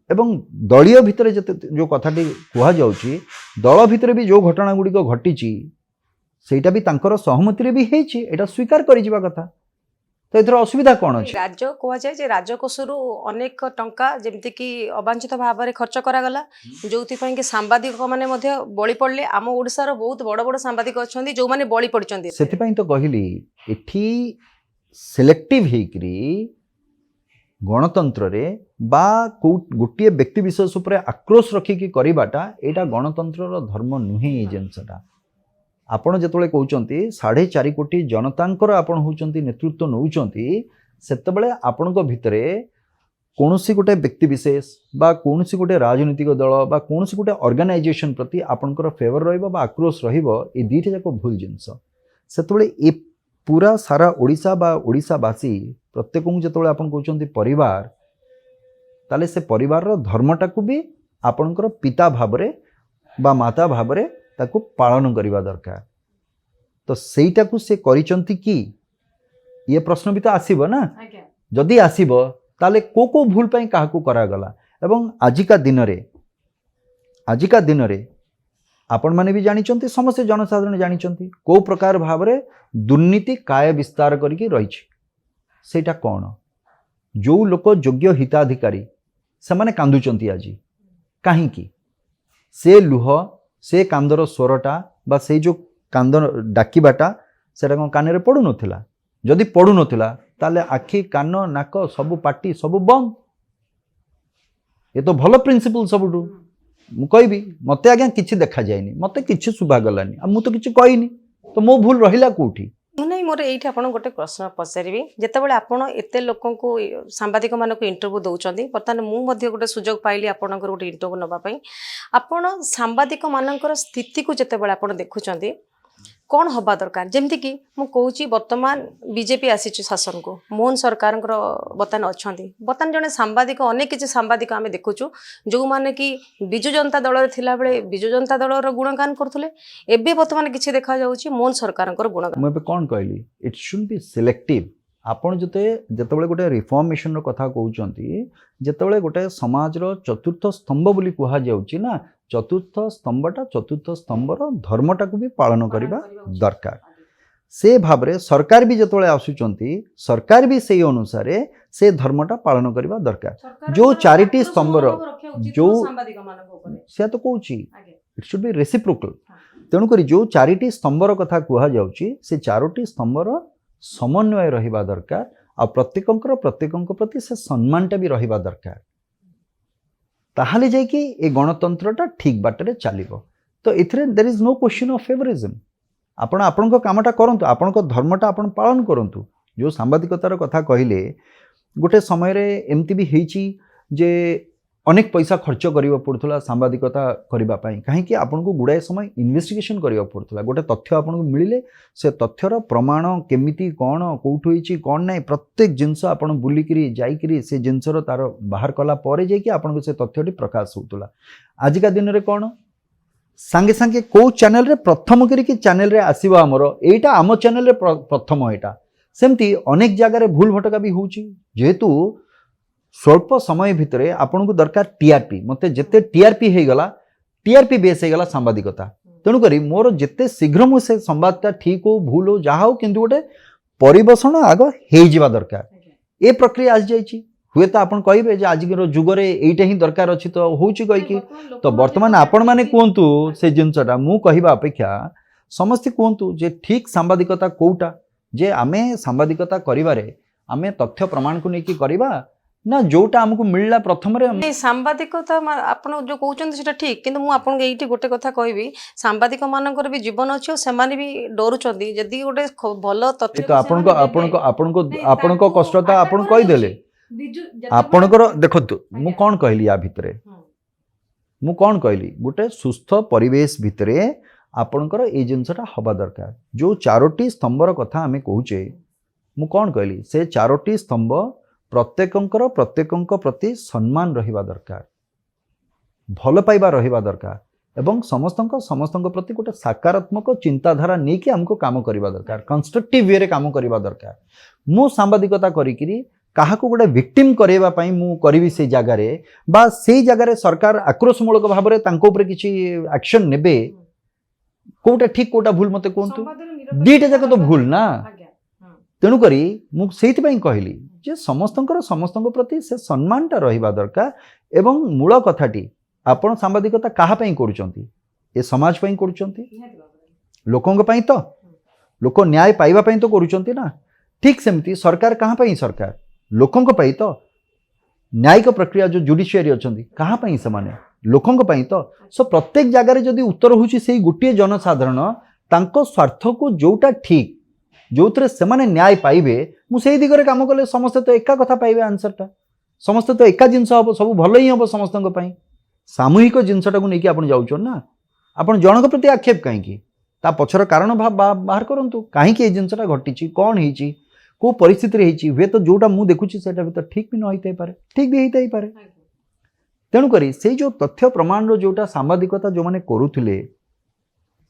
ଏବଂ ଦଳୀୟ ଭିତରେ ଯେତେ ଯେଉଁ କଥାଟି କୁହାଯାଉଛି, ଦଳ ଭିତରେ ବି ଯେଉଁ ଘଟଣା ଗୁଡ଼ିକ ଘଟିଛି ସେଇଟା ବି ତାଙ୍କର ସହମତିରେ ବି ହେଇଛି, ଏଇଟା ସ୍ୱୀକାର କରିଯିବା କଥା। तो एथर असुविधा कौन अछि? राज्य कुहाଯାଏ ଯେ ରାଜକୋଷରୁ ଅନେକ ଟଙ୍କା ଯେମିତିକି ଅବାଞ୍ଛିତ ଭାବରେ ଖର୍ଚ୍ଚ କରାଗଲା ଯୋଉଥିପାଇଁ କି ସାମ୍ବାଦିକ ମାନେ ମଧ୍ୟ ବଳି ପଡ଼ିଲେ। ଆମ ଓଡ଼ିଶାର ବହୁତ ବଡ଼ ବଡ଼ ସାମ୍ବାଦିକ ଅଛନ୍ତି ଯୋଉମାନେ ବଳି ପଡ଼ିଛନ୍ତି। ସେଥିପାଇଁ ତ କହିଲି ଏଠି ସିଲେକ୍ଟିଭ ହେଇକରି ଗଣତନ୍ତ୍ରରେ ବା ଗୋଟିଏ ବ୍ୟକ୍ତି ବିଶେଷ ଉପରେ ଆକ୍ରୋଶ ରଖିକି କରିବାଟା ଏଇଟା ଗଣତନ୍ତ୍ରର ଧର୍ମ ନୁହେଁ। ଏଇ ଜିନିଷଟା ଆପଣ ଯେତେବେଳେ କହୁଛନ୍ତି 4.5 କୋଟି ଜନତାଙ୍କର ଆପଣ ହେଉଛନ୍ତି ନେତୃତ୍ୱ ନେଉଛନ୍ତି, ସେତେବେଳେ ଆପଣଙ୍କ ଭିତରେ କୌଣସି ଗୋଟେ ବ୍ୟକ୍ତି ବିଶେଷ ବା କୌଣସି ଗୋଟେ ରାଜନୈତିକ ଦଳ ବା କୌଣସି ଗୋଟେ ଅର୍ଗାନାଇଜେସନ୍ ପ୍ରତି ଆପଣଙ୍କର ଫେଭର ରହିବ ବା ଆକ୍ରୋଶ ରହିବ, ଏ ଦୁଇଟା ଯାକ ଭୁଲ ଜିନିଷ। ସେତେବେଳେ ଏ ପୁରା ସାରା ଓଡ଼ିଶା ବା ଓଡ଼ିଶାବାସୀ ପ୍ରତ୍ୟେକଙ୍କୁ ଯେତେବେଳେ ଆପଣ କହୁଛନ୍ତି ପରିବାର, ତାହେଲେ ସେ ପରିବାରର ଧର୍ମଟାକୁ ବି ଆପଣଙ୍କର ପିତା ଭାବରେ ବା ମାତା ଭାବରେ ତାକୁ ପାଳନ କରିବା ଦରକାର। ତ ସେଇଟାକୁ ସେ କରିଛନ୍ତି କି ये प्रश्न भी तो आसीबो ना। जदि आसीबो ताले को भूल पाई काहाकू करागला। एवं आजिका दिन रे आपण माने भी जानिचंती, समस्त जनसाधारण जानिचंती को प्रकार भावरे दुर्नीति काय विस्तार करके रही। सेटा कौन जो लोक योग्य हिताधिकारी से माने कांदुचंती आज कहीं से लुह से कांदर स्वरटा बा से जो कांद डाकिबाटा सेटा कौन कान पड़ू नथिला? जदि पड़ू नथिला ताले आखि कान नाक सबु पाटी सबु बंद। ये तो भल प्रिंसिपल सबुठू मु कहबी मते आज्ञा किछि देखा जायनी, मते किछि सुभा गलानी, आ मु तो किछि कहिनी, तो मो भूल रहिला कोठी? नहीं मोर ये आपन गोटे प्रश्न पचारि जितेबाला आपन एते लोक को सांबादिक मानक इंटरव्यू दौरान बर्तमान मुझे गोटे सुजोग पाइली आपनकर गोटे इंटरव्यू नापी आपन सांबादिक मानकर स्थिति को जितेबाला आपन देखुचंती कौन हवा दरकार? जमती कि मु कहूँ बर्तमान बीजेपी आसी शासन को मोहन सरकार बर्तमान अच्छा बर्तमान जड़े सांबादिक अनेक किसी सांबादिक आम देखुचु जो मैंने कि विजु जनता दल थिला बेले विजु जनता दल गुणगान करथुले, एबे बर्तमान किसी देखा जाउची मोहन सरकार गुणगान। मैं कौन कहली इट शुड बी सिलेक्टिव। आपण जितेबाला गोटे रिफॉर्मेशन कथा कहते जितेबाला गोटे समाज चतुर्थ स्तंभ बोली कहा जाउची ना, चतुर्थ स्तंभर धर्मटा को भी पालन करने दरकार। से भाव सरकार भी जितेबाला आसुचंती सरकार भी से अनुसार से धर्मटा पालन करने दरकार। जो चारिटी स्तंभर जो से तो कहूँ इट शुड बी रेसिप्रोकल। तेणुक जो चारिटी स्तंभर कथा कह जाउची से चारोटी स्तंभर समन्वय रहिबा दरकार आ प्रत्येकंक प्रति से सम्मानटा भी रहिबा दरकार। ताहाले जाय कि ए गणतंत्रटा ठीक बाटरे चलिबो। तो इथरे there is no question of favouritism. आपण आपणको कामटा करंतु, आपणको धर्मटा आपण पालन करंतु। जो सांबादिकतार कथा कहिले गोटे समय रे एमती भी हेची जे अनेक पैसा खर्च करिवा पड़थला सांबादिकता करिबा पई, काहे कि आपनको गुडाय समय इन्वेस्टिगेशन करिवा पड़थला। गोटे तथ्य आपनको मिलिले से तथ्यर प्रमाण केमिति कोन कोउठ होईची कोन नै प्रत्येक जिंस आपण बुलिकरी जाईकरी से जिंसर तार बाहर कला परे जे कि आपनको से तथ्यटी प्रकाश होतला। आजिका दिन रे कोन सांगे सांगे को चैनल रे प्रथम करी कि चैनल रे आसीबा हमरो एटा आम चैनल रे प्रथम एटा सेमती अनेक जगह रे भूल भटका भी होउची। जेहेतु स्वल्प समय भितरे आपन को दरकार टीआरपी, मते जेते टीआरपी हे गला टीआरपी बेस हे गला सांबादिकता। तेणु करी मोर जेते शीघ्र मु से संवादटा ठीक हो भूल हो जहा हो किंतु गोटे परिवेषण आग हे जिबा दरकार। ए प्रक्रिया आज जाईची हुए तो आपन कहिबे जे आज जुग रे एइटा ही दरकार अछि तो होउची कहि कि तो वर्तमान आपण माने कोंतु से जिंसटा मु कहिबा अपेक्षा समस्त कोंतु जे ठीक सांबादिकता कोउटा जे आमे सांबादिकता करिवारे आमे तथ्य प्रमाण को नेकी करिबा ना जोटा हमको मिलला प्रथम रे नहीं सांबादिकता आपण जो कहउचंती सेटा ठीक, किंतु मु आपण एइटी गोटे कथा कहबी सांबादिक मानकर भी जीवन अछि और सेमाने भी डरुचंती जदी गोटे भलो तथ्य तो आपनको कष्टता आपण कहि देले आपणकर देखतु मु कोन कहली या भितरे मु कोन कहली गोटे सुस्थ परिवेश भितरे आपणकर ए जिंसटा हबा दरकार। जो चारोटी स्तंभर कथा आमे कहूचे मु कोन कहली से चारोटी स्तंभ प्रत्येकंकर प्रत्येकंक प्रति सम्मान रहिबा दरकार, भल पाइबा रहिबा दरकार एवं समस्तंक प्रति गोटे सकारात्मक चिंताधारा नहीं कि हमको काम करबा दरकार, कंस्ट्रक्टिव वे रे काम करबा दरकार। मु सांबादिकता करिकिरी काहाको गोटे विक्टिम करेबा पई मु करबी से जगह रे बा से जगह रे सरकार आक्रोशमूलक भाव रे तांको ऊपर किछि एक्शन नेबे कोटा ठीक कोटा भूल मते कोंतु दीटा जाक तो भूल ना। तेणुक मुझे कहली जे समस्त प्रति से सम्मानटा रहिबा दरकार एवं मूल कथाटी आपण सांबादिकता काहापाई करूचंती ए समाज पाई करूचंती लोकंग पाई तो लोक न्याय पाइबा पाई तो करूचंती ना ठीक सेमती सरकार कहाँ पाई सरकार लोकंग पाई तो न्यायिक प्रक्रिया जो जुडिशियरी अछंती कहाँ पाई समाने लोकंग पाई तो सो प्रत्येक जगार जदि उत्तर होची सेही गोटे जनसाधारण तांको स्वार्थ को जोटा ठीक जो थे से न्याय पाइबे मुझे दिगरे काम कले समस्ते तो एका कथा पाइबे आंसरटा समस्ते तो एका जिनस हम सब भल ही हम समस्त सामूहिक जिनसटा को लेकिन आप जाऊन ना आप जनक प्रति आक्षेप कहीं पछर कारण बाहर करूँ कहीं जिनसटा घटी कौन हो कौ परिस्थिति हुए तो जोटा मुझे देखुची से ठीक भी न होता पारे ठीक भी होता ही पारे तेणुक से जो तथ्य प्रमाण जोटा सांबादिकता जो मैंने करुले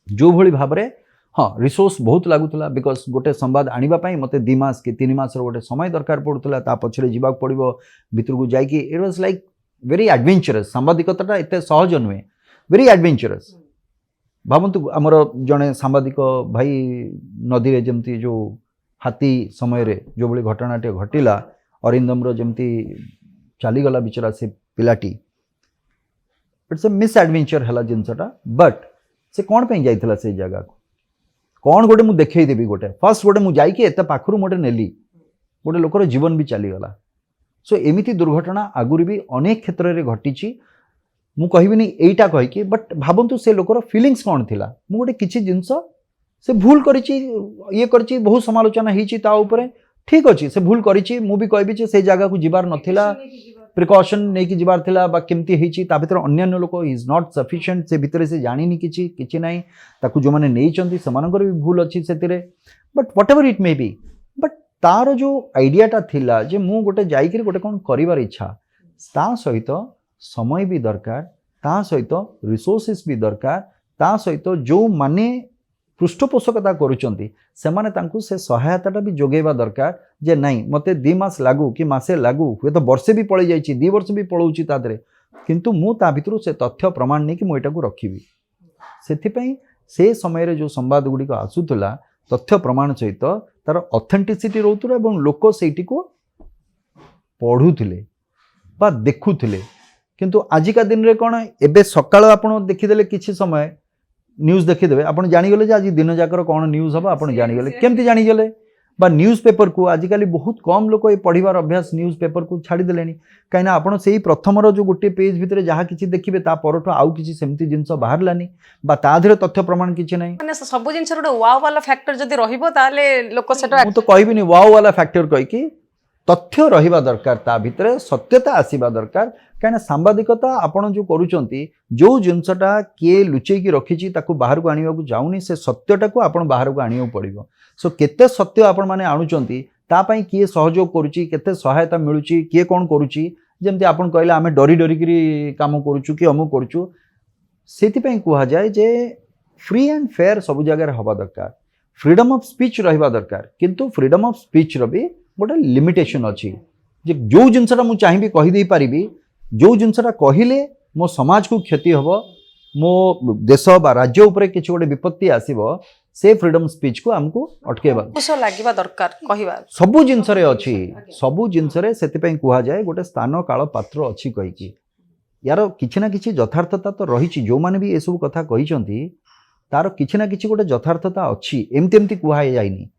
जो भली भाव में हाँ रिसोर्स बहुत लगुला बिकज गोटे संवाद आने मत 2 मास कि 3 मास गोटे समय दरकार पड़ूला पछरे जावाक पड़ो भितर को जाकि it was like very adventurous सांबादिकता एत सहज नुहे वेरी एडवेंचरस भावतु आमर जड़े सांबादिक भाई नदी रे जमती जो हाथी समय रे जो भली घटनाटे घटिला अरिंदम जमती चलीगला बिचरा से पिलाटी इट्स ए मिस एडवेंचर है जिनसटा बट से कौन पे जाइथिला से जगह को कौन गोटे मुझे देखी गोटे फर्स्ट गोटे मुझे जाइए एत पाखर मोटे नेली गोटे लोकर जीवन भी चलीगला सो एमिती दुर्घटना आगुरी भी अनेक क्षेत्र में घटी मु कहबिनी एटा कहीकि बट भावतु से लोकर फिलिंग्स कौन थिला मु गोटे किछि जिंस से भूल करिछि ये करिछि बहुत समालोचना हिछि ता ऊपर ठीक अछि से भूल करिछि मु भी कहबि जे से जगह को जिबार नथिला प्रिकॉशन नहीं कि जिबार थिला बा केमती हिछि ता भितर अन्यान्य लोक इज नॉट सफिशिएंट से भितर से जानिनी किछि नाही ताकू जो माने नेइचंती समानकर भी भूल अछि सेतिरे but whatever it may be but तार जो आइडियाटा थिला जे मु गोटे जाइकि गोटे कौन करिवार इच्छा ता सहित समय भी दरकार ता सहित रिसोर्सेस भी दरकार ता सहित जो माने पृष्ठपोषकता करुचंती से माने तांकु से सहायताटा भी जोगेबा दरकार जे नहीं मते 2 मास लागू कि मासे लागू हुए तो वर्षे भी पळै जाइछि 2 वर्ष भी पळौछि तादरे किंतु मु ता भितरु से तथ्य प्रमाण नहीं कि मु एटा को रखिबी सेथिपई से समय रे जो संवाद गुडी को आसुतला तथ्य प्रमाण सहित तार ऑथेंटिसिटी रहउतरा एवं लोक सेठी को पढुथिले बा देखुथिले किंतु आजिका दिन रे कोन एबे सकाळ आपण देखिदेले किछि समय न्यूज देखिदेवे आप जानीगले आज दिन जाकर कौन न्यूज हम आप जानीगले केमती जानीगले बा न्यूज पेपर को आजिकल बहुत कम लोग ये पढ़िबार अभ्यास न्यूज पेपर को छाड़ीदे कहीं आपड़ से प्रथमर जो गोटे पेज भितर जहाँ किसी देखिए परठू आउ किसी सेमती जिनस बाहरलानी बा ता देहरे तथ्य प्रमाण किसी ना माने सब जिनस गोटे वाव वाला फैक्टर जदी रहिबो ताले लोक सेटा मु तो कहबिनी वाव वाला फैक्टर कहि तथ्य रहिबा दरकार ता भितर सत्यता आसीबा दरकार कहीं सांबादिकता आपण जो करूचंती जो जिनसटा किए लुचेकी रखी ताकू बाहर को आनिबा को जाउनी से सत्यटा को आपण बाहर को आनियो पड़िबो सो केते सत्य आपण माने आणुचंती ता पई किए सहयोग करूची केते सहायता मिलुची किए कोन करूची जेमती आपण कहले आमे डरी डरी करी काम करूचु कि अमु करूचु सेति पई कुहा जाय जे फ्री एंड फेयर सब जगह हवा दरकार फ्रीडम ऑफ स्पीच रहिबा दरकार किंतु फ्रीडम ऑफ स्पीच रो भी गोटे लिमिटेशन अच्छी जे जो जिनसटा मु चाहिए कहि दे पारिबी जो जिनसटा कहिले मो समाज को क्षति हबो मो देश बा राज्य ऊपर किछि गोटे विपत्ति आसीबो से फ्रीडम स्पीच को हमको अटकेबा कुछ लागिबा दरकार कहिबा सबु जिनस रे अछि सबु जिनस रे सेति पई कुहा जाय गोटे स्थान काल पात्र अछि कहि कि यार किछि ना किछि यथार्थता तो रहिछि जो माने भी ए सब कथा कहिसंती तार किछि ना किछि गोटे यथार्थता अछि एमति एमति कुहा जायनी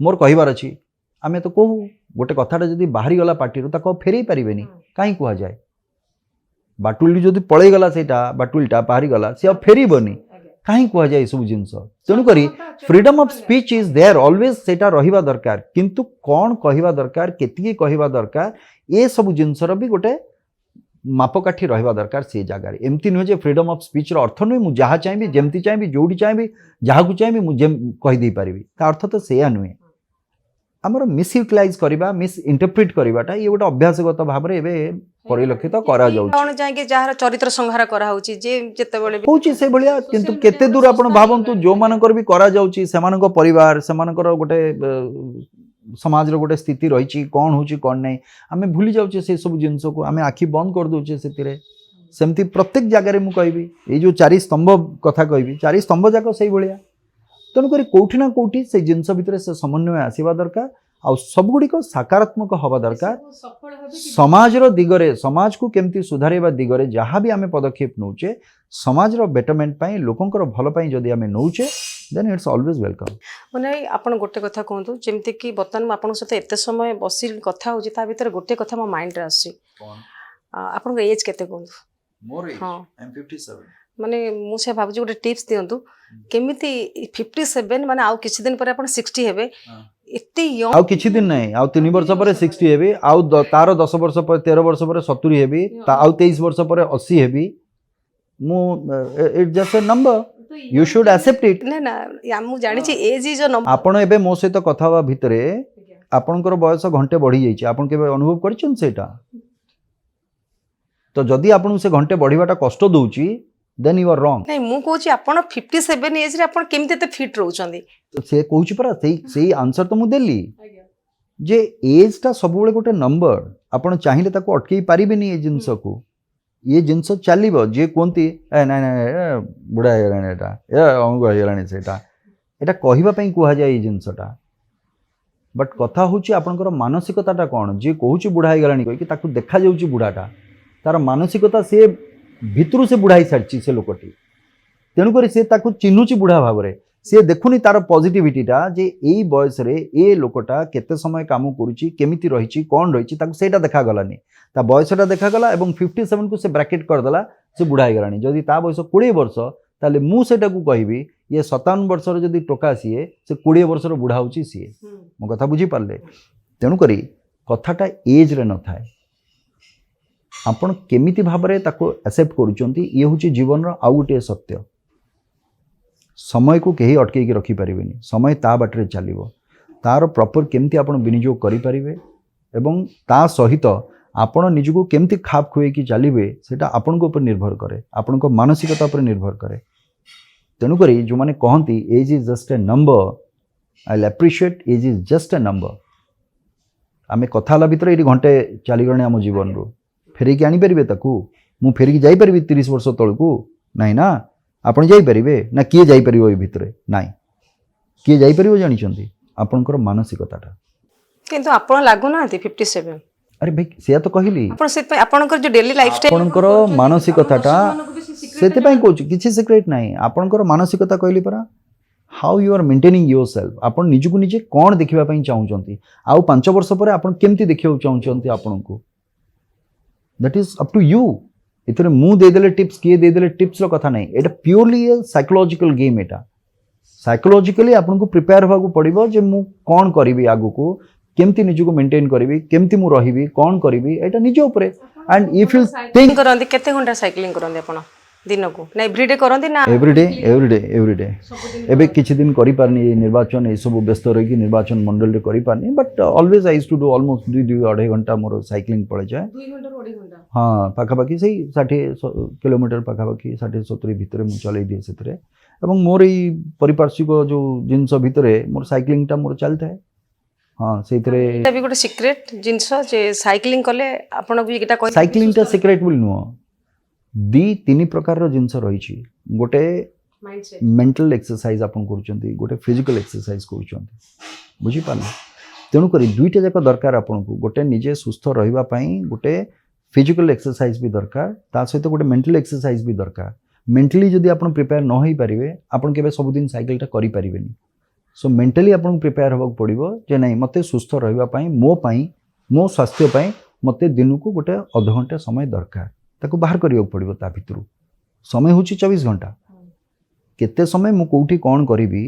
मोर कहिबार अछि आमे तो कहू गोटे कथाटा जदि बाहरी गला पार्टी ताको फेरई पारिबेनी काई कुहा जाए बाटुली जदि पळै गला सेटा बाटुलटा बाहरी गला से अब फेरीबनी काई कुहा जाए सब जिंस तेणु करी freedom of speech is there always सेटा रहिबा दरकार किंतु कोन कहिबा दरकार केतिकी कहिबा दरकार ए सब जिंसर भी गोटे मापकाठी रहिबा दरकार से जगार एमती नुहे जे फ्रीडम ऑफ स्पीच रो अर्थ नुहे मु जहा चाहेबी जेमती चाहेबी जोडी चाहेबी जहा को चाहेबी मु कहि दे पारिबी ता अर्थ तो सेया नुहे आमर मिस यूटिलाइज करबा मिस इंटरप्रेट करबाटा ये गोटे अभ्यासगत भाव में एबे परिलक्षित करा जाउछि कोन जाय जार चरित्र संहार करा होछि जे जेतेबेले होछि से भलिया किंतु केते दूर आपण भावंतु जो मानकर भी करा जाउछि सेमानक परिवार सेमानकर गोटे समाज रो गोटे स्थिति रहिछि कोन होछि कोन नै आमे भूली जाउछि से सब जिंस को आमे आखि बंद कर दोछि सेतिरे सेमती प्रत्येक जगह मु कहबी ए जो 4 स्तंभ कथा कहबी 4 स्तंभ जाक सही भलिया तेणुक कौटी ना कौटी से जिनस भितर से समन्वय आसवा दरकार आ सब गुड़िक सकारात्मक हवा दरकार समाजर दिगरे समाज को केमती सुधारेबा दिगरे जहाँ भी आम पदक्षेप नौचे समाजर बेटरमेंट पाई लोकंकर भल पाई जदि आम नौचे देन इट्स ऑलवेज वेलकम ମାନେ ଆପଣ ଗୋଟେ କଥା କୁହନ୍ତୁ ଯେମିତି କି ବର୍ତ୍ତମାନ ମୁଁ ଆପଣଙ୍କ ସହିତ ଏତେ ସମୟ ବସି କଥା ହେଉଛି ତା ଭିତରେ ଗୋଟେ କଥା ମୋ ମାଇଣ୍ଡରେ ଆସୁଛି ଆପଣଙ୍କ ଏଜ୍ କେତେ କୁହନ୍ତୁ ହଁ ମାନେ ମୁଁ ସେ ଭାବୁଛି ଗୋଟେ ଟିପ୍ସ ଦିଅନ୍ତୁ କେମିତି 57 ମାନେ ଆଉ କିଛି ଦିନ ପରେ ଆପଣ 60 ହେବେ ଏତେ ୟଙ୍ଗ आउ किछि दिन नहीं आउ 3 वर्ष पर 60 हेबी आउ तार 10 वर्ष पर 13 वर्ष पर 70 हेबी आउ 23 वर्ष पर 80 हेबी मु it just a number you should accept it ना ना या मु जानि छी एज इज अ नंबर आपण एबे मो सहित कथा हवा भितरे आपनकर बयस घंटे बढ़ी जाई छी आपण केबे अनुभव करछन सेटा तो जदि आपण से घंटे बढ़ीवाटा कष्ट दउची देन यू आर रॉन्ग नहीं मु कहूची आपण 57 एज रे आपण केमते ते फिट रहउचंदी तो से कहूची परा सेही आंसर तो मु देली जे एज टा सब बेले गोटे नंबर आपण चाहिले ताको अटकेई पारिबेनी ए जिंस को ये जिनस चलो जी कहती ना ना बुढ़ा होगा अमुक होगा सेटा एटा कहवाई कहुए जिनसटा बट कथा हूँ आपंकर मानसिकता कौन जी कहूँ बुढ़ा होगा कही देखा जाऊँ बुढ़ाटा तार मानसिकता सी भितर से बुढ़ा सारी से लोकटी तेणुक सी चिन्हुची बुढ़ा भाव में सी देखुनी तार पॉजिटिविटीटा जे यही बयस रे ए लोकटा केते समय काम करुची केमिति रहिची कौन रहिची ताकू सेटा देखा गलानी ता बयसटा देखा गला एवं 57 को से ब्रैकेट कर देला से बुढ़ा हो गलानी जदि ता बयस 20 वर्ष ताले मु सेटा को कहबी ये 57 वर्ष रे जदि टोका सीए से 20 वर्ष रो बुढ़ा होची सीए मो कथा बुझी पारले तेणु करी कथाटा एज रे न थाए आपण केमिति भाबरे ताको एक्सेप्ट करूचंती ये होची जीवन रो आउ गोटे सत्य समय को कहीं अटकई के रखी पारिबेनी समय ता बाटरे चलिबो तार प्रॉपर केमती आपण विनियोग करि पारिबे एवं ता सहित आपण निजको केमती खाप खुए कि चलिबे सेटा आपण को ऊपर निर्भर करे आपण को मानसिकता पर निर्भर करे तेणु करी जो माने कहंती age is just a number I will appreciate age is just a number आमे कथा ला भीतर एटी घंटे चली गणे हम जीवन रो फेरी के आनी परिबे ताकू मु फेरी के जाई परिबे 30 वर्ष तळकू नाही ना आपण जाई परिबे ना किए जाई परिबो ए भितरे नाही किए जाई परिबो जानि चंदी आपनकर मानसिकताटा किंतु आपण लागु ना 57 अरे भाई से तो कहली आपण से आपनकर जो डेली लाइफस्टाइल आपनकर मानसिकताटा सेते पई कहू किछि सीक्रेट नाही आपनकर मानसिकता कहली परा how you are maintaining yourself आपण निजको निजे कोन देखिबा पई चाहू चंती आउ 5 वर्ष परे आपण केमती देखियो चाहू चंती आपनको that is up to you इतने मु देदेले टिप्स किए देदेले टिप्स रो कथा नहीं एटा प्योरली ए साइकोलॉजिकल गेम एटा साइकोलॉजिकली आपन को प्रिपेयर होगा पड़िबो जे मु कोन करिवि आगु को केमती निजु को मेंटेन करिवि केमती मु रहिवि कोन करिवि एटा निज ऊपर एंड इफ यू थिंक करंदी केते घंटा साइक्लिंग करंदी आपण दिन को ना एवरीडे करंदी ना एवरीडे एबे किछि दिन करि पारनी निर्वाचन ए सब व्यस्त रही कि निर्वाचन मंडल रे करि पारनी but always I used to do almost 2-2.5 घंटा मोर साइक्लिंग पड़े जाए 2 घंटा 2.5 घंटा हाँ पाखापाखि से 60 किलोमीटर पाखापाखि 60-70 भितर मुझे चलई दिए से एवं मोर यही पारिपार्श्विक जो जिनस भितर मोर साइक्लिंगटा मोर चलता है हाँ से भी गोटे सिक्रेट जिनस जे साइक्लिंग कले आपण भी एटा कहि साइक्लिंगटा सिक्रेट बोल नुह 2-3 प्रकार रो जिनस रही गोटे माइंडसेट मेंटल एक्सरसाइज आपण करूचंती गोटे फिजिकल एक्सरसाइज करूचंती बुझी पाले तेणु करी दुईटा जाक दरकार आपण को गोटे निजे सुस्थ रहिबा पई गोटे फिजिकल एक्सरसाइज भी दरकार ता सहित गोटे मेंटल एक्सरसाइज भी दरकार मेंटली जदि आपण प्रिपेयर न होई परिबे आपण केबे सब दिन साइकिलटा करि परिबेनी सो मेंटली आपण प्रिपेयर होबा पड़िबो जे नहीं मते सुस्थ रहिबा पई मो स्वास्थ्य पई मते दिन को गोटे आधा घंटा समय दरकार ताको बाहर करियो पड़िबो ता भितरु समय होची 24 घंटा केते समय मु कोठी कोन करिवि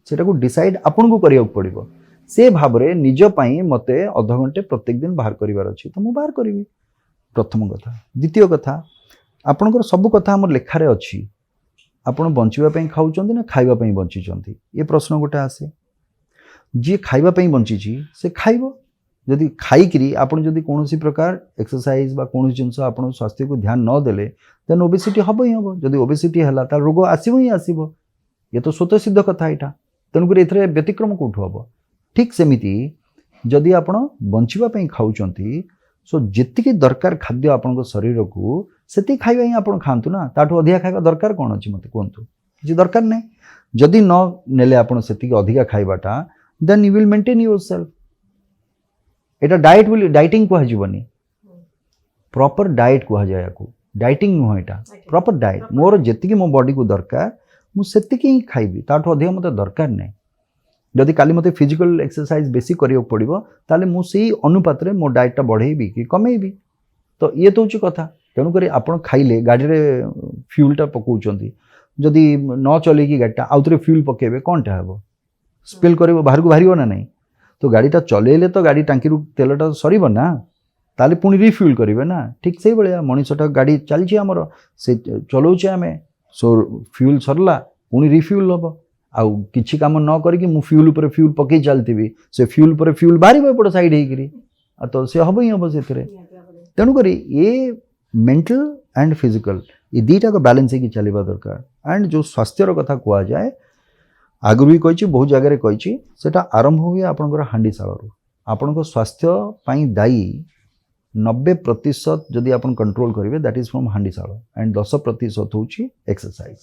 सेटा को डिसाइड आपण को करियो पड़िबो से भाव रे निज पई मते आधा घंटे प्रत्येक दिन बाहर करिवार अछि तो मु बाहर करिवि प्रथम कथा द्वितीय कथा आपनकर सब कथा हमर लेखा रे अछि आपण बंचिबा पई खाउचंती ना खाइबा पई बंचिचंती ये प्रश्न गोटे आसे जे खाइबा पई बंचिची से खाइबो जदि खाइकरी आपण जदि कोनोसी प्रकार एक्सरसाइज बा कोनोसी जिंस आपण स्वास्थ्य को ध्यान न देले देन ओबेसिटी हबो ही हबो जदि ओबेसिटी हला त रोग आसीबो ही आसीबो ये तो स्वतः सिद्ध कथा एटा तेणुक एथरे व्यतिक्रम कोठु हबो ठीक सेमिति जदि आपण बंचिबा पई खाउचंती सो जेतिकी दरकार खाद्य आपण शरीर को सेति खाइबा ही आपण खांतु ना ताठो अधिका खाइबा दरकार कोन अछि मते कोंतु जे दरकार नै जदि न नेले आपण सेति अधिका खाइबाटा then you will maintain yourself. এটা ডায়েট ବୋଲି ଡାଇଟିଂ କୁହାଯିବନି, ପ୍ରପର ଡାଏଟ୍ କୁହାଯାଏ ୟାକୁ, ଡାଇଟିଂ ନୁହଁ ଏଇଟା, ପ୍ରପର ଡାଏଟ୍। ମୋର ଯେତିକି ମୋ ବଡିକୁ ଦରକାର ମୁଁ ସେତିକି ହିଁ ଖାଇବି, ତାଠୁ ଅଧିକ ମୋତେ ଦରକାର ନାହିଁ। ଯଦି କାଲି ମୋତେ ଫିଜିକାଲ ଏକ୍ସରସାଇଜ ବେଶୀ କରିବାକୁ ପଡ଼ିବ ତାହେଲେ ମୁଁ ସେଇ ଅନୁପାତରେ ମୋ ଡାଏଟ୍ଟା ବଢ଼େଇବି କି କମେଇବି। ତ ଇଏ ତ ହେଉଛି କଥା। ତେଣୁକରି ଆପଣ ଖାଇଲେ ଗାଡ଼ିରେ ଫ୍ୟୁଲଟା ପକାଉଛନ୍ତି, ଯଦି ନ ଚଲେଇକି ଗାଡ଼ିଟା ଆଉଥରେ ଫ୍ୟୁଲ ପକାଇବେ କ'ଣଟା ହେବ? ସ୍ପିଲ୍ କରିବ, ବାହାରକୁ ବାହାରିବ ନା ନାହିଁ। ତ ଗାଡ଼ିଟା ଚଲେଇଲେ ତ ଗାଡ଼ି ଟାଙ୍କିରୁ ତେଲଟା ସରିବ ନା, ତାହେଲେ ପୁଣି ରିଫ୍ୟୁଲ୍ କରିବେ ନା। ଠିକ୍ ସେଇଭଳିଆ ମଣିଷଟା ଗାଡ଼ି ଚାଲିଛି ଆମର, ସେ ଚଲାଉଛେ ଆମେ, ସୋ ଫ୍ୟୁଲ୍ ସରିଲା ପୁଣି ରିଫ୍ୟୁଲ୍ ହେବ। ଆଉ କିଛି କାମ ନ କରିକି ମୁଁ ଫ୍ୟୁଲ୍ ଉପରେ ଫ୍ୟୁଲ୍ ପକାଇ ଚାଲିଥିବି, ସେ ଫ୍ୟୁଲ୍ ଉପରେ ଫ୍ୟୁଲ୍ ବାହାରିବ ଏପଟ ସାଇଡ଼୍ ହେଇକିରି, ଆଉ ତ ସେ ହେବ ହିଁ ହେବ ସେଥିରେ। ତେଣୁକରି ଏ ମେଣ୍ଟାଲ ଆଣ୍ଡ ଫିଜିକାଲ ଏ ଦୁଇଟାକ ବାଲାନ୍ସ ହେଇକି ଚାଲିବା ଦରକାର। ଆଣ୍ଡ ଯେଉଁ ସ୍ୱାସ୍ଥ୍ୟର କଥା କୁହାଯାଏ, ଆଗରୁ ବି କହିଛି, ବହୁତ ଜାଗାରେ କହିଛି, ସେଟା ଆରମ୍ଭ ହୁଏ ଆପଣଙ୍କର ହାଣ୍ଡିଶାଳରୁ। ଆପଣଙ୍କ ସ୍ୱାସ୍ଥ୍ୟ ପାଇଁ ଦାୟୀ 90% ଯଦି ଆପଣ କଣ୍ଟ୍ରୋଲ କରିବେ, ଦ୍ୟାଟ୍ ଇଜ୍ ଫ୍ରମ୍ ହାଣ୍ଡିଶାଳ, ଆଣ୍ଡ 10% ହେଉଛି ଏକ୍ସରସାଇଜ।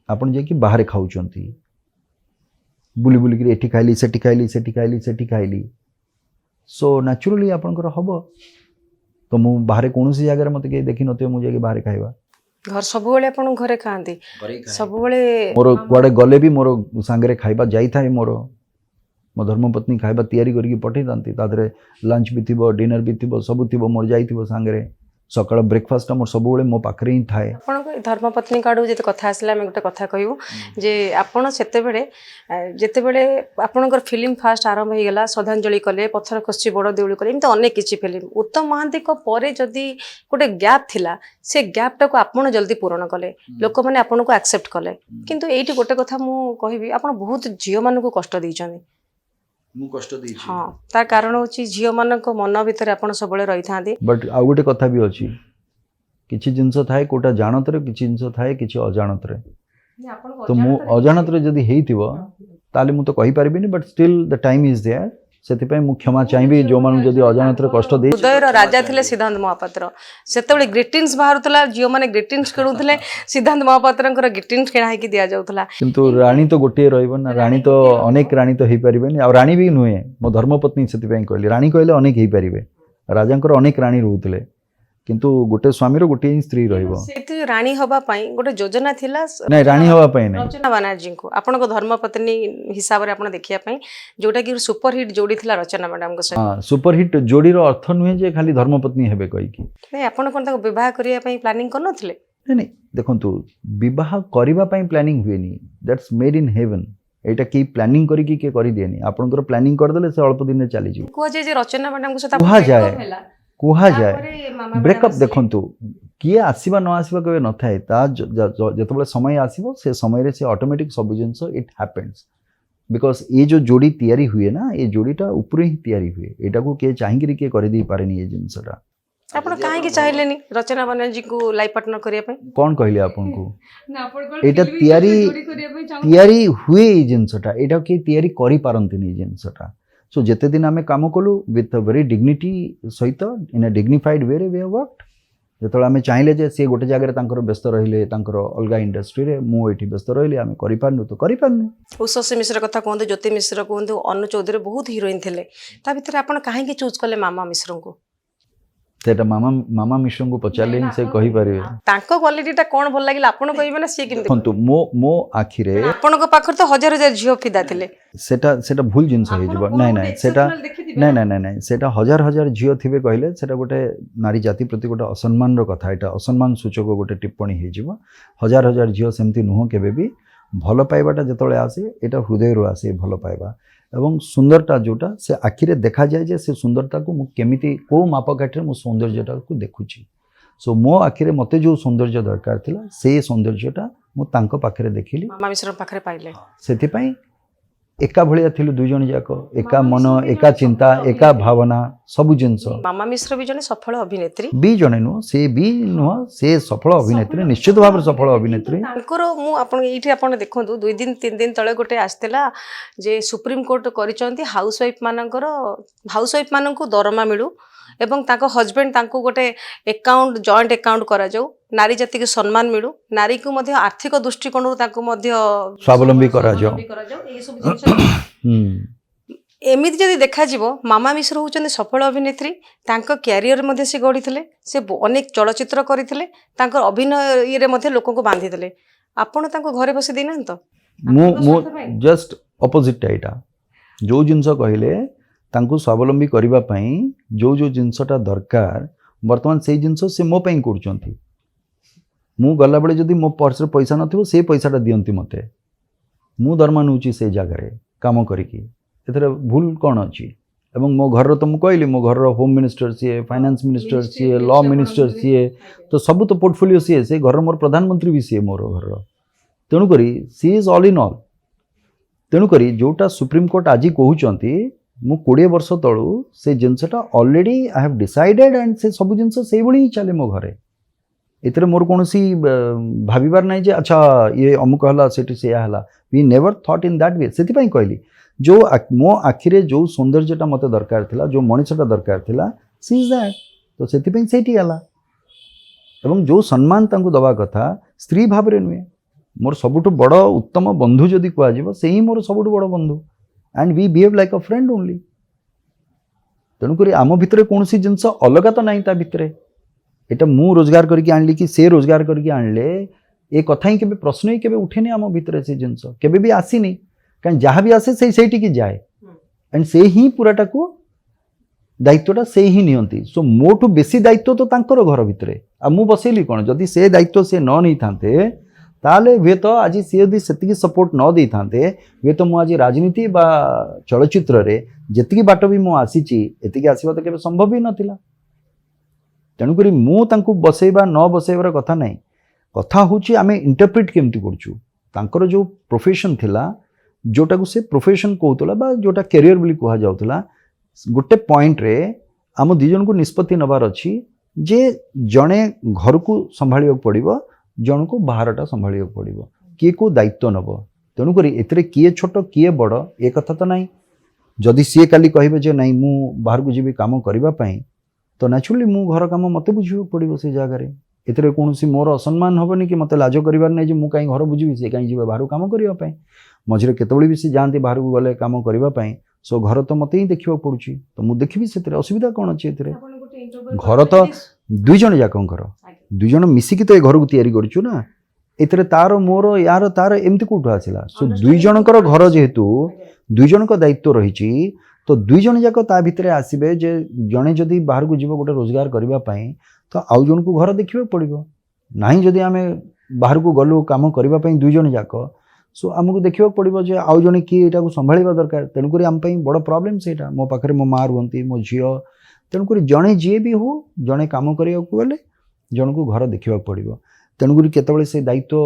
ଆପଣ ଯାଇକି ବାହାରେ ଖାଉଛନ୍ତି, ବୁଲି ବୁଲିକିରି ଏଠି ଖାଇଲି ସେଠି ଖାଇଲି ସେଠି ଖାଇଲି ସେଠି ଖାଇଲି, ସୋ ନ୍ୟାଚୁରାଲି ଆପଣଙ୍କର ହେବ। ତ ମୁଁ ବାହାରେ କୌଣସି ଜାଗାରେ ମୋତେ କେହି ଦେଖିନଥିବେ ମୁଁ ଯାଇକି ବାହାରେ ଖାଇବା, ଘର ସବୁବେଳେ ଆପଣ ଘରେ ଖାଆନ୍ତି, ସବୁବେଳେ ମୋର କୁଆଡ଼େ ଗଲେ ବି ମୋର ସାଙ୍ଗରେ ଖାଇବା ଯାଇଥାଏ। ମୋ ଧର୍ମପତ୍ନୀ ଖାଇବା ତିଆରି କରିକି ପଠାଇଥାନ୍ତି, ତା ଦେହରେ ଲଞ୍ଚ ବି ଥିବ, ଡିନର ବି ଥିବ, ସବୁ ଥିବ ମୋର ଯାଇଥିବ ସାଙ୍ଗରେ। ସକାଳ ବ୍ରେକଫାଷ୍ଟଟା ମୋର ସବୁବେଳେ ମୋ ପାଖରେ ହିଁ ଥାଏ। ଆପଣଙ୍କ ଧର୍ମପତ୍ନୀଙ୍କ ଆଡ଼ୁ ଯେତେ କଥା ଆସିଲା, ଆମେ ଗୋଟେ କଥା କହିବୁ ଯେ ଆପଣ ଯେତେବେଳେ ଆପଣଙ୍କର ଫିଲ୍ମ ଫାଷ୍ଟ ଆରମ୍ଭ ହେଇଗଲା, ଶ୍ରଦ୍ଧାଞ୍ଜଳି କଲେ, ପଥର ଖସୁଛି ବଡ଼ ଦେଉଳି କଲେ, ଏମିତି ଅନେକ କିଛି ଫିଲ୍ମ। ଉତ୍ତମ ମହାନ୍ତିଙ୍କ ପରେ ଯଦି ଗୋଟେ ଗ୍ୟାପ୍ ଥିଲା, ସେ ଗ୍ୟାପ୍ଟାକୁ ଆପଣ ଜଲ୍ଦି ପୂରଣ କଲେ, ଲୋକମାନେ ଆପଣଙ୍କୁ ଆକ୍ସେପ୍ଟ କଲେ। କିନ୍ତୁ ଏଇଠି ଗୋଟେ କଥା ମୁଁ କହିବି, ଆପଣ ବହୁତ ଝିଅମାନଙ୍କୁ କଷ୍ଟ ଦେଇଛନ୍ତି। ମୁଁ କଷ୍ଟ ଦେଇଛି, ହଁ, ତାର କାରଣ ହେଉଛି ଝିଅମାନଙ୍କ ମନ ଭିତରେ ଆପଣ ସବୁବେଳେ ରହିଥାନ୍ତି। ବଟ୍ ଆଉ ଗୋଟେ କଥା ବି ଅଛି, କିଛି ଜିନିଷ ଥାଏ କୋଉଟା ଜାଣତରେ, କିଛି ଜିନିଷ ଥାଏ କିଛି ଅଜାଣତରେ। ତ ମୁଁ ଅଜାଣତରେ ଯଦି ହେଇଥିବ ତାହେଲେ ମୁଁ ତ କହିପାରିବିନି, but still the time is there. ସେଥିପାଇଁ ମୁଁ କ୍ଷମା ଚାହିଁବି ଯେଉଁମାନଙ୍କୁ ଯଦି ଅଜାଣତରେ କଷ୍ଟ ଦେଇ। ହୃଦୟର ରାଜା ଥିଲେ ସିଦ୍ଧାନ୍ତ ମହାପାତ୍ର। ସେତେବେଳେ ଗ୍ରିଟିଂସ୍ ବାହାରୁଥିଲା, ଝିଅମାନେ ଗ୍ରିଟିଂସ୍ କିଣୁଥିଲେ, ସିଦ୍ଧାନ୍ତ ମହାପାତ୍ରଙ୍କର ଗ୍ରିଟିଂସ୍ କିଣା ହେଇକି ଦିଆଯାଉଥିଲା। କିନ୍ତୁ ରାଣୀ ତ ଗୋଟିଏ ରହିବ ନା, ରାଣୀ ତ ଅନେକ ରାଣୀ ତ ହେଇପାରିବେନି, ଆଉ ରାଣୀ ବି ନୁହେଁ। ମୋ ଧର୍ମପତ୍ନୀ ସେଥିପାଇଁ କହିଲି, ରାଣୀ କହିଲେ ଅନେକ ହେଇପାରିବେ, ରାଜାଙ୍କର ଅନେକ ରାଣୀ ରହୁଥିଲେ, କିନ୍ତୁ ଗୋଟେ ସ୍ୱାମୀର ଗୋଟିଏ ହିଁ ସ୍ତ୍ରୀ ରହିବ। ସେଇଠି ରାଣୀ ହବା ପାଇଁ ଗୋଟେ ଯୋଜନା ଥିଲା, ନାଇଁ ରାଣୀ ହବା ପାଇଁ ନାହିଁ, ରଚନା ବାନାର୍ଜୀଙ୍କୁ ଆପଣଙ୍କ ଧର୍ମପତ୍ନୀ ହିସାବରେ ଆପଣ ଦେଖିବା ପାଇଁ, ଯୋଉଟାକି ସୁପରହିଟ୍ ଯୋଡ଼ି ଥିଲା ରଚନା ମ୍ୟାଡାମଙ୍କ ସହିତ। ହଁ, ସୁପରହିଟ୍ ଯୋଡ଼ିର ଅର୍ଥ ନୁହେଁ ଯେ ଖାଲି ଧର୍ମପତ୍ନୀ ହେବେ କହିକି। ନାଇଁ, ଆପଣ କ'ଣ ତାଙ୍କୁ ବିବାହ କରିବା ପାଇଁ ପ୍ଲାନିଂ କରିନଥିଲେ? ନାଇଁ, ଦେଖନ୍ତୁ, ବିବାହ କରିବା ପାଇଁ ପ୍ଲାନିଂ ହୁଏନି, ଦ୍ୟାଟ୍ସ ମେଡ୍ ଇନ୍ ହେଭେନ୍। ଏଇଟା କେହି ପ୍ଲାନିଂ କରିକି କିଏ କରିଦିଏନି, ଆପଣଙ୍କର ପ୍ଲାନିଂ କରିଦେଲେ ସେ ଅଳ୍ପ ଦିନରେ ଚାଲିଯିବ। କୁହାଯାଏ ଯେ ରଚନା ମ୍ୟାଡାମଙ୍କ ସହିତ କୁହାଯାଏ ବ୍ରେକଅପ୍। ଦେଖନ୍ତୁ, କିଏ ଆସିବା ନ ଆସିବା କେବେ ନଥାଏ, ତା ଯେତେବେଳେ ସମୟ ଆସିବ ସେ ସମୟରେ ସେ ଅଟୋମେଟିକ୍ ସବୁ ଜିନିଷ ଇଟ୍ ହ୍ୟାପେନ୍ସ। ବିକଜ ଏ ଯେଉଁ ଯୋଡ଼ି ତିଆରି ହୁଏ ନା, ଏ ଯୋଡ଼ିଟା ଉପରୁ ହିଁ ତିଆରି ହୁଏ, ଏଇଟାକୁ କିଏ ଚାହିଁକିରି କିଏ କରିଦେଇ ପାରେନି ଏ ଜିନିଷଟା। ଆପଣ କାହିଁକି ଚାହିଁଲେନି ରଚନା ବାନାର୍ଜୀଙ୍କୁ ଲାଇଫ୍ ପାର୍ଟନର କରିବା ପାଇଁ? କ'ଣ କହିଲି ଆପଣଙ୍କୁ, ଏଇଟା ତିଆରି ହୁଏ ଏଇ ଜିନିଷଟା, ଏଇଟା କେହି ତିଆରି କରିପାରନ୍ତିନି ଏଇ ଜିନିଷଟା। ସୋ ଯେତେ ଦିନ ଆମେ କାମ କଲୁ ୱିଥ୍ ଭେରି ଡିଗ୍ନିଟି ସହିତ, ଇନ୍ ଏ ଡିଗ୍ନିଫାଇଡ୍ ୱେରେ ୱି ହାଭ୍ ୱାର୍କଡ୍। ଯେତେବେଳେ ଆମେ ଚାହିଁଲେ ଯେ ସିଏ ଗୋଟେ ଜାଗାରେ ତାଙ୍କର ବ୍ୟସ୍ତ ରହିଲେ, ତାଙ୍କର ଅଲଗା ଇଣ୍ଡଷ୍ଟ୍ରିରେ, ମୁଁ ଏଇଠି ବ୍ୟସ୍ତ ରହିଲି, ଆମେ କରିପାରୁନୁ ତ କରିପାରୁନୁ। ଉଷଶ୍ରୀ ମିଶ୍ର କଥା କୁହନ୍ତୁ, ଜ୍ୟୋତି ମିଶ୍ର କୁହନ୍ତୁ, ଅନୁ ଚୌଧୁରୀ, ବହୁତ ହିରୋଇନ୍ ଥିଲେ, ତା ଭିତରେ ଆପଣ କାହିଁକି ଚୁଜ୍ କଲେ ମାମା ମିଶ୍ରଙ୍କୁ? ସେଇଟା ମାମା ମିଶ୍ରଙ୍କୁ ପଚାରିଲେ ହିଁ ସେ କହିପାରିବେ। ତାଙ୍କ କ୍ୱାଲିଟିଟା କ'ଣ ଭଲ ଲାଗିଲା ଆପଣ କହିବେ ନା ସିଏ କେମିତି? ଦେଖନ୍ତୁ, ମୋ ଆଖିରେ ଆପଣଙ୍କ ପାଖରେ ତ ହଜାର ହଜାର ଝିଅ ଫିଦା ଥିଲେ। ସେଟା ଭୁଲ ଜିନିଷ ହେଇଯିବ। ନାଇଁ ସେଟା ନାଇଁ ସେଟା ହଜାର ହଜାର ଝିଅ ଥିବେ କହିଲେ ସେଟା ଗୋଟେ ନାରୀ ଜାତି ପ୍ରତି ଗୋଟେ ଅସମ୍ମାନର କଥା, ଏଇଟା ଅସମ୍ମାନ ସୂଚକ ଗୋଟେ ଟିପ୍ପଣୀ ହେଇଯିବ। ହଜାର ହଜାର ଝିଅ ସେମିତି ନୁହଁ କେବେ ବି। ଭଲ ପାଇବାଟା ଯେତେବେଳେ ଆସେ ଏଇଟା ହୃଦୟରୁ ଆସେ ଭଲ ପାଇବା, ଏବଂ ସୁନ୍ଦରତା ଯେଉଁଟା ସେ ଆଖିରେ ଦେଖାଯାଏ ଯେ ସେ ସୁନ୍ଦରତାକୁ ମୁଁ କେମିତି କେଉଁ ମାପକାଠିରେ ମୁଁ ସୌନ୍ଦର୍ଯ୍ୟଟାକୁ ଦେଖୁଛି। ସୋ ମୋ ଆଖିରେ ମୋତେ ଯେଉଁ ସୌନ୍ଦର୍ଯ୍ୟ ଦରକାର ଥିଲା ସେଇ ସୌନ୍ଦର୍ଯ୍ୟଟା ମୁଁ ତାଙ୍କ ପାଖରେ ଦେଖିଲି, ମାମା ମିଶ୍ର ପାଖରେ ପାଇଲେ। ସେଥିପାଇଁ ଏକା ଭଳିଆ ଥିଲୁ ଦୁଇ ଜଣ ଯାକ, ଏକା ମନ, ଏକା ଚିନ୍ତା, ଏକା ଭାବନା, ସବୁ ଜିନିଷ। ମାମା ମିଶ୍ର ବି ଜଣେ ସଫଳ ଅଭିନେତ୍ରୀ, ବି ଜଣେ ନୁହଁ, ସେ ବି ନୁହଁ, ସେ ସଫଳ ଅଭିନେତ୍ରୀ, ନିଶ୍ଚିତ ଭାବରେ ସଫଳ ଅଭିନେତ୍ରୀ। ତାଙ୍କର ମୁଁ ଆପଣ ଏଇଠି ଆପଣ ଦେଖନ୍ତୁ 2 ଦିନ 3 ଦିନ ତଳେ ଗୋଟେ ଆସିଥିଲା ଯେ ସୁପ୍ରିମକୋର୍ଟ କରିଛନ୍ତି ହାଉସୱାଇଫ୍ ମାନଙ୍କୁ ଦରମା ମିଳୁ ଏବଂ ତାଙ୍କ ହଜବେଣ୍ଡ ତାଙ୍କୁ ଗୋଟେ ଆକାଉଣ୍ଟ, ଜଏଣ୍ଟ ଆକାଉଣ୍ଟ କରାଯାଉ, नारी जाति को सम्मान मिलू नारी को मध्य आर्थिक दृष्टिकोण स्वावलंबी कराଯାओ। एमती जदि देखा मामा मिश्र होउछन्ति सफल अभिनेत्री तांको क्यारियर मध्ये से गढ़ी से अनेक चलचित्र करथिले तांको अभिनय ये मध्ये लोक को बांधी देले आपण तांको घरे बसी देना तो मु जस्ट ऑपोजिट एटा जो जिंस कहले तांको स्वावलंबी करबा पई जो जो जिंसटा दरकार वर्तमान से जिंस से मो पई करचंती मु गला बेले जदि मो पर्स रे पैसा नथिबो से पैसाटा दियंती मते मु दरमा नउची से जगह रे काम करिकी एथरे भूल कौन अच्छी एवं मो घर तो मुझे कहली मो घर होम मिनिस्टर सी फाइनेंस मिनिस्टर सी लॉ मिनिस्टर सी तो सब तो पोर्टफोलियो सी से घर मोर प्रधानमंत्री भी सी मोर घर तेणुक सी इज ऑल इन ऑल तेणुक जोटा सुप्रीम कोर्ट आज कहते मु 20 वर्ष तलू से जिनसटा already I have decided and से सब जिनस से ही चले मो घरे एथरे मोर कौन सी भाविबार नहीं जे अच्छा ये अमुक हला सेठी से हला we never thought in that way सेति पई कहली जो मो आखिरे जो सौंदर्यटा मत दरकार थिला जो मनीषटा दरकार थिला सी इज दैट तो सेति सेठी हला एवं जो सम्मान तांको दबा कथा स्त्री भाव रे नुए मोर सबुठ बड़ उत्तम बंधु जदि कह जाव से ही मोर सबुठ बड़ बंधु and we behave like a friend only तेणुक आम भितर कौन सी जिनस अलग तो नहीं ता भितर एटा मु रोजगार करके आणली कि से रोजगार करके आणले ए कथा ही केबे प्रश्न ही केबे उठेनी आम भितर से जिनस केबे भी आसीनी कहीं जहाँ भी आसे से की जाए एंड से ही पूराटा को दायित्वटा से ही नियंती सो मोठू बेसी दायित्व तो तांकर घर भितर आ मु बसैली कौन जदि से दायित्व से न नहीं थांते ताले वे तो आज सी यदि सेतिकी सपोर्ट न दे थांते वे तो मु आज राजनीति बा चलचित्र रे जेतिकी बाट भी मु आसीची एतिकी आसीबा तो केबे संभव ही नथिला तेणुक मु तांको बसैबा न बसैबार कथा नहीं कथा होची आमे इंटरप्रेट केमती करछु तांकर जो प्रोफेशन थिला जोटा को से प्रोफेशन कहूला बा जोटा कैरियर बोली कह जाउतला गोटे पॉइंट रे आम दी जन को निष्पत्ति नबार अच्छी जे जड़े घर को संभाल पड़ो जन को बाहरटा संभाल पड़ो किए को दायित्व नब तेणुक एथिरे किए छोट किए बड़ ए कथा तो नहीं जदि सी काली कहे जे नहीं मु बाहर को जीवी काम करने तो नेचुरली मु घर काम मत बुझे पड़ो से जगार एथिरे कौन सी मोर असम्मान हेनी कि मत लाज कर नहीं कहीं घर बुझी सी कहीं जी बाहर काम करने मझे केतबे भी सी जाती बाहर को गले काम करने सो घर तो मत ही देखा पड़ुची तो मुझे देखी से असुविधा कौन अच्छी घर तो दुई जन जाकर दुई जन मिसिकी तो घर को तैयारी करूँ ना एथरे तार मोर यार तार एमती कौटू आसला सो दुई जनकर घर जेहेतु दुई जन का दायित्व रही तो दुई जन जाक ता भितर आसबे जे जड़े जदि बाहर को जीव गोटे रोजगार करने तो आउ जन को घर देखा पड़ो ना जदि आम बाहर को गलु काम करने दुई जन जाक सो आमको देखा पड़ो जे आउ जड़े किए यहाँ संभाड़ा दरकार तेणुक आम बड़ प्रॉब्लम से मो पाखे मो माँ रुहती मो झी तेणुक जड़े जी भी हो जड़े कम करने गले जन को घर देखा पड़ो तेणुक केतबे से दायित्व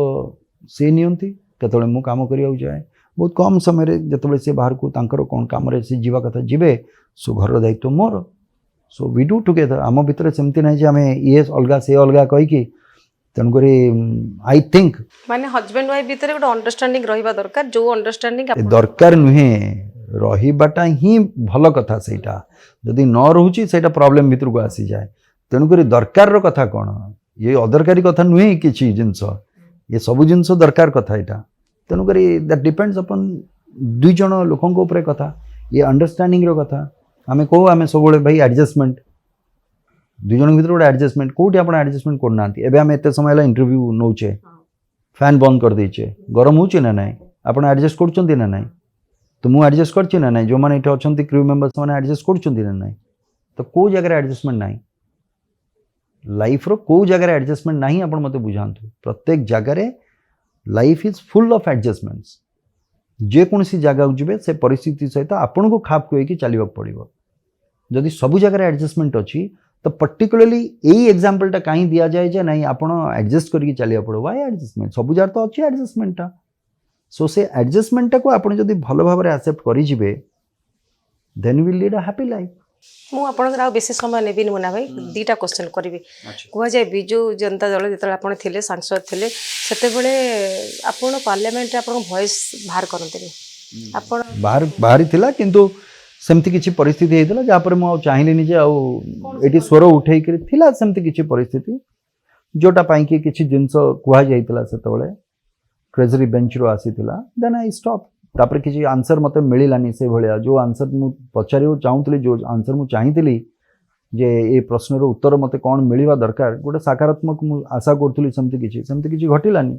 से नियंती केतबे मु काम करिया जाए बहुत कम समय जिते से बाहर को तांकर कौन कम से जीवा कथा जीवे सो घर दायित्व मोर सो वी डू टुगेदर आम भितर सेमती ना जे आम ये अलग से अलग कहीकि तेणुक आई थिंक माने हस्बैंड वाइफ भितर गोटे अंडरस्टैंडिंग रहिबा दरकार जो अंडरस्टैंडिंग दरकार नुहे रहिबाटा ही भल कथा सेटा जदि न रहूची सेटा प्रॉब्लम भितर को आसी जाए तेणुक दरकार रो कथा कौन ये अदरकारी कथा नुहे किसी जिनस ये सब जिनस दरकार कथा यहाँ तेणुक दैट डिपेंड्स अपन दुई जन लोकों कथा ये अंडरस्टैंडिंग रो कथा आम कहू आम सब भाई एडजस्टमेंट दुई जन भर गोटे एडजस्टमेंट कौटी आप एडजस्टमेंट करना एवं आम एत समय इंटरव्यू नौचे फैन बंद कर देचे गरम हो ना आप एडजस्ट कर ना तो मुझे एडजस्ट कर ना जो मैंने ये अच्छा क्रू मेम्बर्स मैंने एडजस्ट कर ना तो कौ जगह एडजस्टमेंट ना लाइफ रो कौ जगह एडजस्टमेंट ना आप मत बुझातु प्रत्येक जगार life is full of adjustments जेकोसी जगह जी से परिस्थिति सहित आपन को खाप खुआई चलवाक पड़ो जदि सबू जगह एडजस्टमेंट अच्छी तो पर्टिकुलरली यही एग्जाम्पलटा कहीं दि जाए जे नहीं आप एडजस्ट करके चलिया पड़ो वाई एडजस्टमेंट सबू जगह तो अच्छी एडजस्टमेंटा सो से एडजस्टमेंटा को आप भल भाव में एक्सेप्ट करेंगे then will lead a happy life मु आपन बेसी समय नेबी मुना भाई दीटा क्वेश्चन करी कह जाए बिजु जनता दल जो आप थे सांसद थे से पार्लियामेंट आप वॉइस बाहर करते बाहरी थिला किंतु सेमती किसी परिस्थिति होता जहाँपर मुझे चाहिए जे आउ स्वर उठे सेमती किसी परिस्थिति जोटा पाई कि किछि जिंस कुहा जाइतला सेतबेले ट्रेजरी बेंच रो आसीतिला देन आई स्टॉप तापर किछि आंसर मते मिलिलानी से भलिया जो आंसर मु पचारियो चाहूतली जो आंसर मु चाहितली जे ए प्रश्न रो उत्तर मते कोन मिलिबा दरकार गोटे सकारात्मक मु आशा करथुली सेमति किछि घटिलानी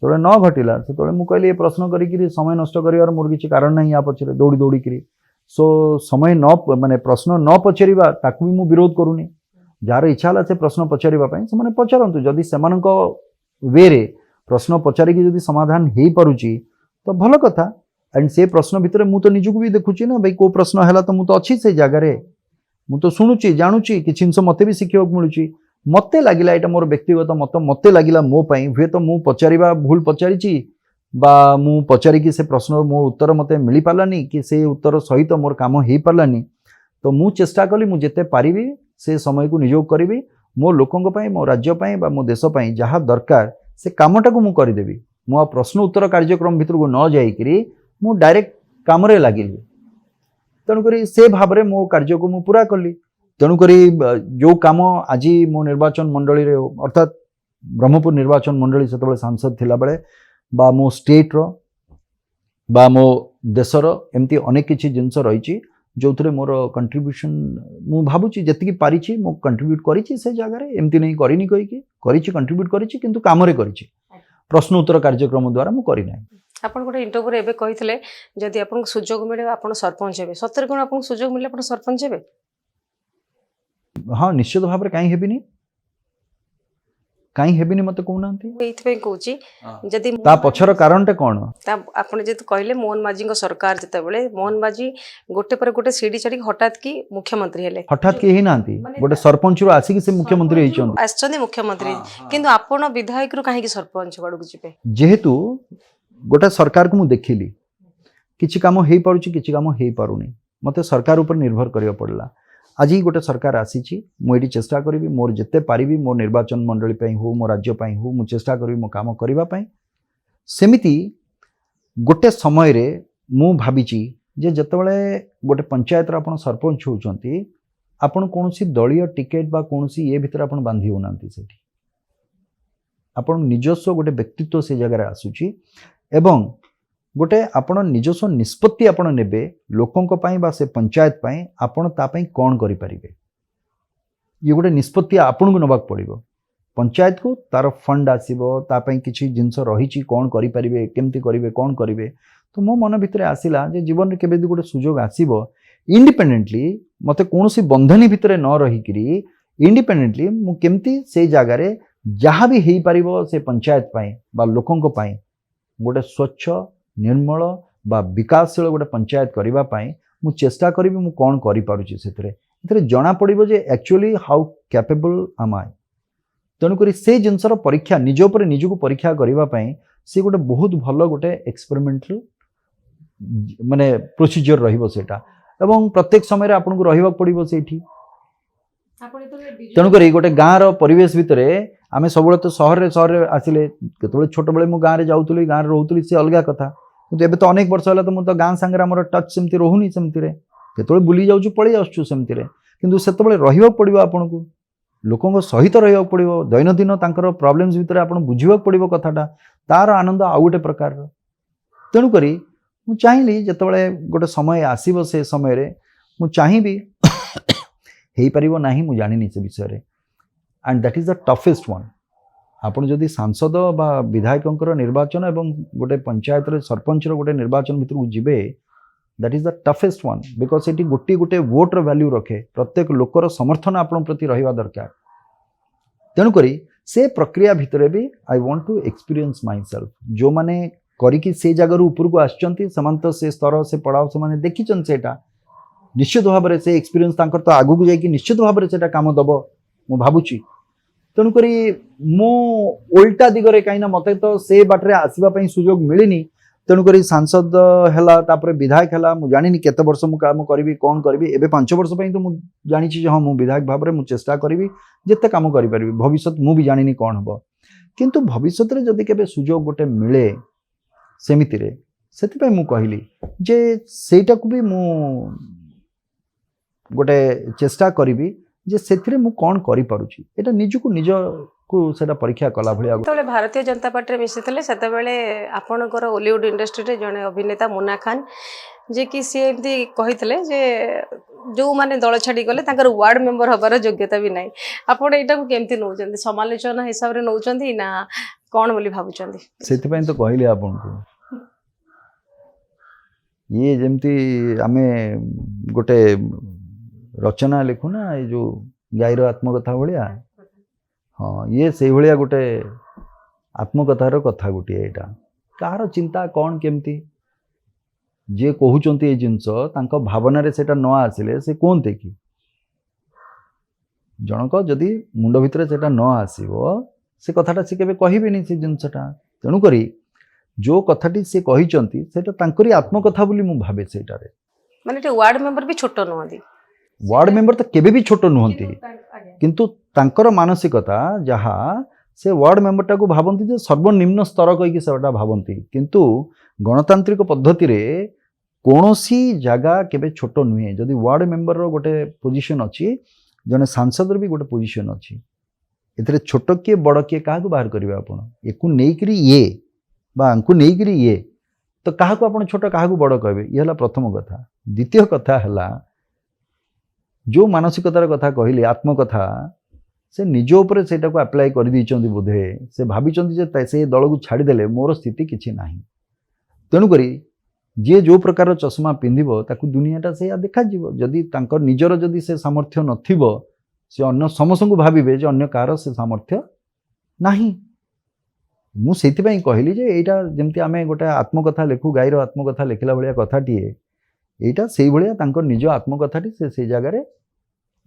तोले न घटिला सेतबेले मु कहली ए प्रश्न करी कि समय नष्ट करिवार मोर किछि कारण नहीं या पछरे दौड़ी दौड़ी करी सो समय न माने प्रश्न न पचारिबा ताकू भी मु विरोध करूनी जार इच्छा होला से प्रश्न पचारिबा पई से माने पचारंतु जदि सेमानक वे रे प्रश्न पचारि कि जदि समाधान हेई पारुची तो भल कथा एंड से प्रश्न भितर मु तो निजुक भी देखुची ना भाई को प्रश्न हैला तो मु तो अछि से जगह रे मु तो सुनुची जानुची कि जिनस मते भी शिखिବାକୁ मिलुची मते लागिला एटा मोर व्यक्तिगत मत मते लागिला मो पई हुए तो मु पचारिबा भूल पचारिची बा मु पचारि कि से प्रश्न मोर उत्तर मते मिली पालानी कि से उत्तर सहित मोर काम हेई पालानी तो मु चेष्टा कली मु जेते पारिबी से समय को नियोग करी मो लोकों मो राज्य बा मो देश जहाँ दरकार से कामटा को मु करदेवी मु प्रश्न उत्तर कार्यक्रम भितर को न जाइकरी मु डायरेक्ट काम लगिली तेणुक से भाव में मो कार्य को मु पूरा कली तेणुक जो काम आज मो निर्वाचन मंडली रे अर्थात ब्रह्मपुर निर्वाचन मंडली से सांसद थिला बेले बा मो स्टेट रो बा मो देशर एमती अनेक किछि जिनस रही जो थे मोर कंट्रीब्यूशन मु भावुची जी पारिछि मु कंट्रीब्यूट करिछि से जगह रे एमती नहीं करिनी कहि करिछि कंट्रीब्यूट करिछि किंतु काम रे करिछि प्रश्न उत्तर कार्यक्रम द्वारा मु करि नै आपण गोटे इंटरव्यू रे एबे कहिथिले जदि आपन सुजोग मिले आपण सरपंच हेबे सत्तर गुण आपण सुजोग मिले आपण सरपंच हेबे हाँ निश्चित भाव में कहीं हेबिनी कहीं हेबिनी मते कहूनांती एइथबे कहूची जदि ता पछर कारणटा कोन ता आपण जे कहले मोहन माझी को सरकार जते बेले मोहन माझी गोटे पर गोटे सीडी चढ़ी हठात की मुख्यमंत्री हेले हठात की ही नांती गोटे सरपंच रो आसी कि से मुख्यमंत्री हेइ छन आछन मुख्यमंत्री किंतु आपण विधायक रो काहे की सरपंच बाडू जिबे जेहेतु गोटे सरकार को मु देखिली किछि काम हेइ पारुची किछि काम हेइ पारुनी मते सरकार ऊपर निर्भर करियो पड़ला आज ही गोटे सरकार आसी मुझे चेष्टा करी मोर जिते पारि मोर निर्वाचन मंडली हो मो राज्य हो मु चेष्टा करी मो काम करने सेमिति गोटे समय रे मु भाविची जे जतबले गोटे पंचायत आपण सरपंच होउचंती आपण कोनोसी दलीय टिकेट बा कोनोसी ये भितर आपण बांधी होनांती सेठी आपण निजस्व गोटे व्यक्तित्व से जगह आसुची एवं गोटे आपण निजस्व निष्पत्ति आपण नेबे लोकों पाई बा से पंचायत पाई आपण ता पाई कोन करि परिबे ये गोटे निष्पत्ति आपण को नबाक पड़िबो पंचायत को तार फंड आसीबो ता पाई किछि जिंस रहिछि कोन करि परिबे केमति करिवे कोन करिवे तो मो मन भितर आसिला जे जीवन रे केबे गोटे सुजोग आसीबो इंडिपेंडेंटली मते कोनोसी बंधनी भितर न रहिकरी इंडिपेंडेंटली मु केमति से जागा रे जहाँ भी हेई पारिबो से पंचायत पाई बा लोकों पाई गोटे स्वच्छ निर्मल बा विकासशील गोटे पंचायत करबा पाई मु चेष्टा करी मु कोन करि पारुची सेतरे जना पड़िबो जे एक्चुअली हाउ कैपेबल एम आई तेणुक से जिनसर परीक्षा निज उपर निजको परीक्षा करबा पाई से गोटे बहुत भल गोटे एक्सपेरिमेंटल माने प्रोसीजर रहिबो सेटा एवं प्रत्येक समय आपन को रहिबा पड़िबो सेठी तेणुक गोटे गाँव परिवेश भितर आम सब तो सहर आसिले केतबे छोट बेले मु गाँव रे जाउतली गाँव रे रहउतली से अलग कथा किंतु एबे तो अनेक वर्ष होला तो मु तो गाँ संगे हमर टच सेमति रहउनी सेमति रे केतबे बुली जाउछु पळी आछछु सेमति रे किंतु सेतबे रहिबा पड़िबो आपन को लोकों सहित रहिबा पड़िबो दैनंदिन तांकर प्रॉब्लम्स भितर आपन बुझिबा पड़िबो कथाटा तार आनंद आउ गोटे प्रकार तेणु करी मु चाहिली जतबे गोटे समय आसीबो से समय रे मु चाहिबी हेई परिबो नाही मु जानिनी से विषय रे and that is the toughest one आपण जदि सांसद बा विधायकंकर निर्वाचन एवं गोटे पंचायत रे सरपंच रो गोटे निर्वाचन भितर जिबे that is the toughest one because एटी गोटी गोटे वोट रो वैल्यू रखे प्रत्येक लोकर समर्थन आपण प्रति रहिबा दरकार तेणु करी से प्रक्रिया भितर भी I want to experience myself जो माने करिकी से जगह ऊपर को आछंती समान तो से स्तर से पड़ाव से माने देखिचन सेटा निश्चित भाव में से एक्सपीरियंस तांकर तो आगु को जाइए निश्चित भाव में से काम दब मु भावुची तेणुक मो उल्टा दिगरे कहीं मत तो से बाटे आसवाई सुजोग मिलनी तेणुक सांसद है तापर विधायक है मुझे जानी केते वर्ष मु काम करी कौन करी एवं 5 वर्ष तो मुझे जानी हाँ मुझे विधायक भाव में मुझे चेष्टा करी जिते काम करी भविष्य मु भी जानी कौन हम किंतु भविष्य जदि केबे सुजोग गोटे मिले सेमिति रे सेतिपय मु कहली जे सेटा को भी मु गोटे चेष्टा करी जे सेथिरे मु कोन करि पारुची एटा निजको निज को सेटा परीक्षा कला भलिया ଯେତେବେଳେ ଭାରତୀୟ ଜନତା ପାର୍ଟିରେ ମିଶିଥିଲେ ସେତେବେଳେ ଆପଣଙ୍କର ଓଲିଉଡ୍ ଇଣ୍ଡଷ୍ଟ୍ରିରେ ଜଣେ ଅଭିନେତା ମୁନା ଖାନ୍ ଯିଏକି ସିଏ ଏମିତି କହିଥିଲେ ଯେ ଯେଉଁମାନେ ଦଳ ଛାଡ଼ି ଗଲେ ତାଙ୍କର ୱାର୍ଡ ମେମ୍ବର ହେବାର ଯୋଗ୍ୟତା ବି ନାହିଁ। ଆପଣ ଏଇଟାକୁ କେମିତି ନେଉଛନ୍ତି? ସମାଲୋଚନା ହିସାବରେ ନେଉଛନ୍ତି ନା କ'ଣ ବୋଲି ଭାବୁଛନ୍ତି? ସେଥିପାଇଁ ତ କହିଲି ଆପଣଙ୍କୁ ଇଏ ଯେମିତି ଆମେ ଗୋଟେ ରଚନା ଲେଖୁନା ଏଇ ଯୋଉ ଗାଈର ଆତ୍ମକଥା ଭଳିଆ, ହଁ ଇଏ ସେଇଭଳିଆ ଗୋଟେ ଆତ୍ମକଥାର କଥା ଗୋଟିଏ। ଏଇଟା କାହାର ଚିନ୍ତା କ'ଣ କେମିତି ଯିଏ କହୁଛନ୍ତି ଏଇ ଜିନିଷ ତାଙ୍କ ଭାବନାରେ ସେଇଟା ନ ଆସିଲେ ସେ କୁହନ୍ତେ କି? ଜଣକ ଯଦି ମୁଣ୍ଡ ଭିତରେ ସେଇଟା ନ ଆସିବ ସେ କଥାଟା ସେ କେବେ କହିବେନି ସେ ଜିନିଷଟା। ତେଣୁକରି ଯେଉଁ କଥାଟି ସେ କହିଛନ୍ତି ସେଇଟା ତାଙ୍କରି ଆତ୍ମକଥା ବୋଲି ମୁଁ ଭାବେ। ସେଇଟାରେ ମାନେ ଏଠି ୱାର୍ଡ ମେମ୍ବର ବି ଛୋଟ ନୁହନ୍ତି। ୱାର୍ଡ ମେମ୍ବର ତ କେବେ ବି ଛୋଟ ନୁହନ୍ତି, କିନ୍ତୁ ତାଙ୍କର ମାନସିକତା ଯାହା ସେ ୱାର୍ଡ ମେମ୍ବରଟାକୁ ଭାବନ୍ତି ଯେ ସର୍ବନିମ୍ନ ସ୍ତର କହିକି ସେଟା ଭାବନ୍ତି। କିନ୍ତୁ ଗଣତାନ୍ତ୍ରିକ ପଦ୍ଧତିରେ କୌଣସି ଜାଗା କେବେ ଛୋଟ ନୁହେଁ। ଯଦି ୱାର୍ଡ ମେମ୍ବରର ଗୋଟେ ପୋଜିସନ୍ ଅଛି, ଜଣେ ସାଂସଦର ବି ଗୋଟେ ପୋଜିସନ୍ ଅଛି। ଏଥିରେ ଛୋଟ କିଏ ବଡ଼ କିଏ କାହାକୁ ବାହାର କରିବେ ଆପଣ? ୟାକୁ ନେଇକରି ଇଏ ବା ଆଙ୍କୁ ନେଇକରି ଇଏ, ତ କାହାକୁ ଆପଣ ଛୋଟ କାହାକୁ ବଡ଼ କହିବେ? ଇଏ ହେଲା ପ୍ରଥମ କଥା। ଦ୍ୱିତୀୟ କଥା ହେଲା ଯେଉଁ ମାନସିକତାର କଥା କହିଲି ଆତ୍ମକଥା, ସେ ନିଜ ଉପରେ ସେଇଟାକୁ ଆପ୍ଲାଏ କରିଦେଇଛନ୍ତି ବୋଧେ। ସେ ଭାବିଛନ୍ତି ଯେ ସେ ଦଳକୁ ଛାଡ଼ିଦେଲେ ମୋର ସ୍ଥିତି କିଛି ନାହିଁ। ତେଣୁକରି ଯିଏ ଯେଉଁ ପ୍ରକାର ଚଷମା ପିନ୍ଧିବ ତାକୁ ଦୁନିଆଟା ସେଇଆ ଦେଖାଯିବ। ଯଦି ତାଙ୍କ ନିଜର ଯଦି ସେ ସାମର୍ଥ୍ୟ ନଥିବ ସେ ଅନ୍ୟ ସମସ୍ତଙ୍କୁ ଭାବିବେ ଯେ ଅନ୍ୟ କାହାର ସେ ସାମର୍ଥ୍ୟ ନାହିଁ। ମୁଁ ସେଇଥିପାଇଁ କହିଲି ଯେ ଏଇଟା ଯେମିତି ଆମେ ଗୋଟେ ଆତ୍ମକଥା ଲେଖୁ, ଗାଈର ଆତ୍ମକଥା ଲେଖିଲା ଭଳିଆ କଥାଟିଏ, ଏଇଟା ସେଇଭଳିଆ ତାଙ୍କ ନିଜ ଆତ୍ମକଥାଟି ସେ ସେଇ ଜାଗାରେ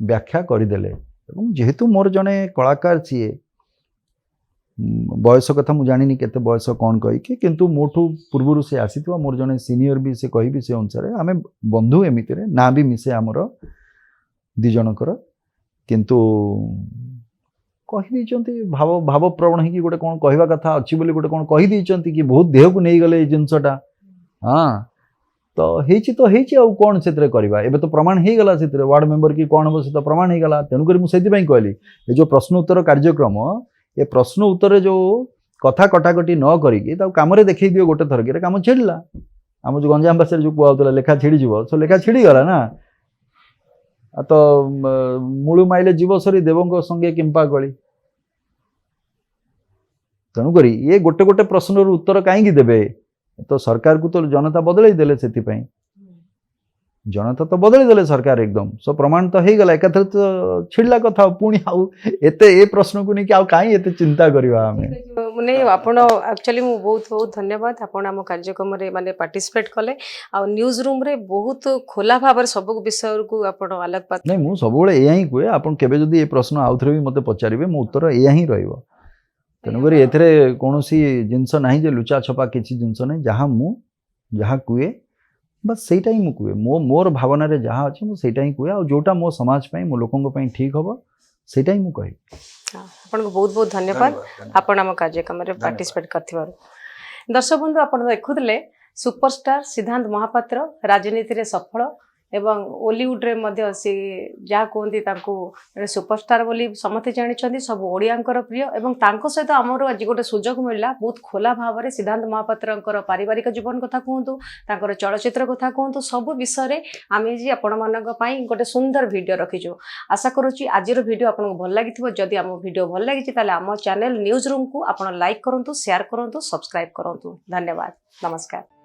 ବ୍ୟାଖ୍ୟା କରିଦେଲେ। ଏବଂ ଯେହେତୁ ମୋର ଜଣେ କଳାକାର ସିଏ, ବୟସ କଥା ମୁଁ ଜାଣିନି କେତେ ବୟସ କ'ଣ କହିକି, କିନ୍ତୁ ମୋଠୁ ପୂର୍ବରୁ ସେ ଆସିଥିବା ମୋର ଜଣେ ସିନିୟର ବି ସେ କହିବି, ସେ ଅନୁସାରେ ଆମେ ବନ୍ଧୁ ଏମିତିରେ ନାଁ ବି ମିଶେ ଆମର ଦୁଇ ଜଣଙ୍କର। କିନ୍ତୁ କହିଦେଇଛନ୍ତି ଭାବପ୍ରବଣ ହେଇକି ଗୋଟେ କ'ଣ କହିବା କଥା ଅଛି ବୋଲି ଗୋଟେ କ'ଣ କହିଦେଇଛନ୍ତି କି ବହୁତ ଦେହକୁ ନେଇଗଲେ ଏଇ ଜିନିଷଟା। ହଁ ତ ହେଇଛି ଆଉ କ'ଣ ସେଥିରେ କରିବା? ଏବେ ତ ପ୍ରମାଣ ହେଇଗଲା ସେଥିରେ ୱାର୍ଡ ମେମ୍ବର କି କ'ଣ ହେବ ସେ ତ ପ୍ରମାଣ ହେଇଗଲା। ତେଣୁକରି ମୁଁ ସେଥିପାଇଁ କହିଲି ଏ ଯେଉଁ ପ୍ରଶ୍ନ ଉତ୍ତର କାର୍ଯ୍ୟକ୍ରମ, ଏ ପ୍ରଶ୍ନ ଉତ୍ତରରେ ଯେଉଁ କଥା କଟାକଟି ନ କରିକି ତାକୁ କାମରେ ଦେଖେଇ ଦିଅ ଗୋଟେ ଥରକରେ, କାମ ଛିଡ଼ିଲା। ଆମ ଯେଉଁ ଗଞ୍ଜାମ ଭାଷାରେ ଯେଉଁ କୁହାହେଉଥିଲା ଲେଖା ଛିଡ଼ିଯିବ, ସେ ଲେଖା ଛିଡ଼ିଗଲା ନା। ତ ମୂଳୁ ମାଇଲେ ଜୀବ ସରି ଦେବଙ୍କ ସଙ୍ଗେ କିମ୍ପା ଗଳି। ତେଣୁକରି ଇଏ ଗୋଟେ ଗୋଟେ ପ୍ରଶ୍ନର ଉତ୍ତର କାହିଁକି ଦେବେ? ତ ସରକାରକୁ ତ ଜନତା ବଦଳେଇ ଦେଲେ, ସେଥିପାଇଁ ଜନତା ତ ବଦଳେଇ ଦେଲେ ସରକାର ଏକଦମ। ସୋ ପ୍ରମାଣ ତ ହେଇଗଲା, ଏକାଥରେ ତ ଛିଡ଼ିଲା କଥା। ପୁଣି ଆଉ ଏତେ ଏ ପ୍ରଶ୍ନକୁ ନେଇକି ଆଉ କାହିଁ ଏତେ ଚିନ୍ତା କରିବା ଆମେ? ମାନେ ଆପଣ ଆକ୍ଚୁଆଲି ମୁଁ ବହୁତ ଧନ୍ୟବାଦ। ଆପଣ ଆମ କାର୍ଯ୍ୟକ୍ରମରେ ମାନେ ପାର୍ଟିସିପେଟ୍ କଲେ, ଆଉ ନ୍ୟୁଜ୍ ରୁମ୍ରେ ବହୁତ ଖୋଲା ଭାବରେ ସବୁ ବିଷୟକୁ ଆପଣ ଆଲୋକପାତ। ନାଇଁ, ମୁଁ ସବୁବେଳେ ଏଇଆ ହିଁ କୁହେ, ଆପଣ କେବେ ଯଦି ଏ ପ୍ରଶ୍ନ ଆଉଥରେ ବି ମୋତେ ପଚାରିବେ ମୋ ଉତ୍ତର ଏଇଆ ହିଁ ରହିବ। ତେଣୁକରି ଏଥିରେ କୌଣସି ଜିନିଷ ନାହିଁ ଯେ ଲୁଚା ଛପା କିଛି ଜିନିଷ ନାହିଁ। ଯାହା କୁହେ ବାସ୍ ସେଇଟା ହିଁ ମୁଁ କୁହେ। ମୋର ଭାବନାରେ ଯାହା ଅଛି ମୁଁ ସେଇଟା ହିଁ କୁହେ, ଆଉ ଯେଉଁଟା ମୋ ସମାଜ ପାଇଁ ମୋ ଲୋକଙ୍କ ପାଇଁ ଠିକ୍ ହେବ ସେଇଟା ହିଁ ମୁଁ କହିବି। ଆପଣଙ୍କୁ ବହୁତ ଧନ୍ୟବାଦ ଆପଣ ଆମ କାର୍ଯ୍ୟକ୍ରମରେ ପାର୍ଟିସିପେଟ୍ କରିଥିବାରୁ। ଦର୍ଶକ ବନ୍ଧୁ, ଆପଣ ଦେଖୁଥିଲେ ସୁପରଷ୍ଟାର ସିଦ୍ଧାନ୍ତ ମହାପାତ୍ର ରାଜନୀତିରେ ସଫଳ ଏବଂ ଓଲିଉଡ୍ରେ ମଧ୍ୟ ସେ ଯାହା କୁହନ୍ତି ତାଙ୍କୁ ସୁପରଷ୍ଟାର ବୋଲି ସମସ୍ତେ ଜାଣିଛନ୍ତି, ସବୁ ଓଡ଼ିଆଙ୍କର ପ୍ରିୟ। ଏବଂ ତାଙ୍କ ସହିତ ଆମର ଆଜି ଗୋଟେ ସୁଯୋଗ ମିଳିଲା ବହୁତ ଖୋଲା ଭାବରେ ସିଦ୍ଧାନ୍ତ ମହାପାତ୍ରଙ୍କର ପାରିବାରିକ ଜୀବନ କଥା କୁହନ୍ତୁ, ତାଙ୍କର ଚଳଚ୍ଚିତ୍ର କଥା କୁହନ୍ତୁ, ସବୁ ବିଷୟରେ ଆମେ ଆଜି ଆପଣମାନଙ୍କ ପାଇଁ ଗୋଟେ ସୁନ୍ଦର ଭିଡ଼ିଓ ରଖିଛୁ। ଆଶା କରୁଛି ଆଜିର ଭିଡ଼ିଓ ଆପଣଙ୍କୁ ଭଲ ଲାଗିଥିବ। ଯଦି ଆମ ଭିଡ଼ିଓ ଭଲ ଲାଗିଛି ତାହେଲେ ଆମ ଚ୍ୟାନେଲ ନ୍ୟୁଜ୍ ରୁମ୍କୁ ଆପଣ ଲାଇକ୍ କରନ୍ତୁ, ସେୟାର କରନ୍ତୁ, ସବସ୍କ୍ରାଇବ୍ କରନ୍ତୁ। ଧନ୍ୟବାଦ, ନମସ୍କାର।